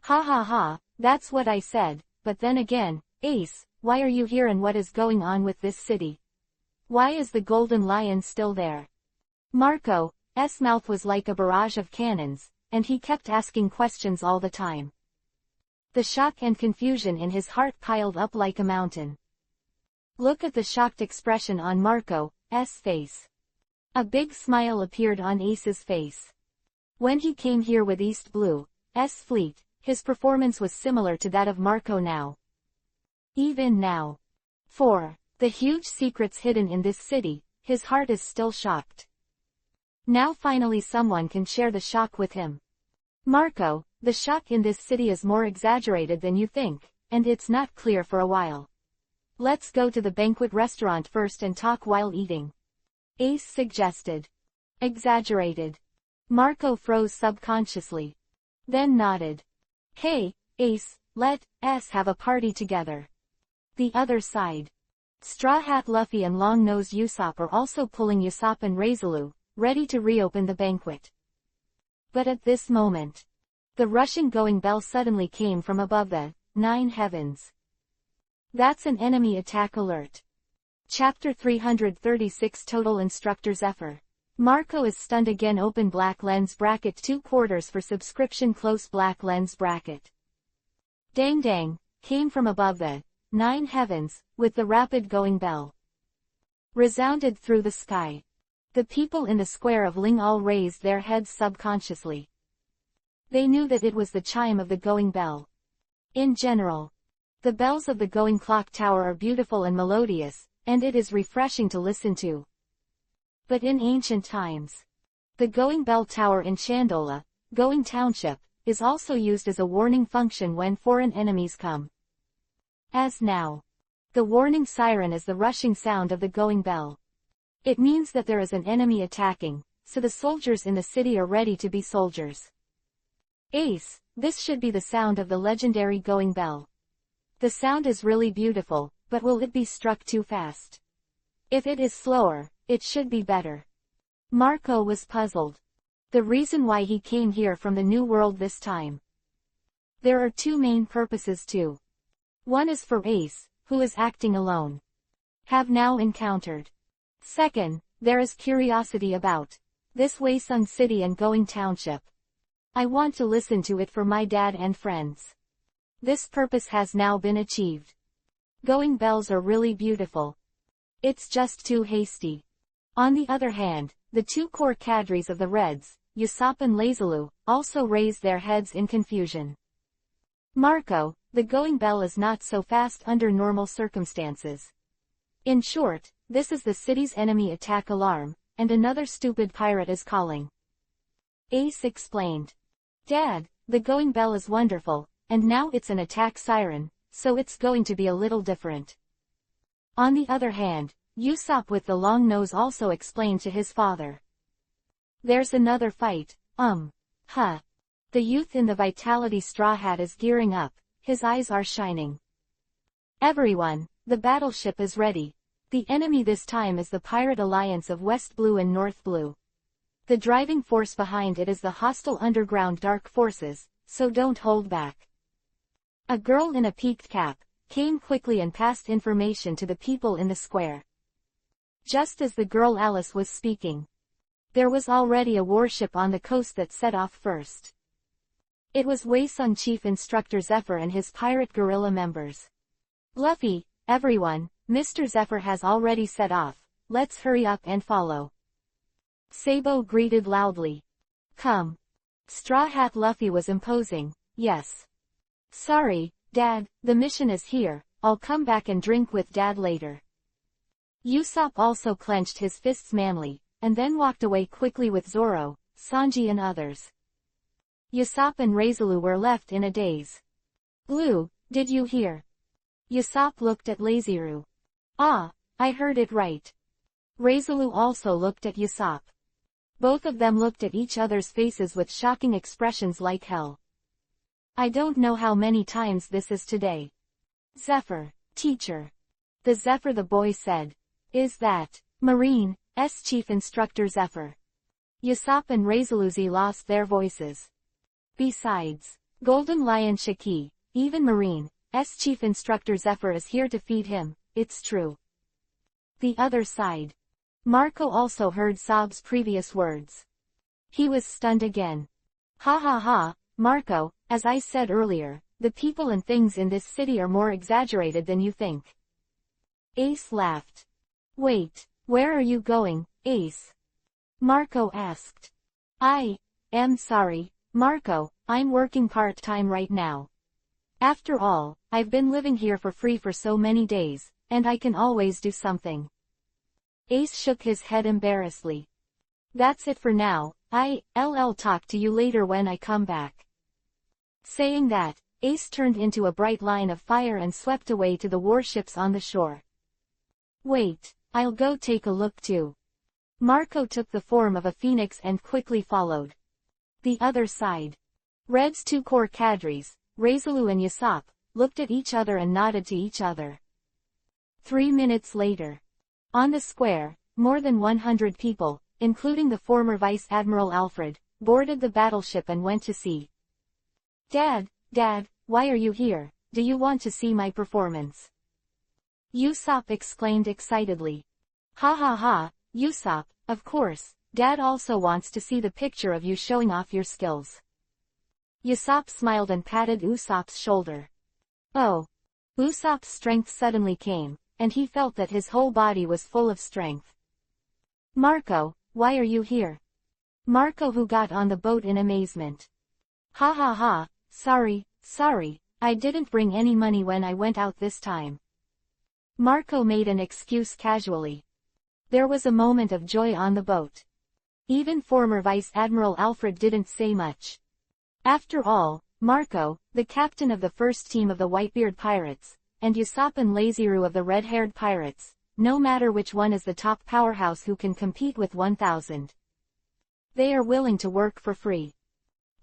Ha, that's what I said, but then again, Ace, why are you here and what is going on with this city? Why is the Golden Lion still there? Marco's mouth was like a barrage of cannons, and he kept asking questions all the time. The shock and confusion in his heart piled up like a mountain. Look at the shocked expression on Marco's face. A big smile appeared on Ace's face. When he came here with East Blue's fleet, his performance was similar to that of Marco now. Even now. 4. The huge secrets hidden in this city, his heart is still shocked. Now finally someone can share the shock with him. Marco, the shock in this city is more exaggerated than you think, and it's not clear for a while. Let's go to the banquet restaurant first and talk while eating. Ace suggested. Exaggerated. Marco froze subconsciously. Then nodded. Hey, Ace, let's have a party together. The other side. Straw Hat Luffy and Long-Nosed Usopp are also pulling Usopp and Readaloud, ready to reopen the banquet. But at this moment, the rushing going bell suddenly came from above the 9 heavens. That's an enemy attack alert. Chapter 336 Total Instructor Zephyr. Marco is stunned again. Open black lens bracket 2/4 for subscription close black lens bracket. Dang dang, came from above the 9 heavens, with the rapid going bell. Resounded through the sky. The people in the square of Ling all raised their heads subconsciously. They knew that it was the chime of the going bell. In general, the bells of the going clock tower are beautiful and melodious, and it is refreshing to listen to. But in ancient times, the going bell tower in Chandola, Going Township, is also used as a warning function when foreign enemies come. As now, the warning siren is the rushing sound of the going bell. It means that there is an enemy attacking, so the soldiers in the city are ready to be soldiers. Ace, this should be the sound of the legendary going bell. The sound is really beautiful, but will it be struck too fast? If it is slower, it should be better. Marco was puzzled. The reason why he came here from the New World this time. There are two main purposes too. One is for Ace, who is acting alone. Have now encountered. Second, there is curiosity about this Waysung City and Going Township. I want to listen to it for my dad and friends. This purpose has now been achieved. Going bells are really beautiful. It's just too hasty. On the other hand, the two core cadres of the Reds, Usopp and Readaloud, also raised their heads in confusion. Marco, the going bell is not so fast under normal circumstances. In short, this is the city's enemy attack alarm, and another stupid pirate is calling. Ace explained. Dad, the going bell is wonderful, and now it's an attack siren, so it's going to be a little different. On the other hand, Usopp with the long nose also explained to his father. There's another fight, huh. The youth in the Vitality Straw Hat is gearing up, his eyes are shining. Everyone, the battleship is ready. The enemy this time is the pirate alliance of West Blue and North Blue. The driving force behind it is the hostile underground dark forces, so don't hold back. A girl in a peaked cap came quickly and passed information to the people in the square. Just as the girl Alice was speaking, there was already a warship on the coast that set off first. It was Waysung Chief Instructor Zephyr and his pirate guerrilla members. Luffy, everyone, Mr. Zephyr has already set off, let's hurry up and follow. Sabo greeted loudly. Come. Straw Hat Luffy was imposing, yes. Sorry, Dad, the mission is here, I'll come back and drink with Dad later. Usopp also clenched his fists manly, and then walked away quickly with Zoro, Sanji and others. Usopp and Readaloud were left in a daze. Blue, did you hear? Usopp looked at Readaloud. Ah, I heard it right. Readaloud also looked at Usopp. Both of them looked at each other's faces with shocking expressions like hell. I don't know how many times this is today. Zephyr, teacher. The Zephyr, the boy said. Is that Marine's Chief Instructor Zephyr? Usopp and Readaloud lost their voices. Besides, Golden Lion Shiki, even Marine's Chief Instructor Zephyr is here to feed him, it's true. The other side. Marco also heard Sob's previous words. He was stunned again. Ha ha ha, Marco, as I said earlier, the people and things in this city are more exaggerated than you think. Ace laughed. Wait, where are you going, Ace? Marco asked. I am sorry, Marco, I'm working part-time right now. After all, I've been living here for free for so many days, and I can always do something. Ace shook his head embarrassedly. That's it for now, I'll talk to you later when I come back. Saying that, Ace turned into a bright line of fire and swept away to the warships on the shore. Wait, I'll go take a look too. Marco took the form of a phoenix and quickly followed. The other side. Red's two core cadres, Readaloud and Usopp, looked at each other and nodded to each other. 3 minutes later. On the square, more than 100 people, including the former Vice Admiral Alfred, boarded the battleship and went to sea. Dad, why are you here? Do you want to see my performance? Usopp exclaimed excitedly. Ha ha ha, Usopp, of course, Dad also wants to see the picture of you showing off your skills. Usopp smiled and patted Usopp's shoulder. Oh. Usopp's strength suddenly came, and he felt that his whole body was full of strength. Marco, why are you here? Marco, who got on the boat in amazement. Ha ha ha, sorry, I didn't bring any money when I went out this time. Marco made an excuse casually. There was a moment of joy on the boat. Even former Vice Admiral Alfred didn't say much. After all, Marco, the captain of the first team of the Whitebeard Pirates, and Usopp and Laziru of the Red-Haired Pirates, no matter which one is the top powerhouse who can compete with 1,000. They are willing to work for free.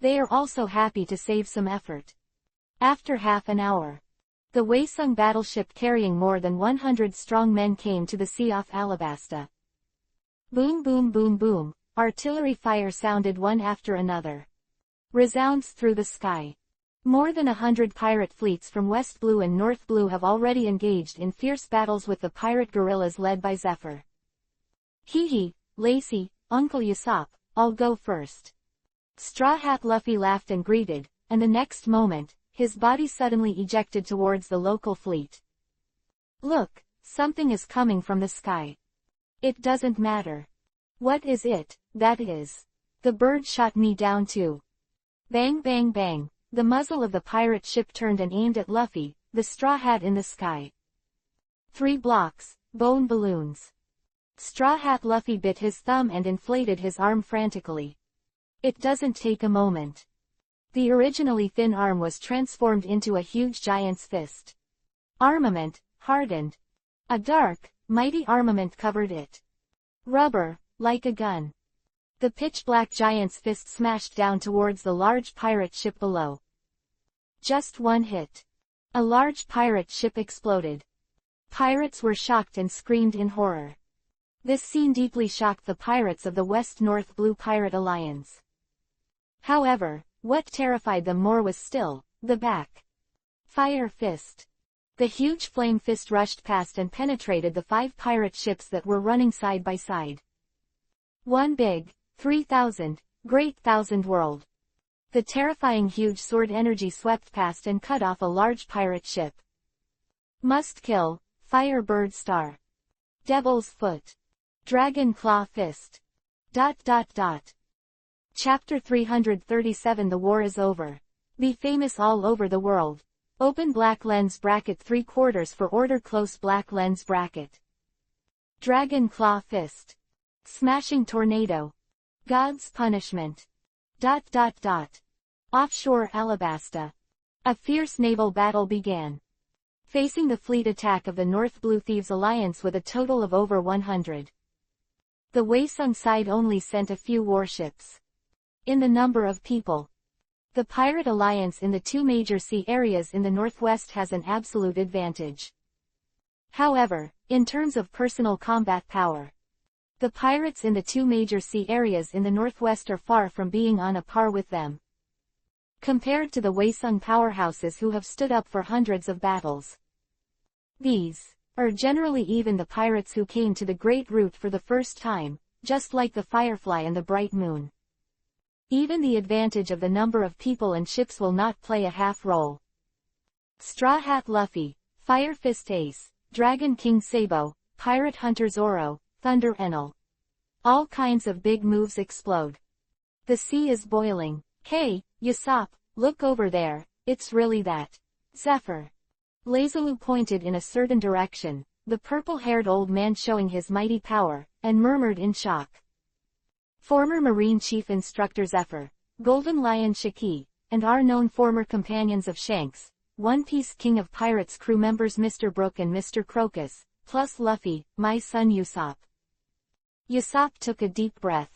They are also happy to save some effort. After half an hour, the Waesung battleship carrying more than 100 strong men came to the sea off Alabasta. Boom boom boom boom, artillery fire sounded one after another. Resounds through the sky. More than 100 pirate fleets from West Blue and North Blue have already engaged in fierce battles with the pirate guerrillas led by Zephyr. Hee, Lacey, Uncle Usopp, I'll go first. Straw Hat Luffy laughed and greeted, and the next moment, his body suddenly ejected towards the local fleet. Look, something is coming from the sky. It doesn't matter. What is it, that is? The bird shot me down too. Bang bang bang. The muzzle of the pirate ship turned and aimed at Luffy, the straw hat in the sky. 3 blocks, bone balloons. Straw Hat Luffy bit his thumb and inflated his arm frantically. It doesn't take a moment. The originally thin arm was transformed into a huge giant's fist. Armament, hardened. A dark, mighty armament covered it. Rubber, like a gun. The pitch-black giant's fist smashed down towards the large pirate ship below. Just one hit. A large pirate ship exploded. Pirates were shocked and screamed in horror. This scene deeply shocked the pirates of the West-North Blue Pirate Alliance. However, what terrified them more was still, the back. Fire fist. The huge flame fist rushed past and penetrated the 5 pirate ships that were running side by side. One big, 3,000, great thousand world. The terrifying huge sword energy swept past and cut off a large pirate ship. Must kill, Firebird Star. Devil's Foot. Dragon Claw Fist. ... Chapter 337 The War is Over. Be famous all over the world. Open black lens bracket 3/4 for order close black lens bracket. Dragon Claw Fist. Smashing Tornado. God's Punishment. ... Offshore Alabasta. A fierce naval battle began. Facing the fleet attack of the North Blue Thieves Alliance with a total of over 100. The Waesung side only sent a few warships. In the number of people, the Pirate Alliance in the 2 major sea areas in the northwest has an absolute advantage. However, in terms of personal combat power, the pirates in the 2 major sea areas in the northwest are far from being on a par with them. Compared to the Waesung powerhouses who have stood up for hundreds of battles, these are generally even the pirates who came to the Great Route for the first time, just like the Firefly and the Bright Moon. Even the advantage of the number of people and ships will not play a half role. Straw Hat Luffy, Fire Fist Ace, Dragon King Sabo, Pirate Hunter Zoro, Thunder Enel. All kinds of big moves explode. The sea is boiling. Hey, Usopp, look over there, it's really that. Zephyr. Laziru pointed in a certain direction, the purple-haired old man showing his mighty power, and murmured in shock. Former Marine Chief Instructor Zephyr, Golden Lion Shaki, and our known former companions of Shanks, One Piece King of Pirates crew members Mr. Brook and Mr. Crocus, plus Luffy, my son Usopp. Usopp took a deep breath.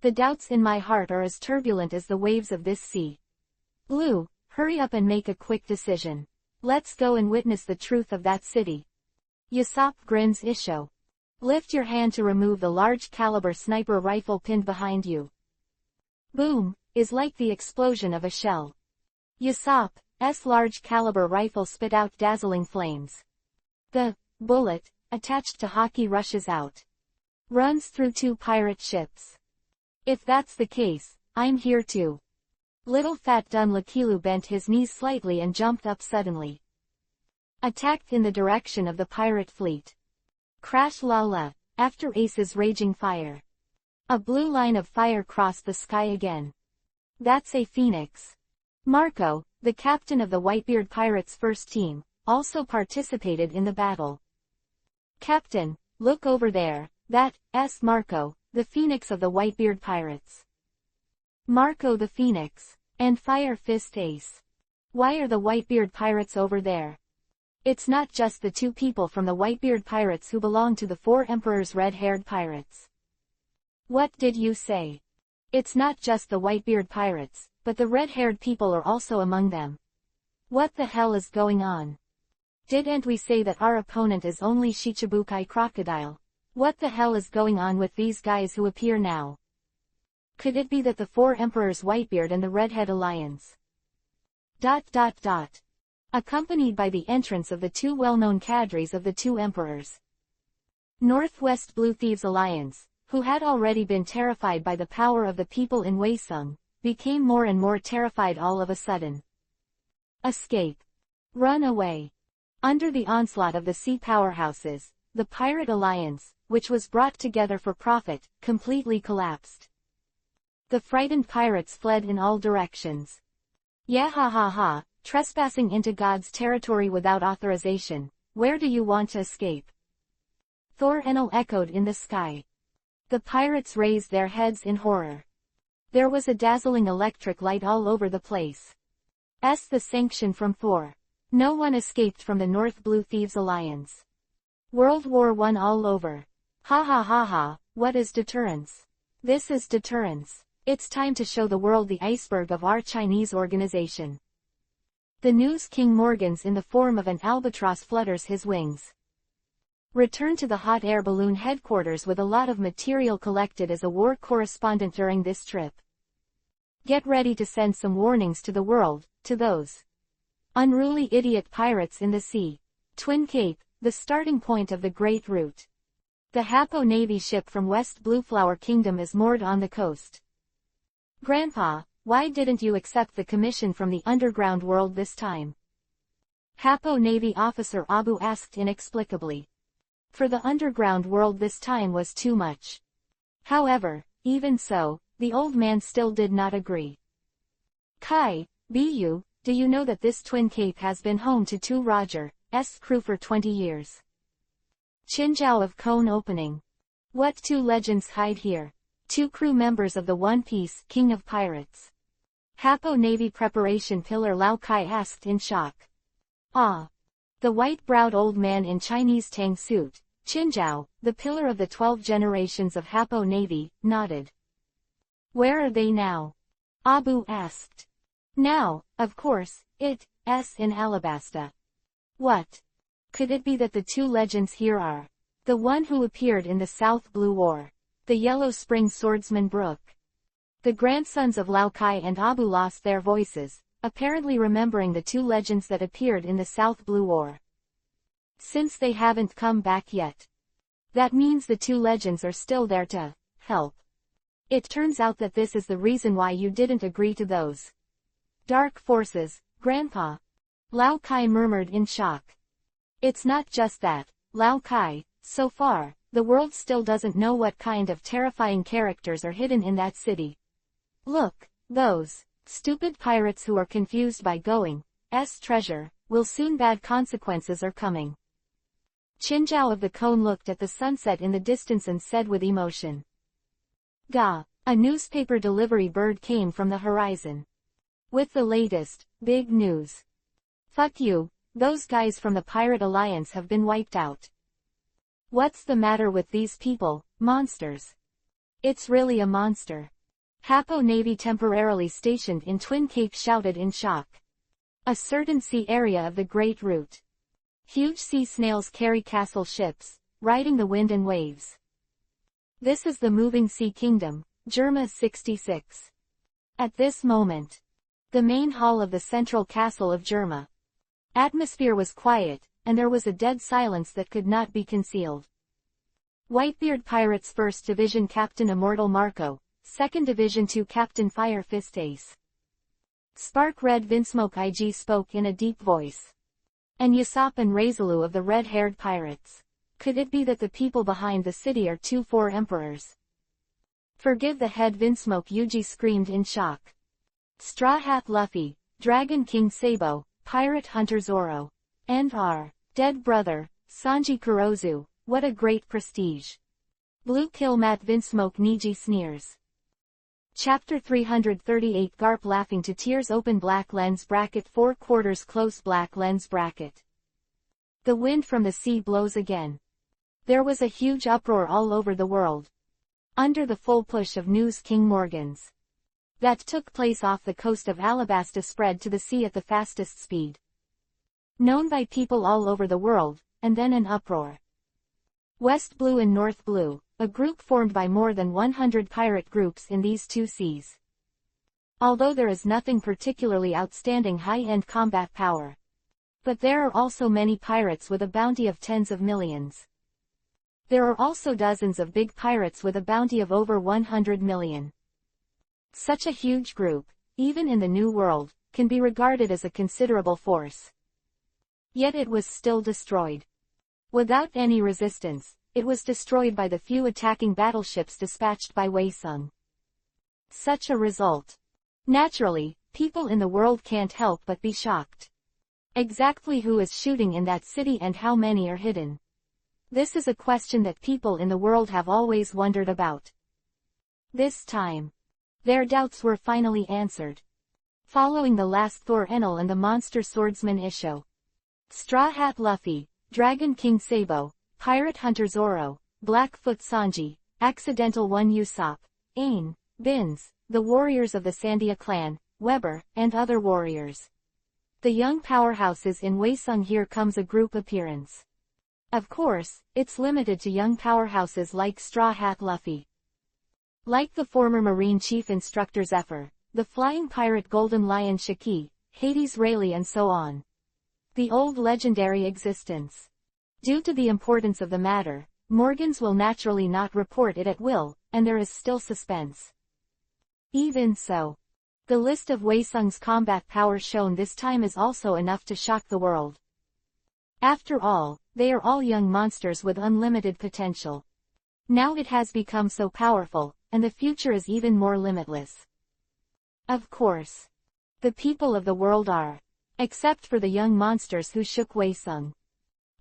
The doubts in my heart are as turbulent as the waves of this sea. Blue, hurry up and make a quick decision. Let's go and witness the truth of that city. Usopp grins Isho. Lift your hand to remove the large caliber sniper rifle pinned behind you. Boom, is like the explosion of a shell. Usopp's large caliber rifle spit out dazzling flames. The bullet, attached to Haki rushes out. Runs through 2 pirate ships. If that's the case, I'm here too. Little Fat Dunlakilu bent his knees slightly and jumped up suddenly. Attacked in the direction of the pirate fleet. Crash la la, after Ace's raging fire. A blue line of fire crossed the sky again. That's a phoenix. Marco, the captain of the Whitebeard Pirates' first team, also participated in the battle. Captain, look over there, that's Marco, the phoenix of the Whitebeard Pirates. Marco the Phoenix, and Fire Fist Ace. Why are the Whitebeard Pirates over there? It's not just the 2 people from the Whitebeard Pirates who belong to the 4 Emperor's red-haired pirates. What did you say? It's not just the Whitebeard Pirates, but the red-haired people are also among them. What the hell is going on? Didn't we say that our opponent is only Shichibukai Crocodile? What the hell is going on with these guys who appear now? Could it be that the 4 Emperors Whitebeard and the Redhead Alliance? Accompanied by the entrance of the 2 well-known cadres of the 2 Emperors. Northwest Blue Thieves Alliance, who had already been terrified by the power of the people in Waisung, became more and more terrified all of a sudden. Escape. Run away. Under the onslaught of the sea powerhouses, the Pirate Alliance, which was brought together for profit, completely collapsed. The frightened pirates fled in all directions. Yeah ha ha ha, trespassing into God's territory without authorization, where do you want to escape? Thor Enel echoed in the sky. The pirates raised their heads in horror. There was a dazzling electric light all over the place. The sanction from Thor. No one escaped from the North Blue Thieves Alliance. World War I all over. Ha ha ha ha, what is deterrence? This is deterrence. It's time to show the world the iceberg of our Chinese organization. The news King Morgan's in the form of an albatross flutters his wings. Return to the hot air balloon headquarters with a lot of material collected as a war correspondent during this trip. Get ready to send some warnings to the world, to those unruly idiot pirates in the sea. Twin Cape, the starting point of the Great Route. The Hapo Navy ship from West Blueflower Kingdom is moored on the coast. Grandpa, why didn't you accept the commission from the underground world this time? Hapo Navy officer Abu asked inexplicably. For the underground world this time was too much. However, even so, the old man still did not agree. Kai, Bu, do you know that this Twin Cape has been home to 2 Roger's crew for 20 years? Chinjiao of Cone opening. What 2 legends hide here? 2 crew members of the One Piece King of Pirates. Hapo Navy preparation pillar Lao Kai asked in shock. Ah. The white-browed old man in Chinese tang suit, Chinjiao, the pillar of the 12 generations of Hapo Navy, nodded. Where are they now? Abu asked. Now, of course, it's in Alabasta. What? Could it be that the 2 legends here are the one who appeared in the South Blue War, the Yellow Spring swordsman Brook? The grandsons of Lao Kai and Abu lost their voices, apparently remembering the 2 legends that appeared in the South Blue War. Since they haven't come back yet, that means the 2 legends are still there to help. It turns out that this is the reason why you didn't agree to those dark forces, Grandpa. Lao Kai murmured in shock. It's not just that, Lao Kai, so far, the world still doesn't know what kind of terrifying characters are hidden in that city. Look, those stupid pirates who are confused by going's treasure, will soon bad consequences are coming. Qinzhao of the cone looked at the sunset in the distance and said with emotion. Ga! A newspaper delivery bird came from the horizon. With the latest, big news. Fuck you, those guys from the Pirate Alliance have been wiped out. What's the matter with these people, monsters? It's really a monster. Hapo Navy temporarily stationed in Twin Cape shouted in shock. A certain sea area of the Great Route. Huge sea snails carry castle ships, riding the wind and waves. This is the moving sea kingdom, Germa 66. At this moment, the main hall of the central castle of Germa. Atmosphere was quiet, and there was a dead silence that could not be concealed. Whitebeard Pirates 1st Division Captain Immortal Marco, 2nd Division 2 Captain Fire Fist Ace. Spark Red Vinsmoke IG spoke in a deep voice. And Usopp and Readaloud of the red-haired pirates. Could it be that the people behind the city are 4 emperors? Forgive the head Vinsmoke Yuji screamed in shock. Straw Hat Luffy, Dragon King Sabo, Pirate Hunter Zoro. And our dead brother, Sanji Kurozu, what a great prestige. Blue Kill Matt Vinsmoke Niji sneers. Chapter 338 Garp laughing to tears open black lens bracket 4/4 close black lens bracket. The wind from the sea blows again. There was a huge uproar all over the world. Under the full push of news King Morgan's. That took place off the coast of Alabasta spread to the sea at the fastest speed. Known by people all over the world, and then an uproar. West Blue and North Blue, a group formed by more than 100 pirate groups in these 2 seas. Although there is nothing particularly outstanding high-end combat power. But there are also many pirates with a bounty of tens of millions. There are also dozens of big pirates with a bounty of over 100 million. Such a huge group, even in the New World, can be regarded as a considerable force. Yet it was still destroyed. Without any resistance, it was destroyed by the few attacking battleships dispatched by Wei Sung. Such a result. Naturally, people in the world can't help but be shocked. Exactly who is shooting in that city and how many are hidden? This is a question that people in the world have always wondered about. This time, their doubts were finally answered. Following the last Thor Enel and the monster swordsman Isho. Straw Hat Luffy, Dragon King Sabo, Pirate Hunter Zoro, Blackfoot Sanji, Accidental One Usopp, Ain, Bins, the warriors of the Sandia clan, Weber, and other warriors. The young powerhouses in Wei Sung. Here comes a group appearance. Of course, it's limited to young powerhouses like Straw Hat Luffy. Like the former Marine Chief Instructor Zephyr, the Flying Pirate Golden Lion Shiki, Hades Rayleigh and so on. The old legendary existence. Due to the importance of the matter, Morgans will naturally not report it at will, and there is still suspense. Even so, the list of Wei Sung's combat power shown this time is also enough to shock the world. After all, they are all young monsters with unlimited potential. Now it has become so powerful, and the future is even more limitless. Of course, the people of the world are, except for the young monsters who shook Wei Sung.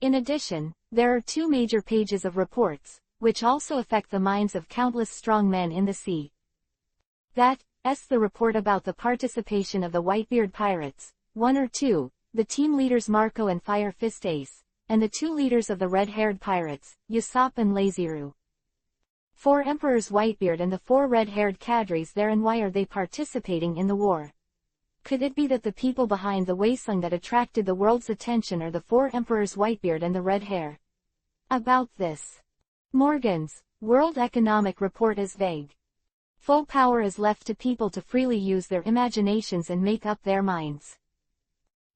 In addition, there are 2 major pages of reports, which also affect the minds of countless strong men in the sea. That's the report about the participation of the Whitebeard Pirates, 1 or 2, the team leaders Marco and Fire Fist Ace, and the 2 leaders of the red-haired pirates, Usopp and Laziru. 4 Emperors Whitebeard and the 4 red-haired cadres there, and why are they participating in the war? Could it be that the people behind the Wei Sung that attracted the world's attention are the 4 Emperors Whitebeard and the red hair? About this, Morgan's World Economic Report is vague. Full power is left to people to freely use their imaginations and make up their minds.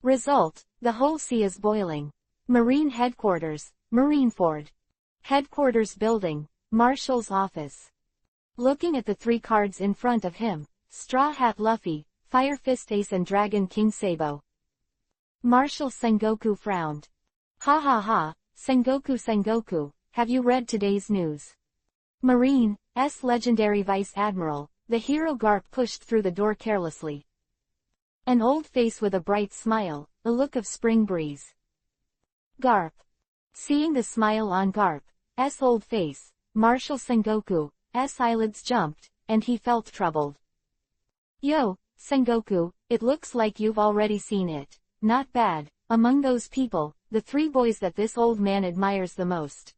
Result, the whole sea is boiling. Marine Headquarters, Marineford. Headquarters Building, Marshal's Office. Looking at the 3 cards in front of him, Straw Hat Luffy, Fire Fist Ace and Dragon King Sabo. Marshal Sengoku frowned. Ha ha ha, Sengoku, have you read today's news? Marine's legendary Vice Admiral, the hero Garp pushed through the door carelessly. An old face with a bright smile, a look of spring breeze. Garp. Seeing the smile on Garp's old face, Marshal Sengoku's eyelids jumped, and he felt troubled. Yo, Sengoku, it looks like you've already seen it. Not bad. Among those people, the 3 boys that this old man admires the most.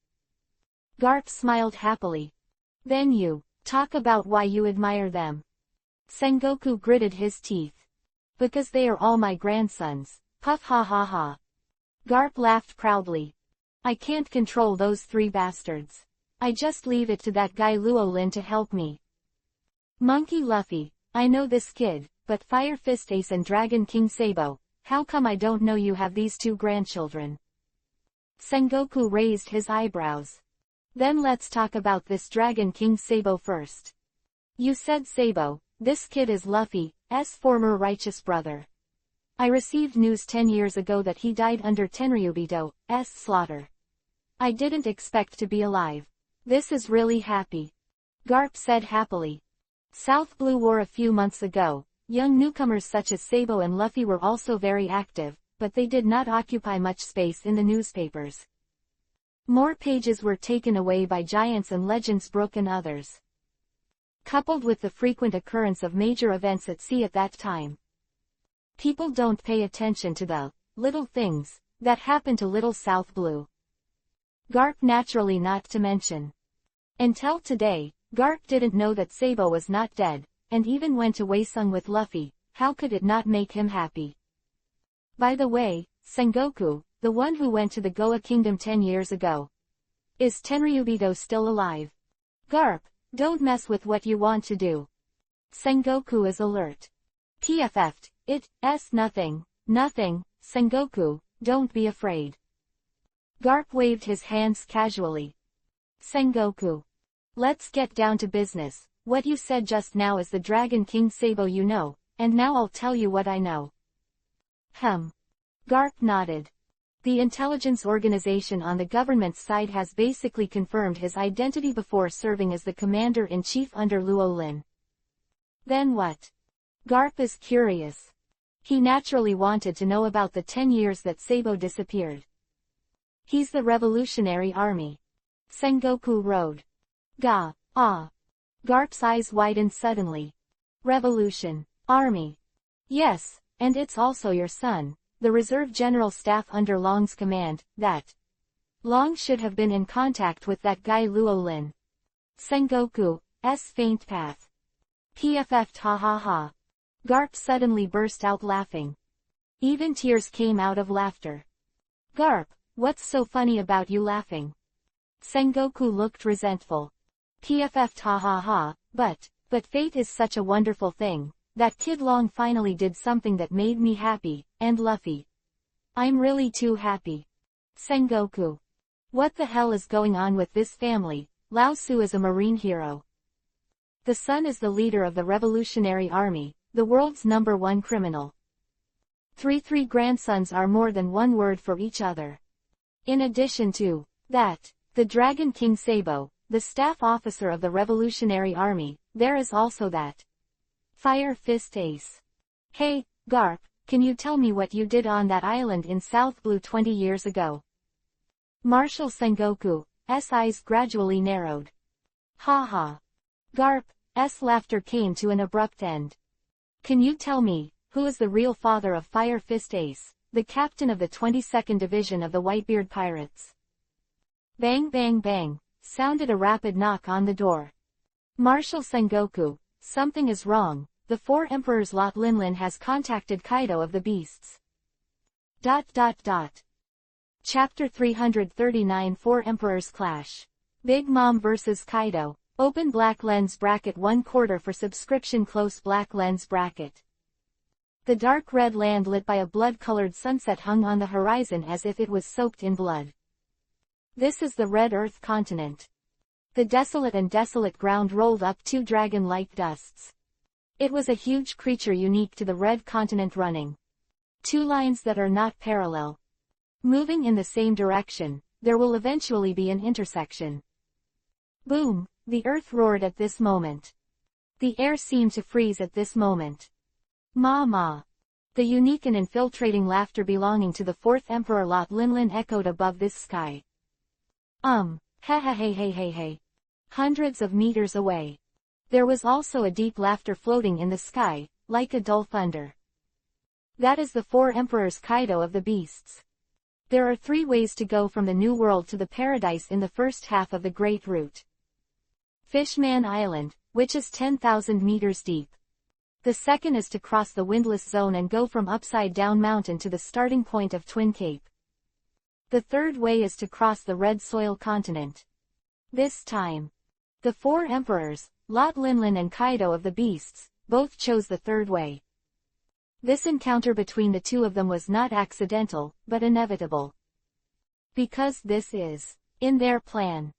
Garp smiled happily. Then you, talk about why you admire them. Sengoku gritted his teeth. Because they are all my grandsons. Puff ha ha ha. Garp laughed proudly. I can't control those 3 bastards. I just leave it to that guy Luo Lin to help me. Monkey Luffy, I know this kid, but Fire Fist Ace and Dragon King Sabo, how come I don't know you have these 2 grandchildren? Sengoku raised his eyebrows. Then let's talk about this Dragon King Sabo first. You said Sabo, this kid is Luffy's former righteous brother. I received news 10 years ago that he died under Tenryubido's slaughter. I didn't expect to be alive. This is really happy. Garp said happily. South Blue War a few months ago, young newcomers such as Sabo and Luffy were also very active, but they did not occupy much space in the newspapers. More pages were taken away by Giants and Legends Brook and others. Coupled with the frequent occurrence of major events at sea at that time, people don't pay attention to the little things that happen to Little South Blue. Garp naturally not to mention. Until today, Garp didn't know that Sabo was not dead, and even went away sung with Luffy. How could it not make him happy? By the way, Sengoku, the one who went to the Goa Kingdom 10 years ago. Is Tenryubido still alive? Garp, don't mess with what you want to do. Sengoku is alert. PFF'd, it's nothing, Sengoku, don't be afraid. Garp waved his hands casually. Sengoku. Let's get down to business. What you said just now is the Dragon King Sabo you know, and now I'll tell you what I know. Garp nodded. The intelligence organization on the government's side has basically confirmed his identity before serving as the commander-in-chief under Luo Lin. Then what? Garp is curious. He naturally wanted to know about the 10 years that Sabo disappeared. He's the Revolutionary Army. Sengoku rode. Garp's eyes widened suddenly. Revolution. Army. Yes, and it's also your son, the reserve general staff under Long's command, that. Long should have been in contact with that guy Luo Lin. Sengoku's faint path. PFF'd ha ha ha. Garp suddenly burst out laughing. Even tears came out of laughter. Garp, what's so funny about you laughing? Sengoku looked resentful. PFF'd ha ha ha, but fate is such a wonderful thing. That kid Long finally did something that made me happy, and Luffy. I'm really too happy. Sengoku. What the hell is going on with this family? Lao Su is a marine hero. The son is the leader of the Revolutionary Army, the world's #1 criminal. 3 grandsons are more than one word for each other. In addition to that, the Dragon King Sabo, the staff officer of the Revolutionary Army, there is also that Fire Fist Ace. Hey, Garp, can you tell me what you did on that island in South Blue 20 years ago? Marshal Sengoku's eyes gradually narrowed. Ha ha. Garp's laughter came to an abrupt end. Can you tell me, who is the real father of Fire Fist Ace, the captain of the 22nd Division of the Whitebeard Pirates? Bang bang bang, sounded a rapid knock on the door. Marshal Sengoku, something is wrong. The 4 Emperors Lot Linlin has contacted Kaido of the Beasts. Chapter 339 4 Emperors Clash. Big Mom vs Kaido. Open black lens bracket 1/4 for subscription close black lens bracket. The dark red land lit by a blood-colored sunset hung on the horizon as if it was soaked in blood. This is the Red Earth continent. The desolate ground rolled up 2 dragon-like dusts. It was a huge creature unique to the Red Continent running. 2 lines that are not parallel. Moving in the same direction, there will eventually be an intersection. Boom, the earth roared at this moment. The air seemed to freeze at this moment. Ma. The unique and infiltrating laughter belonging to the 4th Emperor Lot Linlin echoed above this sky. Hey. Hundreds of meters away. There was also a deep laughter floating in the sky, like a dull thunder. That is the four emperors Kaido of the beasts. There are 3 ways to go from the New World to the Paradise in the first half of the Great Route. Fishman Island, which is 10,000 meters deep. The second is to cross the windless zone and go from Upside Down Mountain to the starting point of Twin Cape. The third way is to cross the Red Soil continent. This time, the 4 emperors, Lot Linlin and Kaido of the beasts, both chose the third way. This encounter between the 2 of them was not accidental, but inevitable. Because this is in their plan.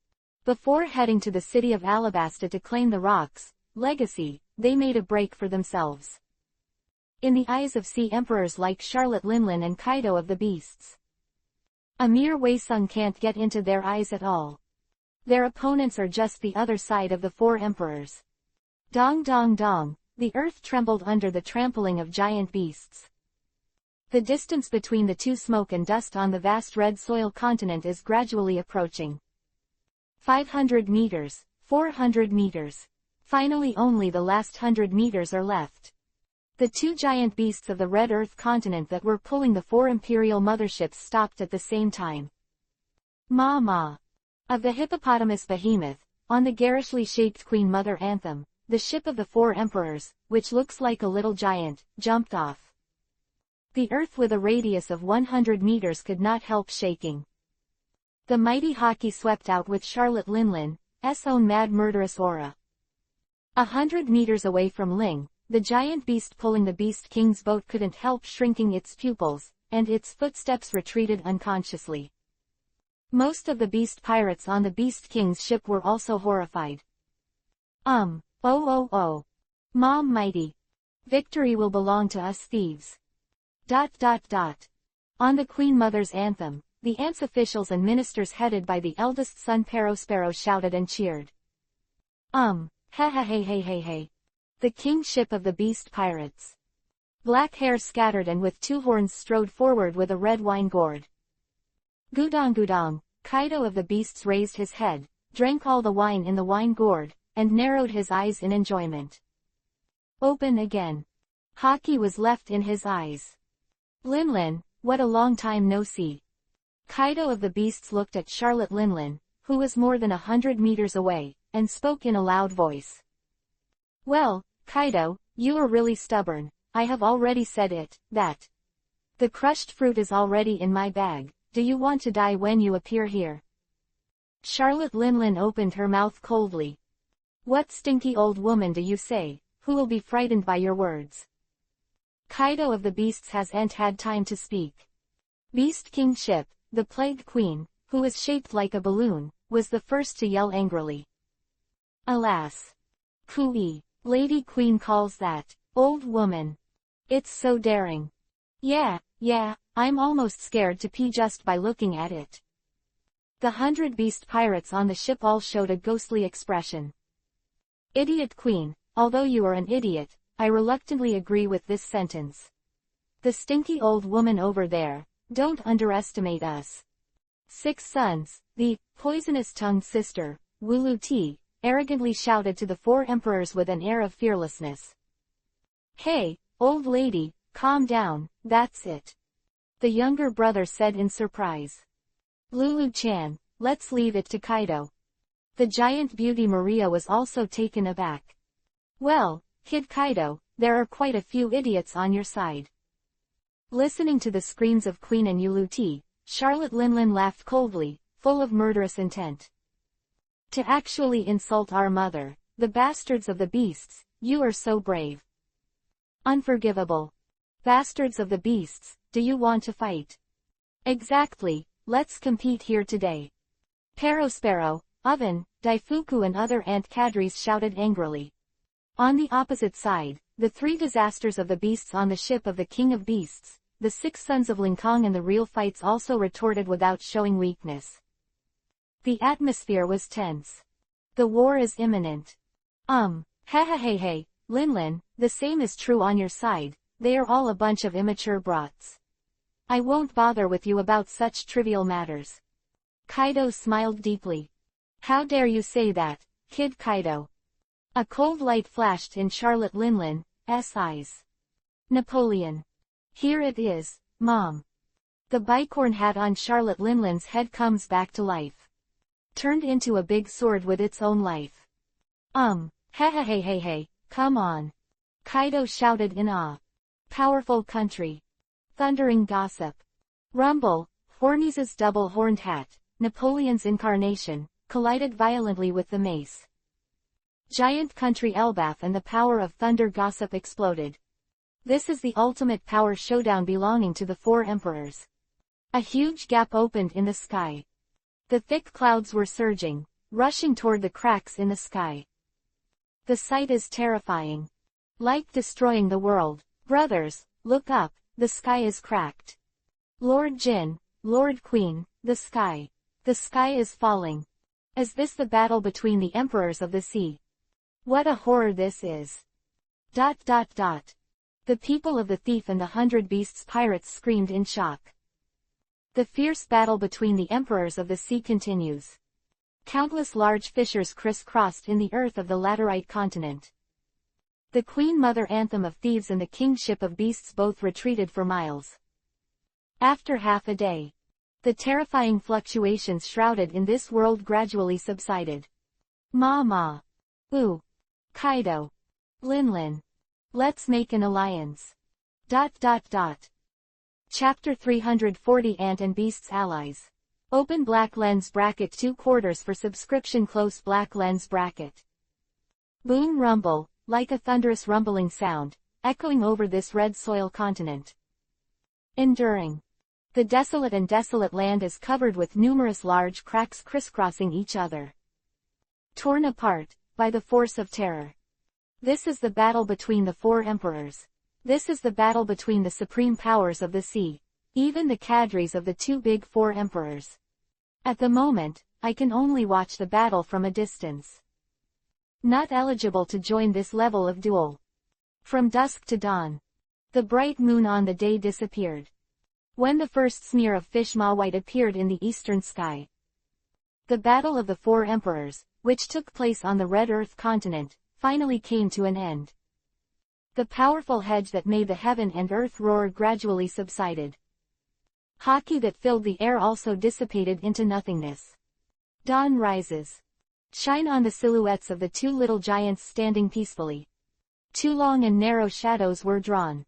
Before heading to the city of Alabasta to claim the rock's legacy, they made a break for themselves. In the eyes of sea emperors like Charlotte Linlin and Kaido of the beasts, a mere Weisung can't get into their eyes at all. Their opponents are just the other side of the 4 emperors. Dong dong dong, the earth trembled under the trampling of giant beasts. The distance between the 2 smoke and dust on the vast red soil continent is gradually approaching. 500 meters, 400 meters. Finally only the last 100 meters are left. The 2 giant beasts of the Red Earth continent that were pulling the 4 imperial motherships stopped at the same time. Ma. Of the hippopotamus behemoth, on the garishly shaped Queen Mother anthem, the ship of the 4 emperors, which looks like a little giant, jumped off. The earth with a radius of 100 meters could not help shaking. The mighty Haki swept out with Charlotte Linlin's own mad murderous aura. 100 meters away from Ling, the giant beast pulling the Beast King's boat couldn't help shrinking its pupils, and its footsteps retreated unconsciously. Most of the beast pirates on the Beast King's ship were also horrified. Mom mighty. Victory will belong to us thieves. ... On the Queen Mother's anthem, the ants officials and ministers headed by the eldest son Perospero shouted and cheered. Hey. The king ship of the beast pirates. Black hair scattered and with 2 horns strode forward with a red wine gourd. Gudong, Kaido of the beasts raised his head, drank all the wine in the wine gourd, and narrowed his eyes in enjoyment. Open again. Haki was left in his eyes. Linlin, what a long time no see. Kaido of the beasts looked at Charlotte Linlin, who was more than 100 meters away, and spoke in a loud voice. Well, Kaido, you are really stubborn. I have already said it, that the crushed fruit is already in my bag. Do you want to die when you appear here? Charlotte Linlin opened her mouth coldly. What stinky old woman do you say, who will be frightened by your words? Kaido of the beasts hasn't had time to speak. Beast King ship, the Plague Queen, who was shaped like a balloon, was the first to yell angrily. Alas. Kui, Lady Queen calls that, old woman. It's so daring. Yeah, I'm almost scared to pee just by looking at it. The 100 beast pirates on the ship all showed a ghostly expression. Idiot Queen, although you are an idiot, I reluctantly agree with this sentence. The stinky old woman over there, don't underestimate us. 6 sons, the poisonous-tongued sister, Wulu Ti, arrogantly shouted to the 4 emperors with an air of fearlessness. Hey, old lady, calm down, that's it. The younger brother said in surprise. Lulu-chan, let's leave it to Kaido. The giant beauty Maria was also taken aback. Well, Kid Kaido, there are quite a few idiots on your side. Listening to the screams of Queen and Uluti, Charlotte Linlin laughed coldly, full of murderous intent. To actually insult our mother, the bastards of the beasts, you are so brave. Unforgivable. Bastards of the beasts, do you want to fight? Exactly, let's compete here today. Perospero, Oven, Daifuku and other ant cadres shouted angrily. On the opposite side, the 3 disasters of the beasts on the ship of the King of Beasts, the 6 sons of Linkong and the real fights also retorted without showing weakness. The atmosphere was tense. The war is imminent. Hey, Linlin, the same is true on your side, they are all a bunch of immature brats. I won't bother with you about such trivial matters. Kaido smiled deeply. How dare you say that, Kid Kaido? A cold light flashed in Charlotte Linlin's eyes. Napoleon. Here it is, Mom. The bicorn hat on Charlotte Linlin's head comes back to life. Turned into a big sword with its own life. Hey, come on. Kaido shouted in awe. Powerful country. Thundering gossip. Rumble, Hornies' double-horned hat, Napoleon's incarnation, collided violently with the mace. Giant country Elbaf and the power of thunder gossip exploded. This is the ultimate power showdown belonging to the four emperors. A huge gap opened in the sky. The thick clouds were surging, rushing toward the cracks in the sky. The sight is terrifying. Like destroying the world. Brothers, look up, the sky is cracked. Lord Jin, Lord Queen, the sky is falling. Is this the battle between the emperors of the sea? What a horror this is. ... The people of the Thief and the 100 Beasts pirates screamed in shock. The fierce battle between the emperors of the sea continues. Countless large fissures criss-crossed in the earth of the Laterite continent. The Queen Mother Anthem of Thieves and the Kingship of Beasts both retreated for miles. After half a day, the terrifying fluctuations shrouded in this world gradually subsided. Ma. Ooh. Kaido. Linlin. Let's make an alliance. ... Chapter 340 Ant and Beast's Allies. Open black lens bracket 2/4 for subscription close black lens bracket. Boom rumble, like a thunderous rumbling sound, echoing over this red soil continent. Enduring. The desolate land is covered with numerous large cracks crisscrossing each other. Torn apart, by the force of terror. This is the battle between the four emperors. This is the battle between the supreme powers of the sea, even the cadres of the two big four emperors. At the moment, I can only watch the battle from a distance. Not eligible to join this level of duel. From dusk to dawn. The bright moon on the day disappeared. When the first smear of fish maw white appeared in the eastern sky. The Battle of the Four Emperors, which took place on the Red Earth continent, finally came to an end. The powerful hedge that made the heaven and earth roar gradually subsided. Hockey that filled the air also dissipated into nothingness. Dawn rises. Shine on the silhouettes of the two little giants standing peacefully. Two long and narrow shadows were drawn.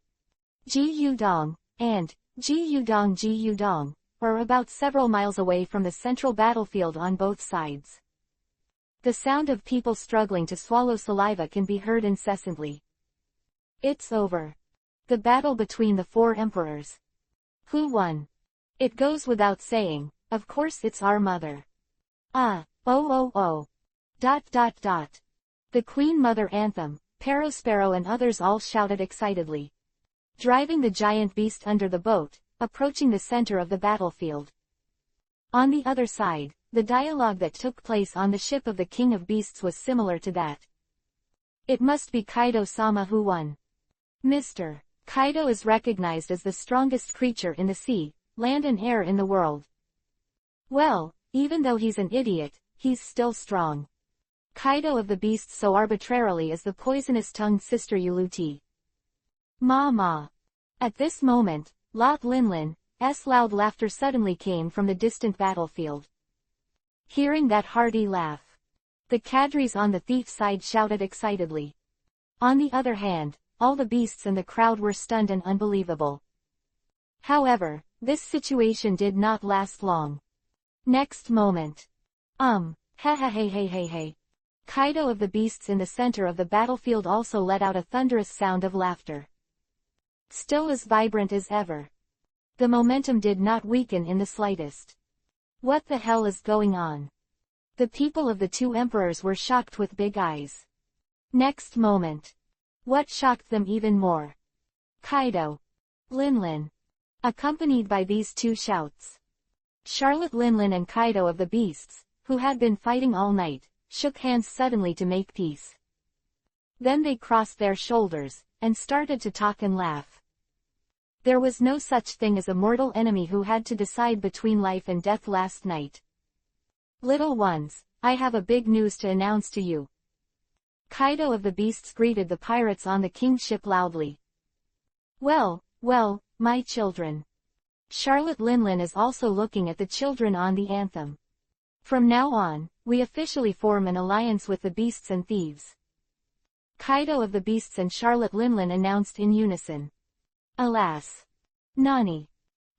Ji Yudong, and Ji Yudong, are about several miles away from the central battlefield on both sides. The sound of people struggling to swallow saliva can be heard incessantly. It's over. The battle between the four emperors. Who won? It goes without saying, of course it's our mother. The Queen Mother Anthem, Perospero and others all shouted excitedly. Driving the giant beast under the boat, approaching the center of the battlefield. On the other side, the dialogue that took place on the ship of the King of Beasts was similar to that. It must be Kaido-sama who won. Mr. Kaido is recognized as the strongest creature in the sea, land and air in the world. Well, even though he's an idiot, he's still strong. Kaido of the Beasts so arbitrarily as the poisonous-tongued sister Uluti. Ma. At this moment, Lot Linlin's loud laughter suddenly came from the distant battlefield. Hearing that hearty laugh, the cadres on the thief side shouted excitedly. On the other hand, all the beasts in the crowd were stunned and unbelievable. However, this situation did not last long. Next moment. Hey. Kaido of the Beasts in the center of the battlefield also let out a thunderous sound of laughter. Still as vibrant as ever. The momentum did not weaken in the slightest. What the hell is going on? The people of the two emperors were shocked with big eyes. Next moment. What shocked them even more? Kaido. Linlin. Accompanied by these two shouts. Charlotte Linlin and Kaido of the Beasts, who had been fighting all night, shook hands suddenly to make peace. Then they crossed their shoulders, and started to talk and laugh. There was no such thing as a mortal enemy who had to decide between life and death last night. Little ones, I have a big news to announce to you. Kaido of the Beasts greeted the pirates on the king's ship loudly. Well, well, my children. Charlotte Linlin is also looking at the children on the anthem. From now on, we officially form an alliance with the Beasts and Thieves. Kaido of the Beasts and Charlotte Linlin announced in unison. Alas! Nani!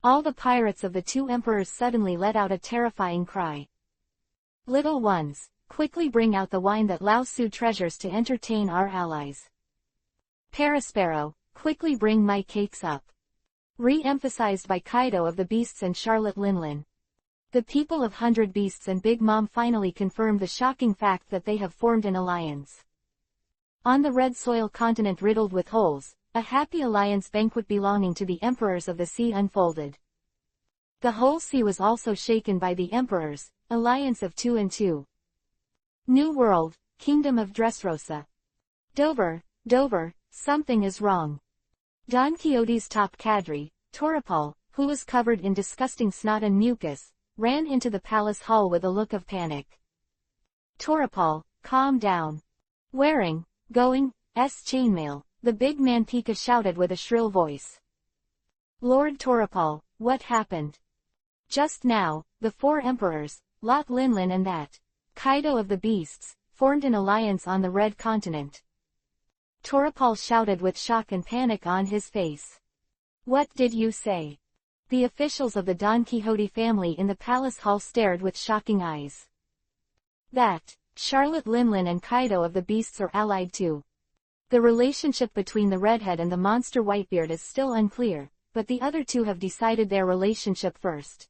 All the pirates of the two emperors suddenly let out a terrifying cry. Little ones, quickly bring out the wine that Lao Su treasures to entertain our allies. Parasparrow, quickly bring my cakes up. Re-emphasized by Kaido of the Beasts and Charlotte Linlin. The people of 100 Beasts and Big Mom finally confirmed the shocking fact that they have formed an alliance. On the red soil continent riddled with holes, a happy alliance banquet belonging to the emperors of the sea unfolded. The whole sea was also shaken by the emperors, alliance of 2 and 2. New World, Kingdom of Dressrosa. Dover, something is wrong. Don Quixote's top cadre, Toripal, who was covered in disgusting snot and mucus, ran into the palace hall with a look of panic. Toripal, calm down. Going, chainmail, the big man Pika shouted with a shrill voice. Lord Toripal, what happened? Just now, the 4 emperors, Lot Linlin and that Kaido of the Beasts, formed an alliance on the Red Continent. Toripal shouted with shock and panic on his face. What did you say? The officials of the Don Quixote family in the palace hall stared with shocking eyes. That Charlotte Linlin and Kaido of the Beasts are allied too. The relationship between the redhead and the monster Whitebeard is still unclear, but the other two have decided their relationship first.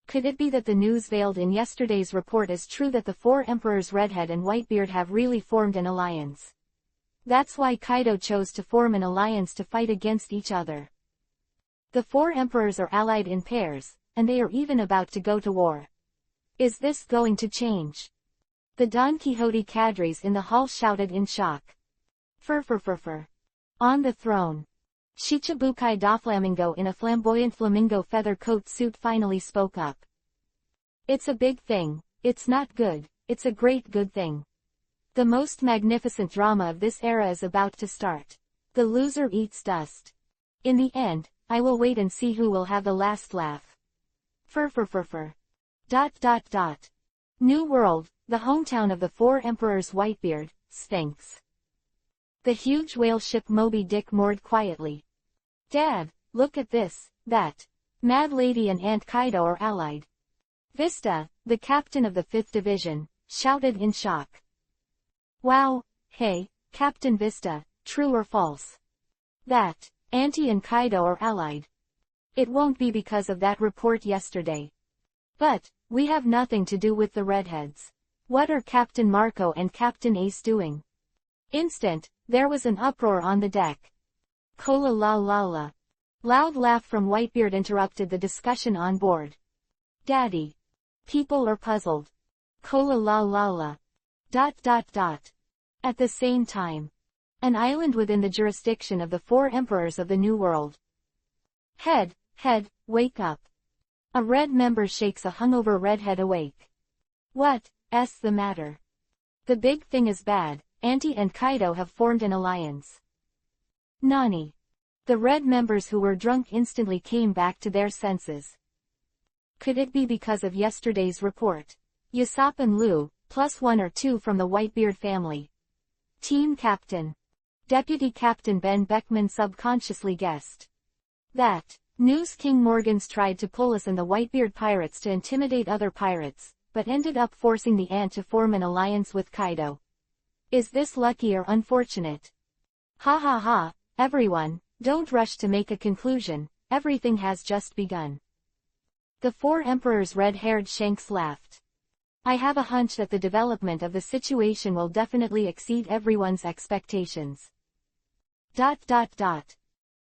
Could it be that the news veiled in yesterday's report is true, that the 4 emperors Redhead and Whitebeard have really formed an alliance? That's why Kaido chose to form an alliance to fight against each other. The 4 emperors are allied in pairs, and they are even about to go to war. Is this going to change? The Don Quixote cadres in the hall shouted in shock. Fur. On the throne. Shichibukai Doflamingo in a flamboyant flamingo feather coat suit finally spoke up. It's a big thing, it's not good, it's a great good thing. The most magnificent drama of this era is about to start. The loser eats dust. In the end, I will wait and see who will have the last laugh. Fur. New World, the hometown of the 4 emperors Whitebeard, Sphinx. The huge whale ship Moby Dick moored quietly. Dad, look at this, that. Mad Lady and Aunt Kaido are allied. Vista, the captain of the 5th Division, shouted in shock. Wow, hey, Captain Vista, true or false? That Auntie and Kaido are allied. It won't be because of that report yesterday. But we have nothing to do with the redheads. What are Captain Marco and Captain Ace doing? Instant, there was an uproar on the deck. Kola la la la. Loud laugh from Whitebeard interrupted the discussion on board. Daddy. People are puzzled. Kola la la la. ... At the same time. An island within the jurisdiction of the 4 emperors of the New World. Head, wake up. A red member shakes a hungover redhead awake. What's the matter? The big thing is bad, Auntie and Kaido have formed an alliance. Nani? The red members who were drunk instantly came back to their senses. Could it be because of yesterday's report? Usopp and Lu, +1 or 2 from the Whitebeard family. Team Captain. Deputy Captain Ben Beckman subconsciously guessed. That news King Morgans tried to pull us and the Whitebeard pirates to intimidate other pirates, but ended up forcing the Ant to form an alliance with Kaido. Is this lucky or unfortunate? Ha, everyone, don't rush to make a conclusion, everything has just begun. The 4 emperors' red-haired Shanks laughed. I have a hunch that the development of the situation will definitely exceed everyone's expectations.